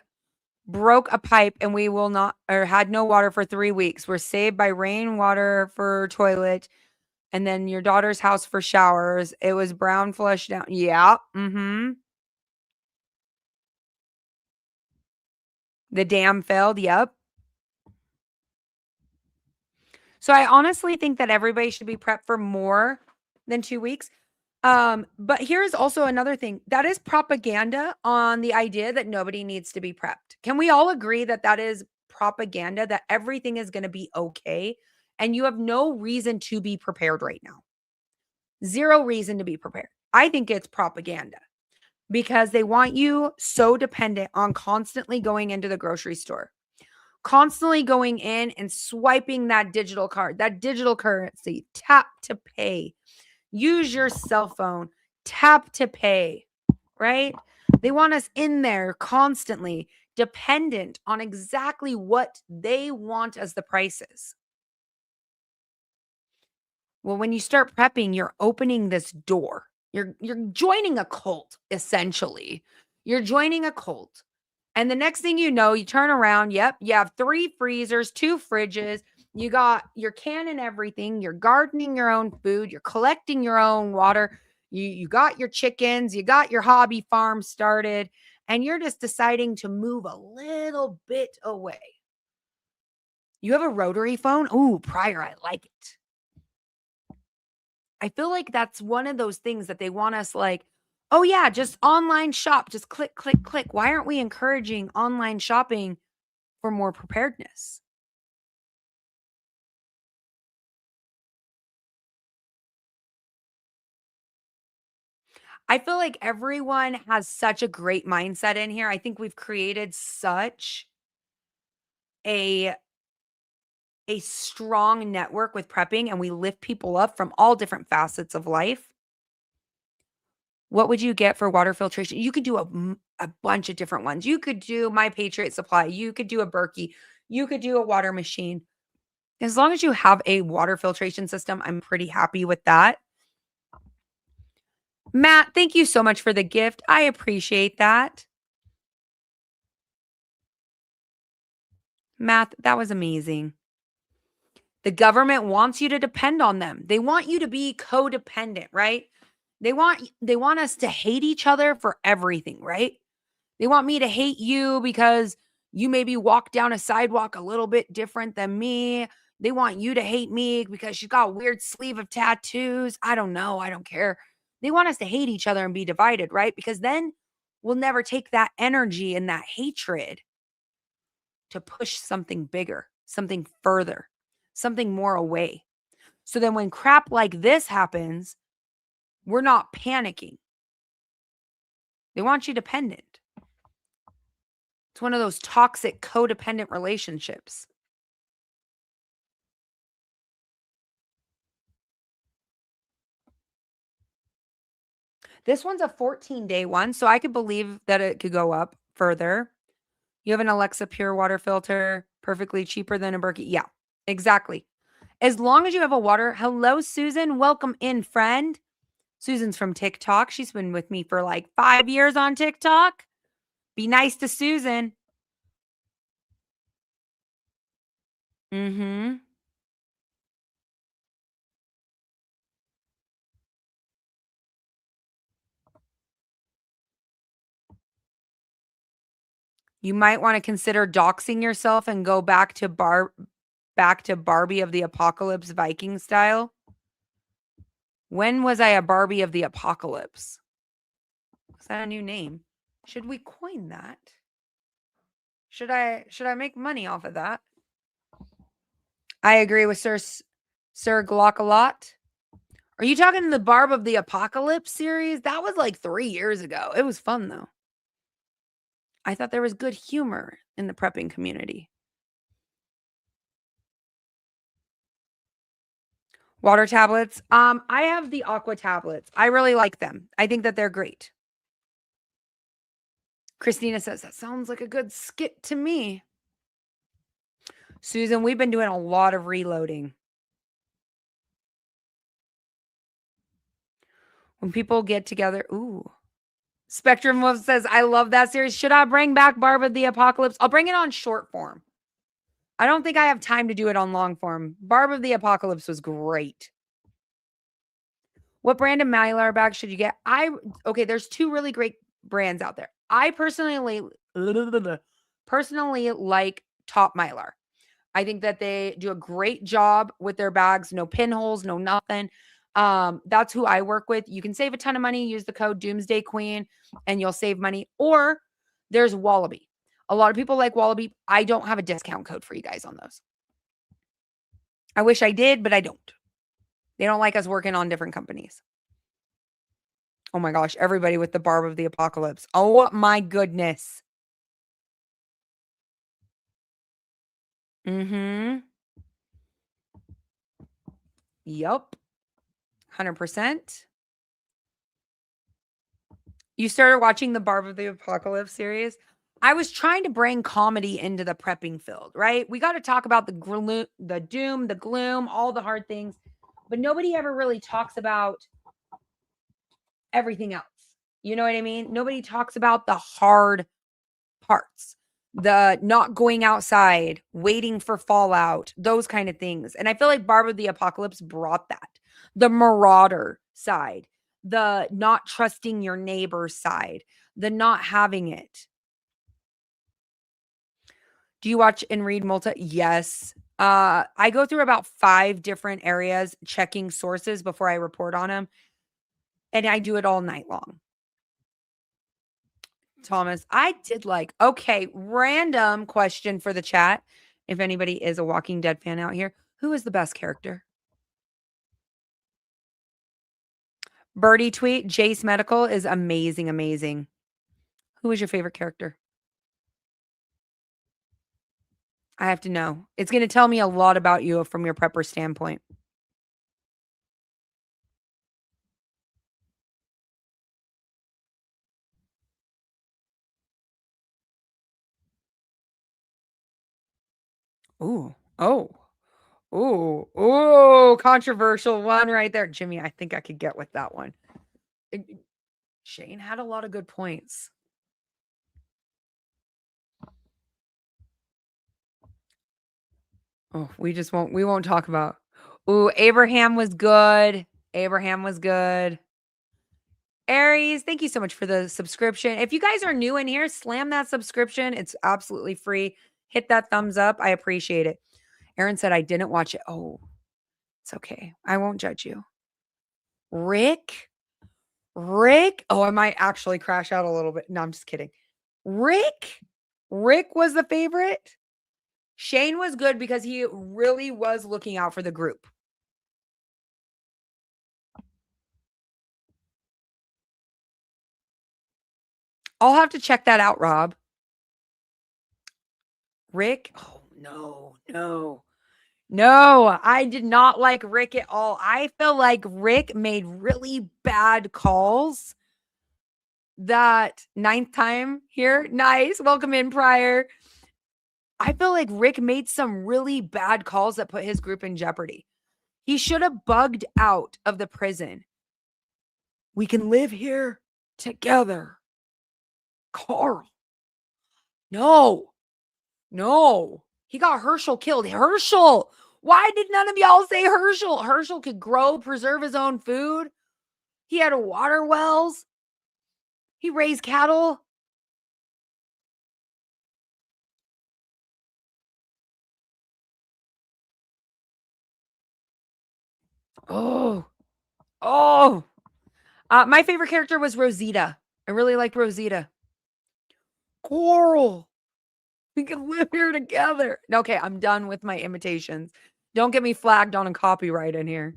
broke a pipe and we will not, or had no water for 3 weeks. We're saved by rainwater for toilet and then your daughter's house for showers. It was brown flushed down. Yeah. Mm-hmm. The dam failed. Yep. So I honestly think that everybody should be prepped for more than 2 weeks. But here's also another thing. That is propaganda on the idea that nobody needs to be prepped. Can we all agree that that is propaganda, that everything is going to be okay and you have no reason to be prepared right now? Zero reason to be prepared. I think it's propaganda because they want you so dependent on constantly going into the grocery store, constantly going in and swiping that digital card, that digital currency, tap to pay. Use your cell phone, tap to pay, right? They want us in there constantly, dependent on exactly what they want as the prices. Well, when you start prepping, you're opening this door. You're joining a cult, essentially. You're joining a cult. And the next thing you know, you turn around, yep, you have 3 freezers, 2 fridges, you got your can and everything, you're gardening your own food, you're collecting your own water, you got your chickens, you got your hobby farm started, and you're just deciding to move a little bit away. You have a rotary phone? Ooh, Prior, I like it. I feel like that's one of those things that they want us like, oh yeah, just online shop, just click, click, click. Why aren't we encouraging online shopping for more preparedness? I feel like everyone has such a great mindset in here. I think we've created such a strong network with prepping and we lift people up from all different facets of life. What would you get for water filtration? You could do a bunch of different ones. You could do My Patriot Supply. You could do a Berkey. You could do a water machine. As long as you have a water filtration system, I'm pretty happy with that. Matt, thank you so much for the gift. I appreciate that. Matt, that was amazing. The government wants you to depend on them. They want you to be codependent, right? They want us to hate each other for everything, right? They want me to hate you because you maybe walk down a sidewalk a little bit different than me. They want you to hate me because you got a weird sleeve of tattoos. I don't know. I don't care. They want us to hate each other and be divided, right? Because then we'll never take that energy and that hatred to push something bigger, something further, something more away. So then when crap like this happens, we're not panicking. They want you dependent. It's one of those toxic codependent relationships. This one's a 14-day one, so I could believe that it could go up further. You have an Alexa Pure water filter, perfectly cheaper than a Berkey. Yeah, exactly. As long as you have a water. Hello, Susan. Welcome in, friend. Susan's from TikTok. She's been with me for like 5 years on TikTok. Be nice to Susan. Mm-hmm. You might want to consider doxing yourself and go back to Barbie of the Apocalypse Viking style. When was I a Barbie of the Apocalypse? Is that a new name? Should we coin that? Should I make money off of that? I agree with Sir Glock a lot. Are you talking the Barb of the Apocalypse series? That was like 3 years ago. It was fun though. I thought there was good humor in the prepping community. Water tablets. I have the aqua tablets. I really like them. I think that they're great. Christina says, that sounds like a good skit to me. Susan, we've been doing a lot of reloading. When people get together, ooh. Spectrum Wolf says, I love that series. Should I bring back Barb of the Apocalypse? I'll bring it on short form. I don't think I have time to do it on long form. Barb of the Apocalypse was great. What brand of Mylar bag should you get? Okay, there's 2 really great brands out there. I personally like Top Mylar. I think that they do a great job with their bags. No pinholes, no nothing. That's who I work with. You can save a ton of money. Use the code Doomsday Queen and you'll save money. Or there's Wallaby. A lot of people like Wallaby. I don't have a discount code for you guys on those. I wish I did, but I don't. They don't like us working on different companies. Oh my gosh, everybody with the Barb of the Apocalypse. Oh my goodness. Mm-hmm. Yup. 100%. You started watching the Barb of the Apocalypse series. I was trying to bring comedy into the prepping field, right? We got to talk about the doom, the gloom, all the hard things, but nobody ever really talks about everything else. You know what I mean? Nobody talks about the hard parts, the not going outside, waiting for fallout, those kind of things. And I feel like Barb of the Apocalypse brought that. The marauder side, the not trusting your neighbor side, the not having it. Do you watch and read Yes. I go through about 5 different areas checking sources before I report on them. And I do it all night long. Thomas, I did like, okay, random question for the chat. If anybody is a Walking Dead fan out here, who is the best character? Birdie tweet, Jace Medical is amazing, amazing. Who is your favorite character? I have to know. It's going to tell me a lot about you from your prepper standpoint. Ooh. Oh. Ooh. Ooh. Controversial one right there. Jimmy, I think I could get with that one. Shane had a lot of good points. Oh, we won't talk about. Ooh, Abraham was good. Abraham was good. Aries, thank you so much for the subscription. If you guys are new in here, slam that subscription. It's absolutely free. Hit that thumbs up. I appreciate it. Aaron said I didn't watch it. Oh, it's okay. I won't judge you. Rick. Oh, I might actually crash out a little bit. No, I'm just kidding. Rick was the favorite. Shane was good because he really was looking out for the group. I'll have to check that out, Rob. Rick? Oh, no, I did not like Rick at all. I feel like Rick made really bad calls. That 9th time here. Nice. Welcome in, Prior. I feel like Rick made some really bad calls that put his group in jeopardy. He should have bugged out of the prison. We can live here together. Carl. No. He got Herschel killed. Herschel. Why did none of y'all say Herschel? Herschel could grow, preserve his own food. He had water wells. He raised cattle. Oh. My favorite character was Rosita. I really like Rosita. Coral. We can live here together. Okay, I'm done with my imitations. Don't get me flagged on a copyright in here.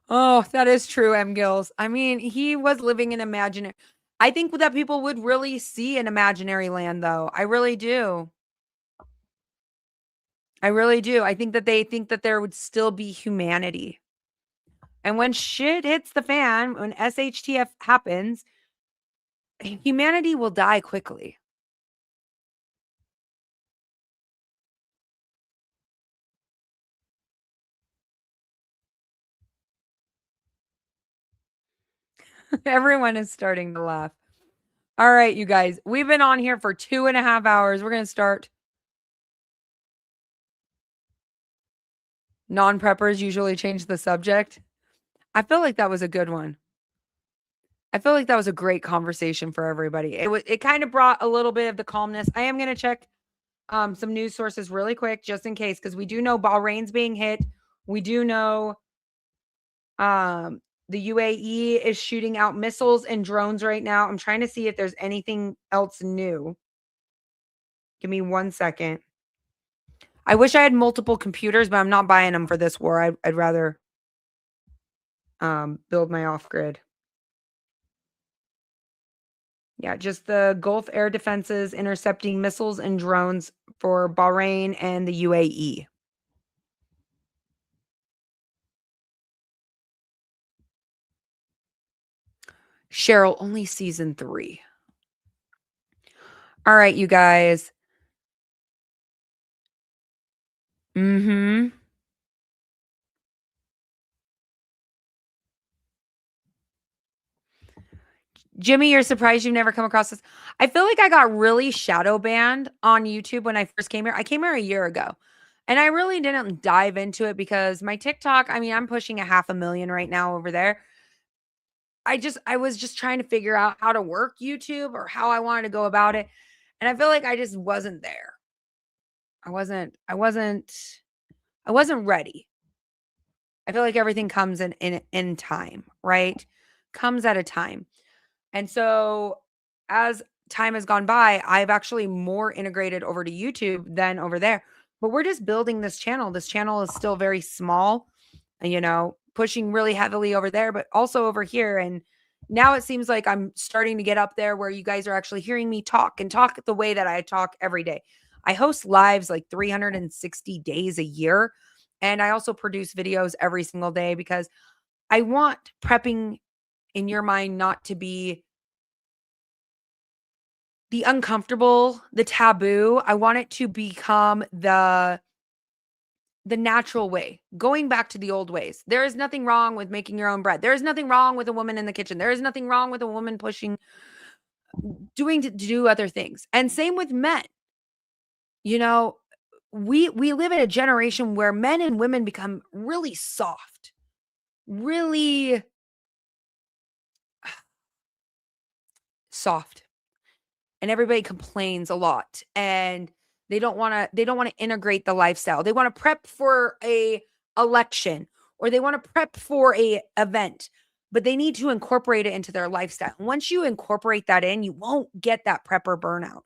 Oh, that is true, M. Gills. I mean, he was living in imaginary. I think that people would really see an imaginary land, though. I really do. I think that they think that there would still be humanity. And when shit hits the fan, when SHTF happens, humanity will die quickly. Everyone is starting to laugh. All right, you guys. We've been on here for 2.5 hours. We're going to start. Non-preppers usually change the subject. I feel like that was a good one. I feel like that was a great conversation for everybody. It kind of brought a little bit of the calmness. I am going to check some news sources really quick just in case, because we do know Bahrain's being hit. We do know the UAE is shooting out missiles and drones right now. I'm trying to see if there's anything else new. Give me 1 second. I wish I had multiple computers, but I'm not buying them for this war. I'd rather build my off-grid. Yeah, just the Gulf air defenses intercepting missiles and drones for Bahrain and the UAE. Cheryl, only season 3. All right, you guys. Jimmy, you're surprised you've never come across this. I feel like I got really shadow banned on YouTube when I first came here. I came here a year ago. And I really didn't dive into it because my TikTok, I mean, I'm pushing 500,000 right now over there. I was just trying to figure out how to work YouTube or how I wanted to go about it. And I feel like I just wasn't there. I wasn't ready. I feel like everything comes in time, right? Comes at a time. And so as time has gone by, I've actually more integrated over to YouTube than over there. But we're just building this channel. This channel is still very small, pushing really heavily over there, but also over here. And now it seems like I'm starting to get up there where you guys are actually hearing me talk the way that I talk every day. I host lives like 360 days a year. And I also produce videos every single day because I want prepping in your mind not to be the uncomfortable, the taboo. I want it to become the natural way, going back to the old ways. There is nothing wrong with making your own bread. There is nothing wrong with a woman in the kitchen. There is nothing wrong with a woman to do other things. And same with men. We live in a generation where men and women become really soft, really soft. And everybody complains a lot and they don't want to integrate the lifestyle. They want to prep for a election or they want to prep for a event, but they need to incorporate it into their lifestyle. Once you incorporate that in, you won't get that prepper burnout.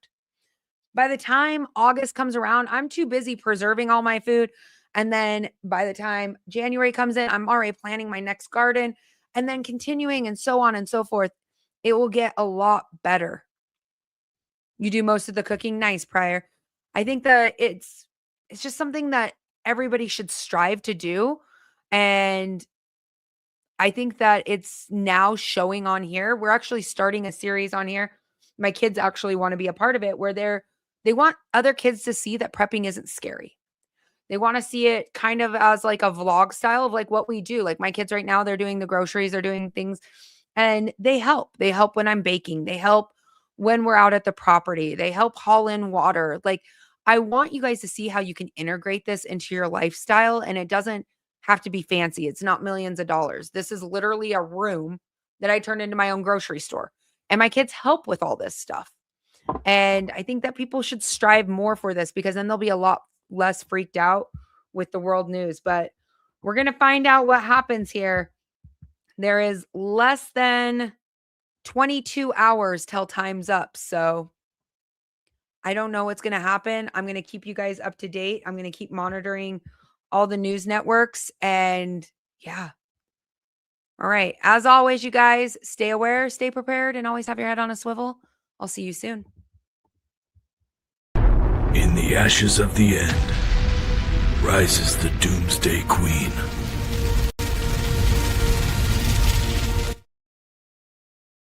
By the time August comes around, I'm too busy preserving all my food. And then by the time January comes in, I'm already planning my next garden and then continuing and so on and so forth. It will get a lot better. You do most of the cooking. Nice, Prior. I think that it's just something that everybody should strive to do. And I think that it's now showing on here. We're actually starting a series on here. My kids actually want to be a part of it where they want other kids to see that prepping isn't scary. They want to see it kind of as like a vlog style of like what we do. Like my kids right now, they're doing the groceries, they're doing things, and they help. They help when I'm baking. They help when we're out at the property. They help haul in water. Like I want you guys to see how you can integrate this into your lifestyle, and it doesn't have to be fancy. It's not millions of dollars. This is literally a room that I turned into my own grocery store. And my kids help with all this stuff. And I think that people should strive more for this because then they'll be a lot less freaked out with the world news. But we're going to find out what happens here. There is less than 22 hours till time's up. So I don't know what's going to happen. I'm going to keep you guys up to date. I'm going to keep monitoring all the news networks. And yeah. All right. As always, you guys, stay aware, stay prepared, and always have your head on a swivel. I'll see you soon. In the ashes of the end rises the Doomsday Queen.